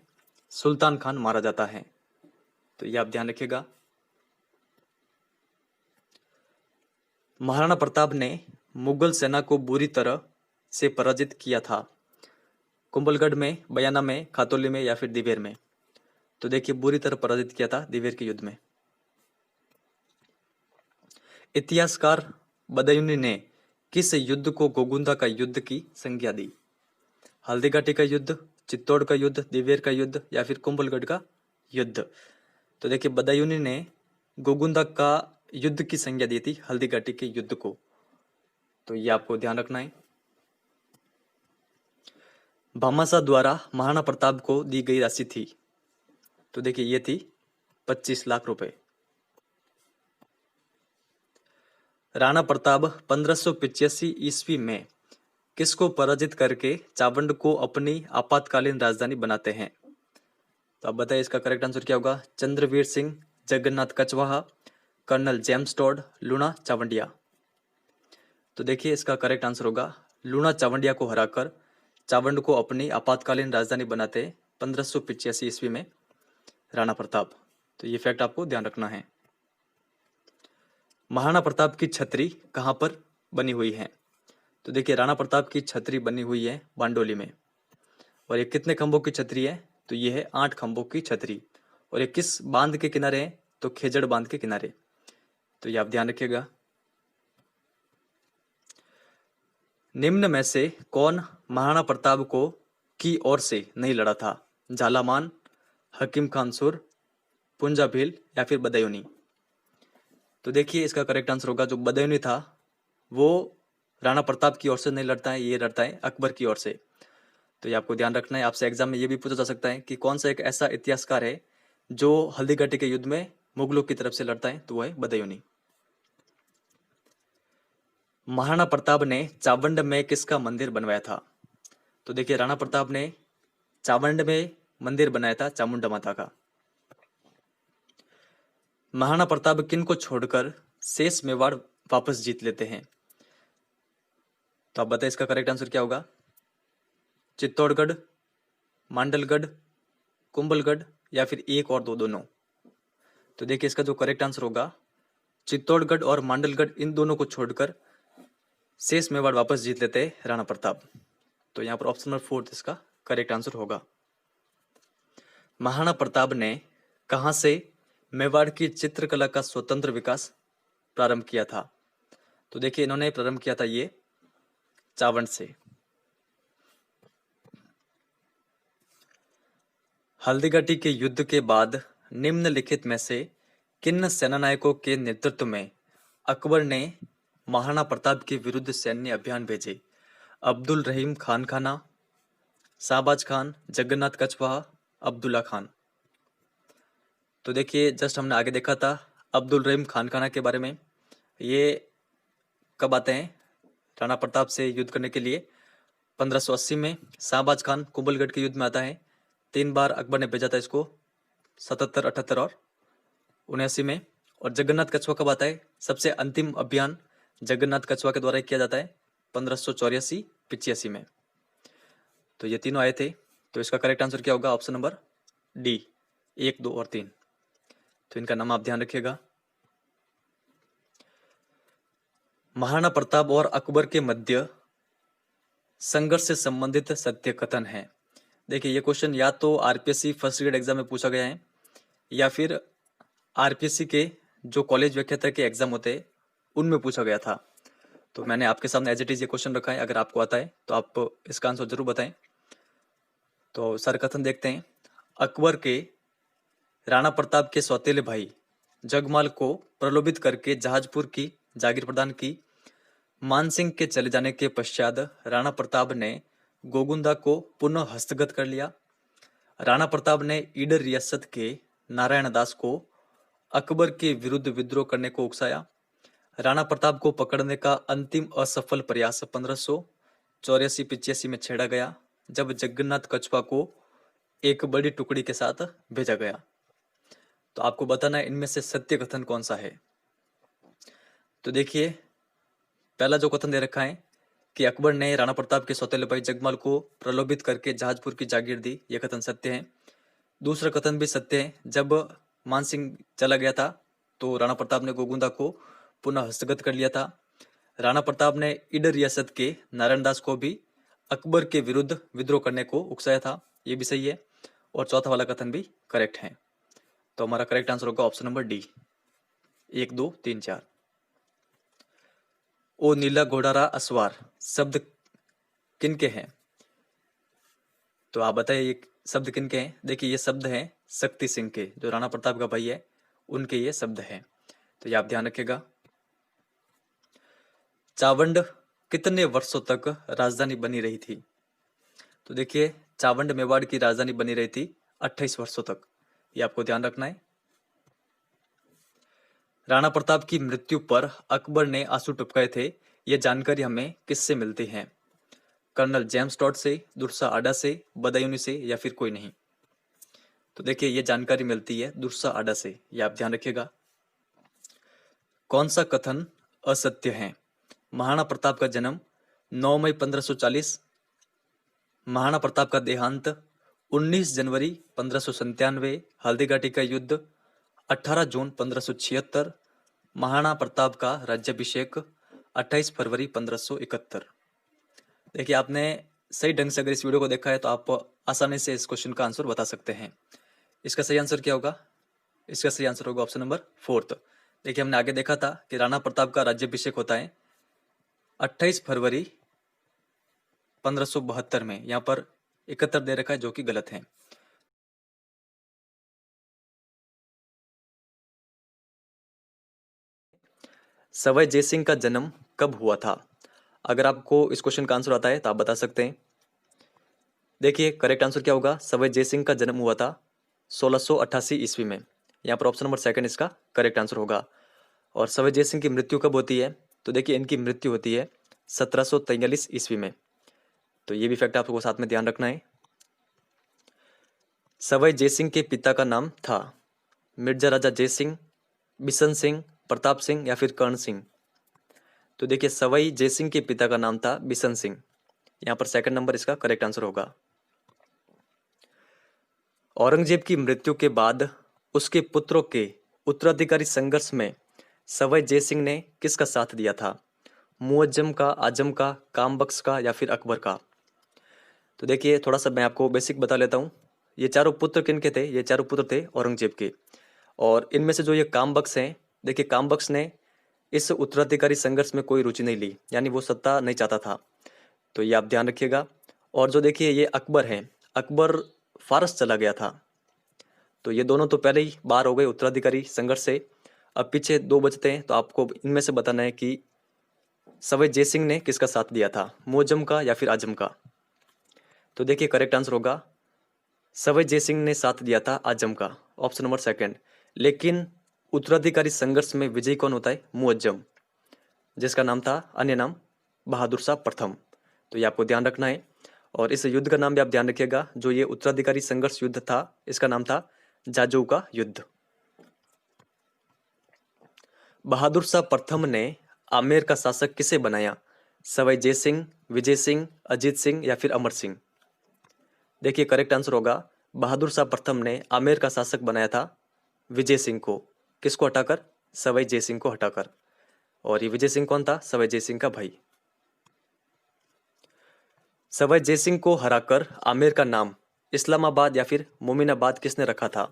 सुल्तान खान मारा जाता है, तो ये आप ध्यान रखिएगा। महाराणा प्रताप ने मुगल सेना को बुरी तरह से पराजित किया था? कुंभलगढ़ में, बयाना में, खातौली में या फिर दिवेर में? तो देखिए बुरी तरह पराजित किया था दिवेर के युद्ध में। इतिहासकार बदायूनी ने किस युद्ध को गोगुंदा का युद्ध की संज्ञा दी? हल्दीघाटी का युद्ध, चित्तौड़ का युद्ध, दिवेर का युद्ध या फिर कुंभलगढ़ का युद्ध? तो देखिए बदायूनी ने गोगुंदा का युद्ध की संज्ञा दी थी हल्दीघाटी के युद्ध को, तो ये आपको ध्यान रखना है। भामाशाह द्वारा महाराणा प्रताप को दी गई राशि थी? तो देखिए ये थी 25 लाख रुपए। राणा प्रताप 1585 ईस्वी में किसको पराजित करके चावंड को अपनी आपातकालीन राजधानी बनाते हैं? तो आप बताइए इसका करेक्ट आंसर क्या होगा? Chandraveer Singh, Jagannath Kachhwaha, colonel James Tod, Luna Chawandiya? तो देखिए इसका करेक्ट आंसर होगा लूणा चावंडिया को हराकर चावंड को अपनी आपातकालीन राजधानी बनाते 1585 ईस्वी में राणा प्रताप। तो ये फैक्ट आपको ध्यान रखना है। महाराणा प्रताप की छतरी कहां पर बनी हुई है? तो देखिए राणा प्रताप की छतरी बनी हुई है बांडोली में। और ये कितने खंभों की छतरी है? तो ये है 8 खंभों की छतरी। और ये किस बांध के किनारे है? तो खेजड़ बांध के किनारे। तो ये आप ध्यान रखिएगा। निम्न में से कौन महाराणा प्रताप को की ओर से नहीं लड़ा था? झालामान, हकीम खान सुर, पुंजा भील या फिर बदायूनी? तो देखिए इसका करेक्ट आंसर होगा जो बदायूनी था वो राणा प्रताप की ओर से नहीं लड़ता है, ये लड़ता है अकबर की ओर से। तो ये आपको ध्यान रखना है। आपसे एग्जाम में ये भी पूछा जा सकता है कि कौन सा एक ऐसा इतिहासकार है जो हल्दीघाटी के युद्ध में मुगलों की तरफ से लड़ता है? तो वह है बदायूनी। महाराणा प्रताप ने चावंड में किसका मंदिर बनवाया था? तो देखिए राणा प्रताप ने चावंड में मंदिर बनाया था चामुंडा माता का। महाराणा प्रताप किन को छोड़कर शेष मेवाड़ वापस जीत लेते हैं? तो आप बताइए इसका करेक्ट आंसर क्या होगा? चित्तौड़गढ़, मांडलगढ़, कुंभलगढ़ या फिर एक और दो दोनों? तो देखिए इसका जो करेक्ट आंसर होगा चित्तौड़गढ़ और मांडलगढ़, इन दोनों को छोड़कर शेष मेवाड़ वापस जीत लेते हैं राणा प्रताप। तो यहाँ पर ऑप्शन नंबर 4 इसका करेक्ट आंसर होगा। महाराणा प्रताप ने कहां से मेवाड़ की चित्रकला का स्वतंत्र विकास प्रारंभ किया था? तो देखिए इन्होंने प्रारंभ किया था ये चावंड से। हल्दीघाटी के युद्ध के बाद निम्नलिखित में से किन सेनानायकों के नेतृत्व में अकबर ने महाराणा प्रताप के विरुद्ध सैन्य अभियान भेजे? अब्दुल रहीम खान खाना, शाहबाज खान, जगन्नाथ कछवाहा, अब्दुल्ला खान? तो देखिए जस्ट हमने आगे देखा था अब्दुल रहीम खान खाना के बारे में। ये कब आते हैं राणा प्रताप से युद्ध करने के लिए? 1580 में। शाहबाज खान कुंभलगढ़ के युद्ध में आता है। 3 बार अकबर ने भेजा था इसको, 77, 78 और 79 में। और जगन्नाथ कछवा कब आता है? सबसे अंतिम अभियान जगन्नाथ कछवा के द्वारा किया जाता है 1584, 85 में। तो ये तीनों आए थे। तो इसका करेक्ट आंसर क्या होगा? ऑप्शन नंबर डी, 1, 2 और 3। तो इनका नाम आप ध्यान रखिएगा। महाराणा प्रताप और अकबर के मध्य संघर्ष से संबंधित सत्य कथन है। देखिए ये क्वेश्चन या तो आरपीएससी फर्स्ट ग्रेड एग्जाम में पूछा गया है या फिर आरपीएससी के जो कॉलेज व्याख्याता के एग्जाम होते हैं उनमें पूछा गया था। तो मैंने आपके सामने एज इट इज ये क्वेश्चन रखा है। अगर आपको आता है तो आप इसका आंसर जरूर बताएं। तो सर कथन देखते हैं। अकबर के राणा प्रताप के सौतेले भाई जगमाल को प्रलोभित करके जहाजपुर की जागीर प्रदान की। मानसिंह के चले जाने के पश्चात राणा प्रताप ने गोगुंदा को पुनः हस्तगत कर लिया। राणा प्रताप ने ईडर रियासत के नारायण दास को अकबर के विरुद्ध विद्रोह करने को उकसाया। राणा प्रताप को पकड़ने का अंतिम असफल प्रयास 1584-85 में छेड़ा गया, जब जगन्नाथ कछवा को एक बड़ी टुकड़ी के साथ भेजा गया। तो आपको बताना है इनमें से सत्य कथन कौन सा है। तो देखिए पहला जो कथन दे रखा है कि अकबर ने राणा प्रताप के सौतेले भाई जगमाल को प्रलोभित करके जहाजपुर की जागीर दी, यह कथन सत्य है। दूसरा कथन भी सत्य है, जब मानसिंह चला गया था तो राणा प्रताप ने गोगुंदा को पुनः हस्तगत कर लिया था। राणा प्रताप ने ईडर रियासत के नारायणदास को भी अकबर के विरुद्ध विद्रोह करने को उकसाया था, ये भी सही है। और चौथा वाला कथन भी करेक्ट है। तो हमारा करेक्ट आंसर होगा ऑप्शन नंबर डी, 1 2 3 4। ओ नीला घोड़ारा असवार शब्द किनके हैं? तो आप बताइए ये शब्द किनके हैं? देखिए ये शब्द हैं शक्ति सिंह के, जो राणा प्रताप का भाई है, उनके ये शब्द हैं। तो ये आप ध्यान रखिएगा। चावंड कितने वर्षों तक राजधानी बनी रही थी? तो देखिए चावंड मेवाड़ की राजधानी बनी रही थी 28 वर्षों तक, ये आपको ध्यान रखना है। राणा प्रताप की मृत्यु पर अकबर ने आंसू टपकाए थे, ये जानकारी हमें किससे मिलती है? कर्नल जेम्स टॉड से, दुर्सा आडा से, बदायूनी से, या फिर कोई नहीं? तो देखिए ये जानकारी मिलती है दुर्सा आडा से, ये आप ध्यान रखिएगा। कौन सा कथन असत्य है? महाराणा प्रताप का जन्म 9 मई 1540, महाराणा प्रताप का देहांत 19 जनवरी 1597, हल्दीघाटी का युद्ध 18 जून 1576, महाराणा प्रताप का राज्याभिषेक 28 फरवरी 1571। देखिए आपने सही ढंग से अगर इस वीडियो को देखा है तो आप आसानी से इस क्वेश्चन का आंसर बता सकते हैं। इसका सही आंसर क्या होगा? इसका सही आंसर होगा ऑप्शन नंबर 4। देखिए हमने आगे देखा था कि राणा प्रताप का राज्याभिषेक होता है 28 फरवरी 1572 में, यहाँ पर 71 दे रखा है जो कि गलत है। सवाई जयसिंह का जन्म कब हुआ था? अगर आपको इस क्वेश्चन का आंसर आता है तो आप बता सकते हैं। देखिए करेक्ट आंसर क्या होगा? सवाई जयसिंह का जन्म हुआ था 1688 ईस्वी में, यहाँ पर ऑप्शन नंबर 2 इसका करेक्ट आंसर होगा। और सवाई जयसिंह की मृत्यु कब होती है? तो देखिए इनकी मृत्यु होती है 1743 ईस्वी में, तो ये भी फैक्ट आपको साथ में ध्यान रखना है। सवाई जयसिंह के पिता का नाम था मिर्जा राजा जयसिंह, बिशन सिंह, प्रताप सिंह, या फिर कर्ण सिंह? तो देखिए सवाई जयसिंह के पिता का नाम था बिशन सिंह, यहाँ पर 2 नंबर इसका करेक्ट आंसर होगा। औरंगजेब की मृत्यु के बाद उसके पुत्रों के उत्तराधिकारी संघर्ष में सवाई जयसिंह ने किसका साथ दिया था? मुअज्जम का, आजम का, कामबख्श का, या फिर अकबर का? तो देखिए थोड़ा सा मैं आपको बेसिक बता लेता हूँ। ये चारों पुत्र किनके थे? ये चारों पुत्र थे औरंगजेब के। और इनमें से जो ये कामबख्श हैं, देखिए कामबख्श ने इस उत्तराधिकारी संघर्ष में कोई रुचि नहीं ली, यानी वो सत्ता नहीं चाहता था, तो ये आप ध्यान रखिएगा। और जो देखिए ये अकबर हैं, अकबर फारस चला गया था, तो ये दोनों तो पहले ही बाहर हो गए उत्तराधिकारी संघर्ष से। अब पीछे 2 बचते हैं, तो आपको इनमें से बताना है कि सवाई जयसिंह ने किसका साथ दिया था, मुअज्जम का या फिर आजम का? तो देखिए करेक्ट आंसर होगा सवाई जयसिंह ने साथ दिया था आजम का, ऑप्शन नंबर 2। लेकिन उत्तराधिकारी संघर्ष में विजयी कौन होता है? मुअज्जम, जिसका नाम था अन्य नाम बहादुर शाह प्रथम, तो ये आपको ध्यान रखना है। और इस युद्ध का नाम भी आप ध्यान रखिएगा, जो ये उत्तराधिकारी संघर्ष युद्ध था इसका नाम था जाजू का युद्ध। बहादुर शाह प्रथम ने आमेर का शासक किसे बनाया? सवाई जयसिंह, विजय सिंह, अजीत सिंह, या फिर अमर सिंह? देखिए करेक्ट आंसर होगा बहादुर शाह प्रथम ने आमेर का शासक बनाया था विजय सिंह को। किसको हटाकर? सवाई जयसिंह को हटाकर। और ये विजय सिंह कौन था? सवाई जयसिंह का भाई। सवाई जयसिंह को हराकर आमेर का नाम इस्लामाबाद या फिर मोमिनाबाद किसने रखा था?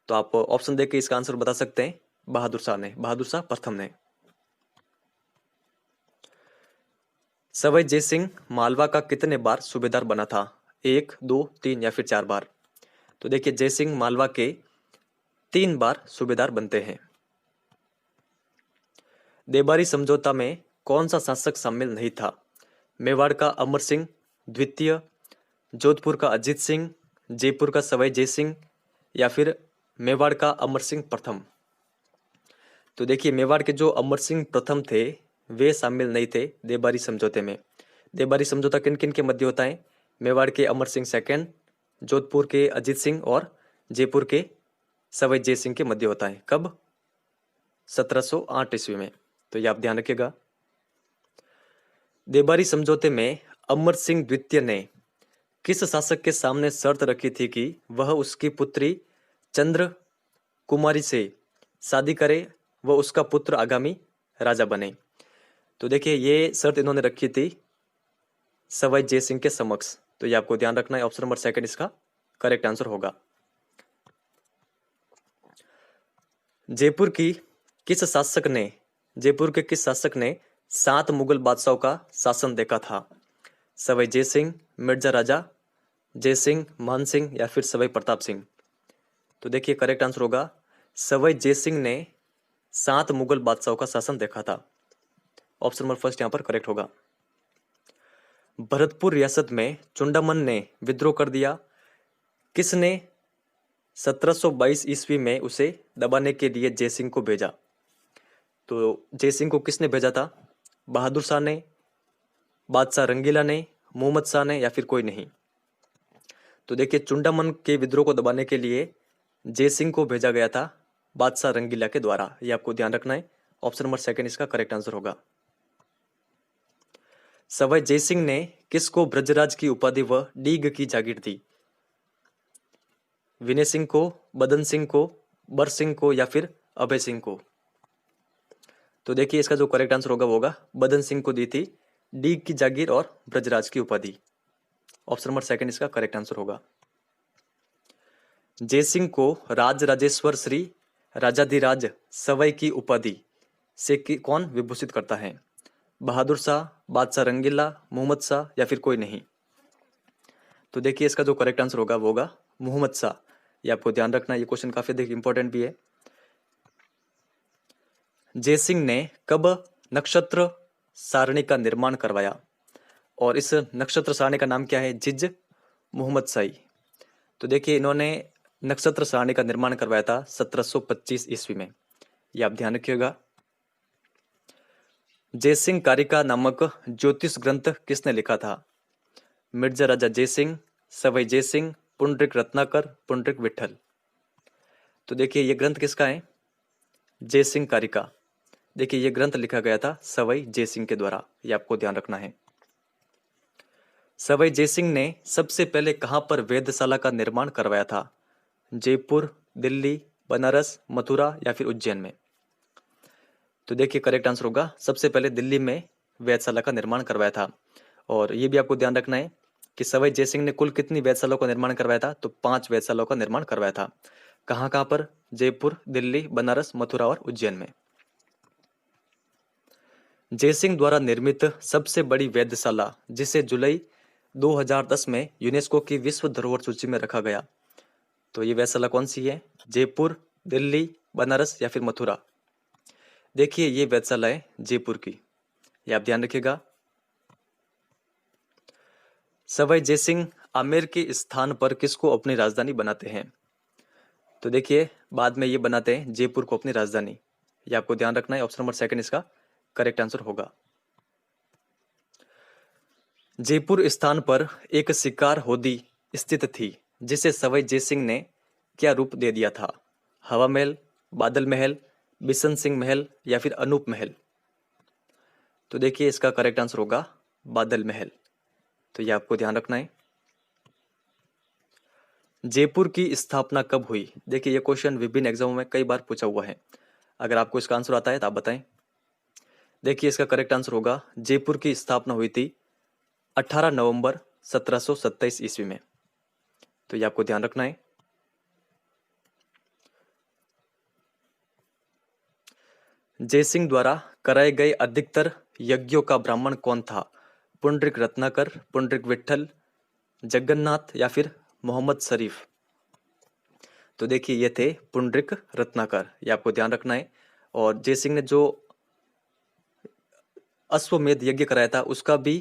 तो आप ऑप्शन देके इसका आंसर बता सकते हैं। बहादुर शाह ने, बहादुर शाह प्रथम ने। सवाई जयसिंह मालवा का कितने बार सूबेदार बना था? 1, 2, 3 या फिर 4 बार? तो देखिए जयसिंह मालवा के 3 बार सूबेदार बनते हैं। देबारी समझौता में कौन सा शासक शामिल नहीं था? मेवाड़ का अमर सिंह द्वितीय, जोधपुर का अजीत सिंह, जयपुर का सवाई जयसिंह, या फिर मेवाड़ का अमर सिंह प्रथम? तो देखिए मेवाड़ के जो अमर सिंह प्रथम थे वे शामिल नहीं थे देबारी समझौते में। देबारी समझौता किन किन के मध्य होता है? मेवाड़ के अमर सिंह 2, जोधपुर के अजीत सिंह और जयपुर के सवाई जय सिंह के मध्य होता है। कब? 1708 ईस्वी में, तो ये आप ध्यान रखिएगा। देबारी समझौते में अमर सिंह द्वितीय ने किस शासक के सामने शर्त रखी थी कि वह उसकी पुत्री चंद्र कुमारी से शादी करे व उसका पुत्र आगामी राजा बने। तो देखिए ये शर्त इन्होंने रखी थी सवाई जय सिंह के समक्ष। तो ये आपको ध्यान रखना है, ऑप्शन नंबर सेकंड इसका करेक्ट आंसर होगा। जयपुर की किस शासक ने जयपुर के किस शासक ने 7 मुगल बादशाहों का शासन देखा था? सवाई जय सिंह, मिर्जा राजा जय सिंह, मान सिंह या फिर सवाई प्रताप सिंह। तो देखिए करेक्ट आंसर होगा सवाई जय सिंह ने 7 मुगल बादशाहों का शासन देखा था। ऑप्शन नंबर फर्स्ट यहाँ पर करेक्ट होगा। भरतपुर रियासत में चुंडामन ने विद्रोह कर दिया, किसने 1722 ईस्वी में उसे दबाने के लिए जय सिंह को भेजा? तो जय सिंह को किसने भेजा था? बहादुर शाह ने, बादशाह रंगीला ने, मोहम्मद शाह ने या फिर कोई नहीं। तो देखिए चुंडामन के विद्रोह को दबाने के लिए जय सिंह को भेजा गया था बादशाह रंगीला के द्वारा। ये आपको ध्यान रखना है, ऑप्शन नंबर सेकंड इसका करेक्ट आंसर होगा। सवाई जय सिंह ने किसको ब्रजराज की उपाधि व डीग की जागीर दी? विनय सिंह को, बदन सिंह को, बर सिंह को या फिर अभय सिंह को? तो देखिए इसका जो करेक्ट आंसर होगा वो होगा बदन सिंह को दी थी डीग की जागीर और ब्रजराज की उपाधि। ऑप्शन नंबर सेकंड इसका करेक्ट आंसर होगा। जय सिंह को राज राजेश्वर श्री राजाधिराज सवाई की उपाधि से कौन विभूषित करता है? बहादुर शाह, बादशाह रंगीला, मोहम्मद शाह या फिर कोई नहीं? तो देखिए इसका जो करेक्ट आंसर होगा वो होगा मोहम्मद शाह। ये आपको ध्यान रखना है, ये क्वेश्चन काफी देखिए इंपॉर्टेंट भी है। जय सिंह ने कब नक्षत्र सारणी का निर्माण करवाया? और इस नक्षत्र सारणी का नाम क्या है? जिज मोहम्मद शाही। तो देखिए इन्होंने नक्षत्र सारणी का निर्माण करवाया था 1725 ईस्वी में। ये आप ध्यान रखिएगा। जय सिंह कारिका नामक ज्योतिष ग्रंथ किसने लिखा था? मिर्जा राजा जय सिंह, सवाई जय सिंह, पुंडरिक रत्नाकर, पुंडरिक विठल। तो देखिए ये ग्रंथ किसका है? जय सिंह कारिका। देखिए ये ग्रंथ लिखा गया था सवाई जय सिंह के द्वारा। ये आपको ध्यान रखना है। सवाई जय सिंह ने सबसे पहले कहां पर वेधशाला का निर्माण करवाया था? जयपुर, दिल्ली, बनारस, मथुरा या फिर उज्जैन में? तो देखिए करेक्ट आंसर होगा सबसे पहले दिल्ली में वेधशाला का निर्माण करवाया था। और ये भी आपको ध्यान रखना है कि सवाई जय सिंह ने कुल कितनी वेधशालाओं का निर्माण करवाया था? तो 5 वेधशालाओं का निर्माण करवाया था। कहां कहां पर? जयपुर, दिल्ली, बनारस, मथुरा और उज्जैन में। जय सिंह द्वारा निर्मित सबसे बड़ी वेधशाला जिसे जुलाई 2010 में यूनेस्को की विश्व धरोहर सूची में रखा गया, तो ये वेधशाला कौन सी है? जयपुर, दिल्ली, बनारस या फिर मथुरा? देखिए ये वेधशाला है जयपुर की। ये आप ध्यान रखिएगा। सवाई जय सिंह आमेर के स्थान पर किसको अपनी राजधानी बनाते हैं? तो देखिए बाद में ये बनाते हैं जयपुर को अपनी राजधानी। ये आपको ध्यान रखना है, ऑप्शन नंबर सेकंड इसका करेक्ट आंसर होगा। जयपुर स्थान पर एक शिकार होदी स्थित थी जिसे सवाई जय सिंह ने क्या रूप दे दिया था? हवा महल, बादल महल, बिशन सिंह महल या फिर अनूप महल? तो देखिए इसका करेक्ट आंसर होगा बादल महल। तो ये आपको ध्यान रखना है। जयपुर की स्थापना कब हुई? देखिए ये क्वेश्चन विभिन्न एग्जामों में कई बार पूछा हुआ है। अगर आपको इसका आंसर आता है तो आप बताएं। देखिए इसका करेक्ट आंसर होगा जयपुर की स्थापना हुई थी 18 नवंबर 1727 ईस्वी में। तो ये आपको ध्यान रखना है। जय सिंह द्वारा कराए गए अधिकतर यज्ञों का ब्राह्मण कौन था? पुंडरिक रत्नाकर, पुंडरिक विठल, जगन्नाथ या फिर मोहम्मद शरीफ? तो देखिए ये थे पुंडरिक रत्नाकर। ये आपको ध्यान रखना है। और जय सिंह ने जो अश्वमेध यज्ञ कराया था उसका भी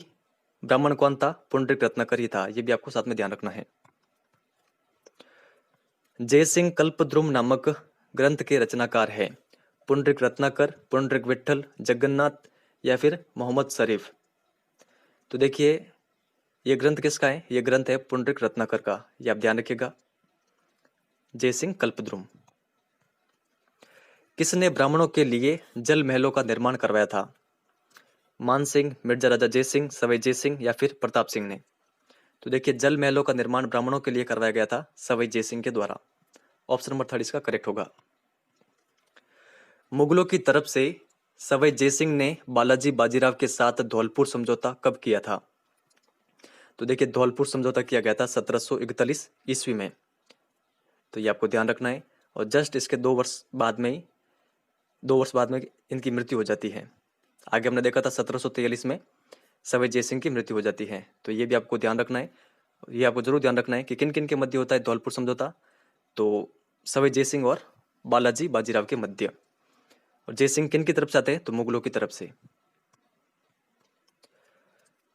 ब्राह्मण कौन था? पुंडरिक रत्नाकर ही था। ये भी आपको साथ में ध्यान रखना है। जय सिंह कल्पद्रुम नामक ग्रंथ के रचनाकार है? पुंडरिक रत्नाकर, पुंडरिक विठल, जगन्नाथ या फिर मोहम्मद शरीफ? तो देखिए ये ग्रंथ किसका है? ये ग्रंथ है पुंडरिक रत्नाकर का। ये आप ध्यान रखिएगा। जय सिंह कल्पद्रुम। किसने ब्राह्मणों के लिए जल महलों का निर्माण करवाया था? मान सिंह, मिर्जा राजा जय सिंह, सवाई जय सिंह या फिर प्रताप सिंह ने? तो देखिए जल महलों का निर्माण ब्राह्मणों के लिए करवाया गया था सवाई जय सिंह के द्वारा। ऑप्शन नंबर थर्ड इसका करेक्ट होगा। मुगलों की तरफ से सवाई जयसिंह ने बालाजी बाजीराव के साथ धौलपुर समझौता कब किया था? तो देखिए धौलपुर समझौता किया गया था 1741 ईस्वी में। तो ये आपको ध्यान रखना है। और जस्ट इसके 2 वर्ष बाद में इनकी मृत्यु हो जाती है। आगे हमने देखा था 1743 में सवाई जयसिंह की मृत्यु हो जाती है। तो ये भी आपको ध्यान रखना है। ये आपको जरूर ध्यान रखना है कि किन किन के मध्य होता है धौलपुर समझौता। तो सवाई जयसिंह और बालाजी बाजीराव के मध्य। और जयसिंह किन की तरफ से आते हैं? तो मुगलों की तरफ से।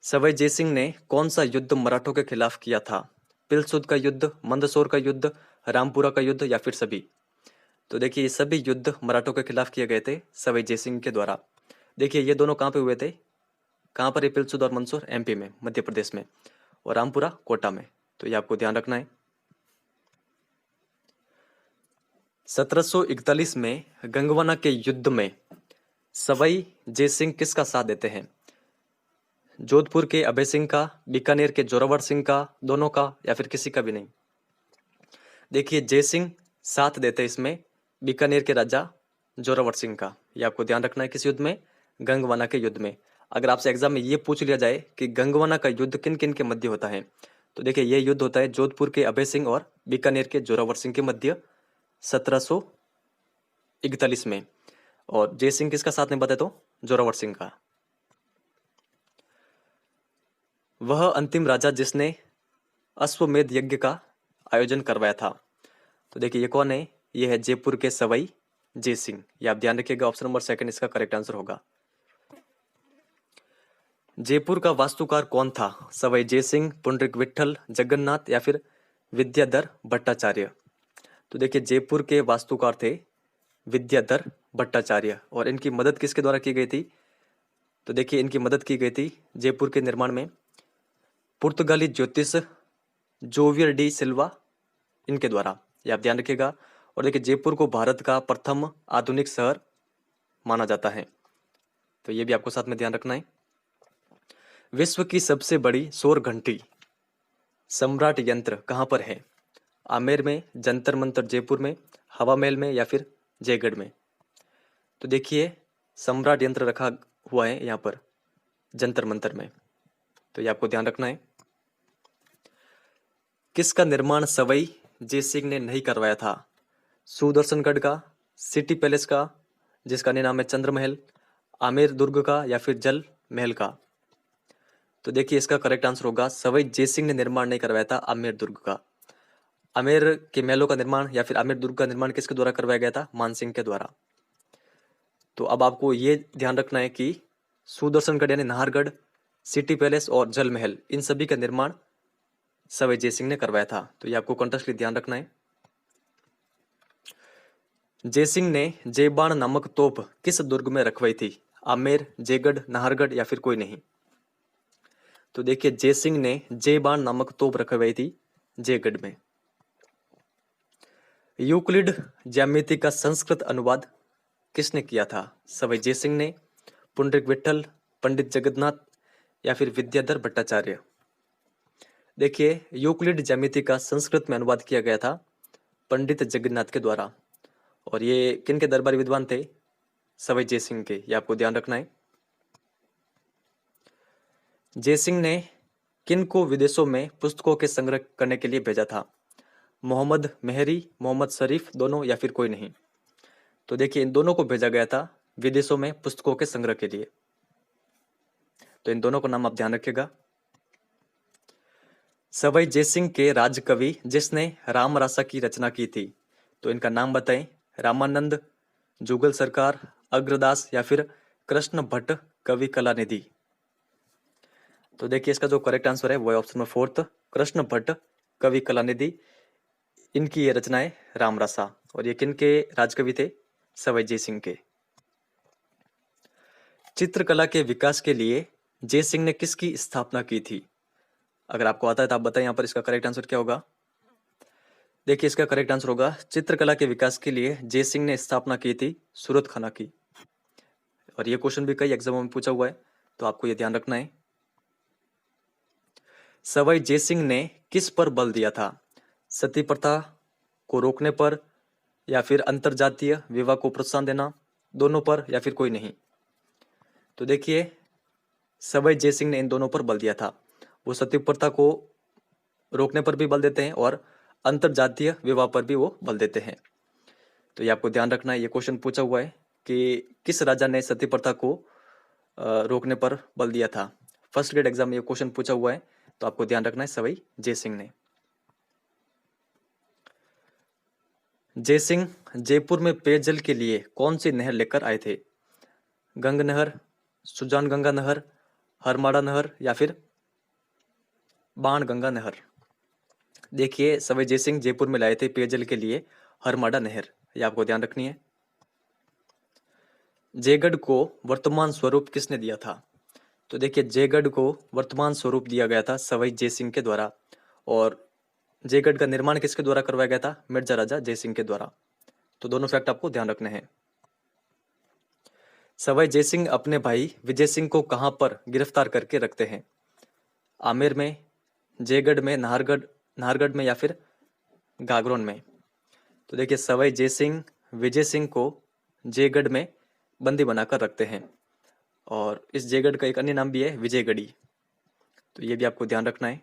सवाई जयसिंह ने कौन सा युद्ध मराठों के खिलाफ किया था? पिलसुद का युद्ध, मंदसौर का युद्ध, रामपुरा का युद्ध या फिर सभी? तो देखिए ये सभी युद्ध मराठों के खिलाफ किए गए थे सवाई जयसिंह के द्वारा। देखिए ये दोनों कहाँ पे हुए थे? कहाँ पर? ये पिलसुद और मंदसौर एमपी में, मध्य प्रदेश में, और रामपुरा कोटा में। तो ये आपको ध्यान रखना है। 1741 में गंगवाना के युद्ध में सवाई जयसिंह किसका साथ देते हैं? जोधपुर के अभय सिंह का, बीकानेर के जोरावर सिंह का, दोनों का, या फिर किसी का भी नहीं? देखिए जयसिंह साथ देते इसमें बीकानेर के राजा जोरावर सिंह का। ये आपको ध्यान रखना है। किस युद्ध में? गंगवाना के युद्ध में। अगर आपसे एग्जाम में ये पूछ लिया जाए कि गंगवाना का युद्ध किन किन के मध्य होता है, तो देखिए ये युद्ध होता है जोधपुर के अभय सिंह और बीकानेर के जोरावर सिंह के मध्य 1741 में। और जयसिंह किसका साथ निभाते? तो जोरावर सिंह का। वह अंतिम राजा जिसने अश्वमेध यज्ञ का आयोजन करवाया था। तो देखिए ये कौन है? ये है जयपुर के सवाई जयसिंह। ये आप ध्यान रखिएगा। ऑप्शन नंबर 2 इसका करेक्ट आंसर होगा। जयपुर का वास्तुकार कौन था? सवाई जयसिंह, पुंडरीक विट्ठल, जगन्नाथ या फिर विद्याधर भट्टाचार्य? तो देखिए जयपुर के वास्तुकार थे विद्याधर भट्टाचार्य। और इनकी मदद किसके द्वारा की गई थी? तो देखिए इनकी मदद की गई थी जयपुर के निर्माण में पुर्तगाली ज्योतिष जोवियर डी सिल्वा, इनके द्वारा। ये आप ध्यान रखिएगा। और देखिए जयपुर को भारत का प्रथम आधुनिक शहर माना जाता है। तो ये भी आपको साथ में ध्यान रखना है। विश्व की सबसे बड़ी सौर घंटी सम्राट यंत्र कहाँ पर है? आमेर में, जंतर मंतर जयपुर में, हवा महल में या फिर जयगढ़ में? तो देखिए सम्राट यंत्र रखा हुआ है यहाँ पर जंतर मंतर में। तो ये आपको ध्यान रखना है। किसका निर्माण सवाई जयसिंह ने नहीं करवाया था? सुदर्शनगढ़ का, सिटी पैलेस का जिसका नाम है चंद्र महल, आमेर दुर्ग का या फिर जल महल का? तो देखिए इसका करेक्ट आंसर होगा सवाई जयसिंह ने निर्माण नहीं करवाया था आमेर दुर्ग का। आमेर के महलों का निर्माण या फिर आमेर दुर्ग का निर्माण किसके द्वारा करवाया गया था? मानसिंह के द्वारा। तो अब आपको ये ध्यान रखना है कि सुदर्शनगढ़ यानी नाहरगढ़, सिटी पैलेस और जल महल, इन सभी का निर्माण सवाई जयसिंह ने करवाया था। तो ये आपको कंटेक्स्टली ध्यान रखना है। जयसिंह ने जयबाण नामक तोप किस दुर्ग में रखवाई थी? आमेर, जयगढ़, नाहरगढ़ या फिर कोई नहीं? तो देखिए जयसिंह ने जयबाण नामक तोप रखवाई थी जयगढ़ में। यूक्लिड ज्यामिति का संस्कृत अनुवाद किसने किया था? सवाई जयसिंह ने, पुंडरीक विट्ठल, पंडित जगन्नाथ या फिर विद्याधर भट्टाचार्य? देखिए यूक्लिड ज्यामिति का संस्कृत में अनुवाद किया गया था पंडित जगन्नाथ के द्वारा। और ये किन के दरबारी विद्वान थे? सवाई जयसिंह के। ये आपको ध्यान रखना है। जयसिंह ने किन को विदेशों में पुस्तकों के संग्रह करने के लिए भेजा था? मोहम्मद मेहरी, मोहम्मद शरीफ, दोनों या फिर कोई नहीं? तो देखिए इन दोनों को भेजा गया था विदेशों में पुस्तकों के संग्रह के लिए। तो इन दोनों का नाम आप ध्यान रखिएगा। सवाई जयसिंह के राजकवि जिसने रामरासा की रचना की थी, तो इनका नाम बताएं। रामानंद, जुगल सरकार, अग्रदास या फिर कृष्ण भट्ट कवि कलानिधि? तो देखिए इसका जो करेक्ट आंसर है वो है ऑप्शन नंबर 4 कृष्ण भट्ट कवि कलानिधि। इनकी ये रचना है रामरासा। और ये किन के राजकवि थे? सवाई जयसिंह के। चित्रकला के विकास के लिए जयसिंह ने किसकी स्थापना की थी? अगर आपको आता है तो आप बताएं यहाँ पर इसका करेक्ट आंसर क्या होगा। देखिए इसका करेक्ट आंसर होगा चित्रकला के विकास के लिए जयसिंह ने स्थापना की थी सूरत खाना की। और ये क्वेश्चन भी कई एग्जामों में पूछा हुआ है, तो आपको ये ध्यान रखना है। सवाई जयसिंह ने किस पर बल दिया था? सती प्रथा को रोकने पर या फिर अंतरजातीय विवाह को प्रोत्साहन देना, दोनों पर या फिर कोई नहीं? तो देखिए सवाई जय सिंह ने इन दोनों पर बल दिया था। वो सती प्रथा को रोकने पर भी बल देते हैं और अंतरजातीय विवाह पर भी वो बल देते हैं। तो ये आपको ध्यान रखना है। ये क्वेश्चन पूछा हुआ है कि किस राजा ने सती प्रथा को रोकने पर बल दिया था। फर्स्ट ग्रेड एग्जाम में ये क्वेश्चन पूछा हुआ है, तो आपको ध्यान रखना है सवाई जय सिंह ने। जय सिंह जयपुर में पेयजल के लिए कौन सी नहर लेकर आए थे? गंग नहर, सुजान गंगा नहर, हरमाड़ा नहर या फिर बाण गंगा नहर। देखिए सवाई जय सिंह जयपुर में लाए थे पेयजल के लिए हरमाड़ा नहर, ये आपको ध्यान रखनी है। जयगढ़ को वर्तमान स्वरूप किसने दिया था? तो देखिए जयगढ़ को वर्तमान स्वरूप दिया गया था सवाई जय सिंह के द्वारा, और जयगढ़ का निर्माण किसके द्वारा करवाया गया था? मिर्जा राजा जय सिंह के द्वारा। तो दोनों फैक्ट आपको ध्यान रखने हैं। सवाई जय सिंह अपने भाई विजय सिंह को कहां पर गिरफ्तार करके रखते हैं? आमेर में, जयगढ़ में, नाहरगढ़ में या फिर गागरोन में? तो देखिए सवाई जय सिंह विजय सिंह को जयगढ़ में बंदी बनाकर रखते हैं, और इस जयगढ़ का एक अन्य नाम भी है विजयगढ़ी। तो ये भी आपको ध्यान रखना है।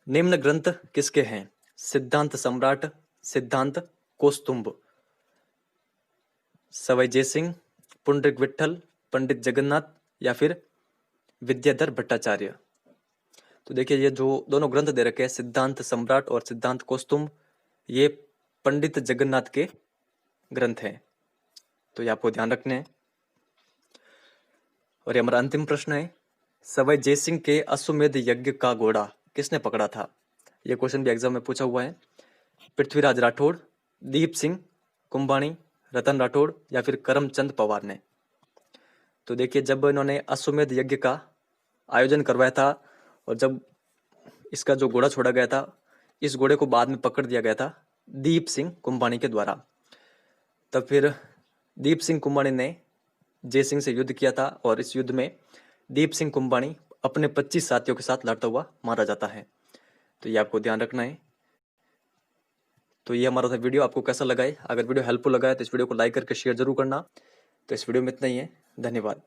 निम्न ग्रंथ किसके हैं? सिद्धांत सम्राट, सिद्धांत कौस्तुभ, सवाई जय सिंह, पुंडरीक विठल, पंडित जगन्नाथ या फिर विद्याधर भट्टाचार्य? तो देखिए ये जो दोनों ग्रंथ दे रखे हैं सिद्धांत सम्राट और सिद्धांत कौस्तुभ, ये पंडित जगन्नाथ के ग्रंथ हैं, तो ये आपको ध्यान रखने हैं। और ये हमारा अंतिम प्रश्न है, सवाई जय सिंह के अश्वमेध यज्ञ का घोड़ा किसने पकड़ा था? यह क्वेश्चन भी एग्जाम में पूछा हुआ है। पृथ्वीराज राठौड़, दीप सिंह कुंभाणी, रतन राठौड़ या फिर करमचंद पवार ने? तो देखिए जब इन्होंने अश्वमेध यज्ञ का आयोजन करवाया था और जब इसका जो घोड़ा छोड़ा गया था, इस घोड़े को बाद में पकड़ दिया गया था दीप सिंह कुंभाणी के द्वारा। तब फिर दीप सिंह कुंभाणी ने जय सिंह से युद्ध किया था, और इस युद्ध में दीप सिंह कुंभाणी अपने 25 साथियों के साथ लड़ता हुआ मारा जाता है। तो ये आपको ध्यान रखना है। तो ये हमारा था वीडियो, आपको कैसा लगा है? अगर वीडियो हेल्पफुल लगा है तो इस वीडियो को लाइक करके शेयर जरूर करना। तो इस वीडियो में इतना ही है, धन्यवाद।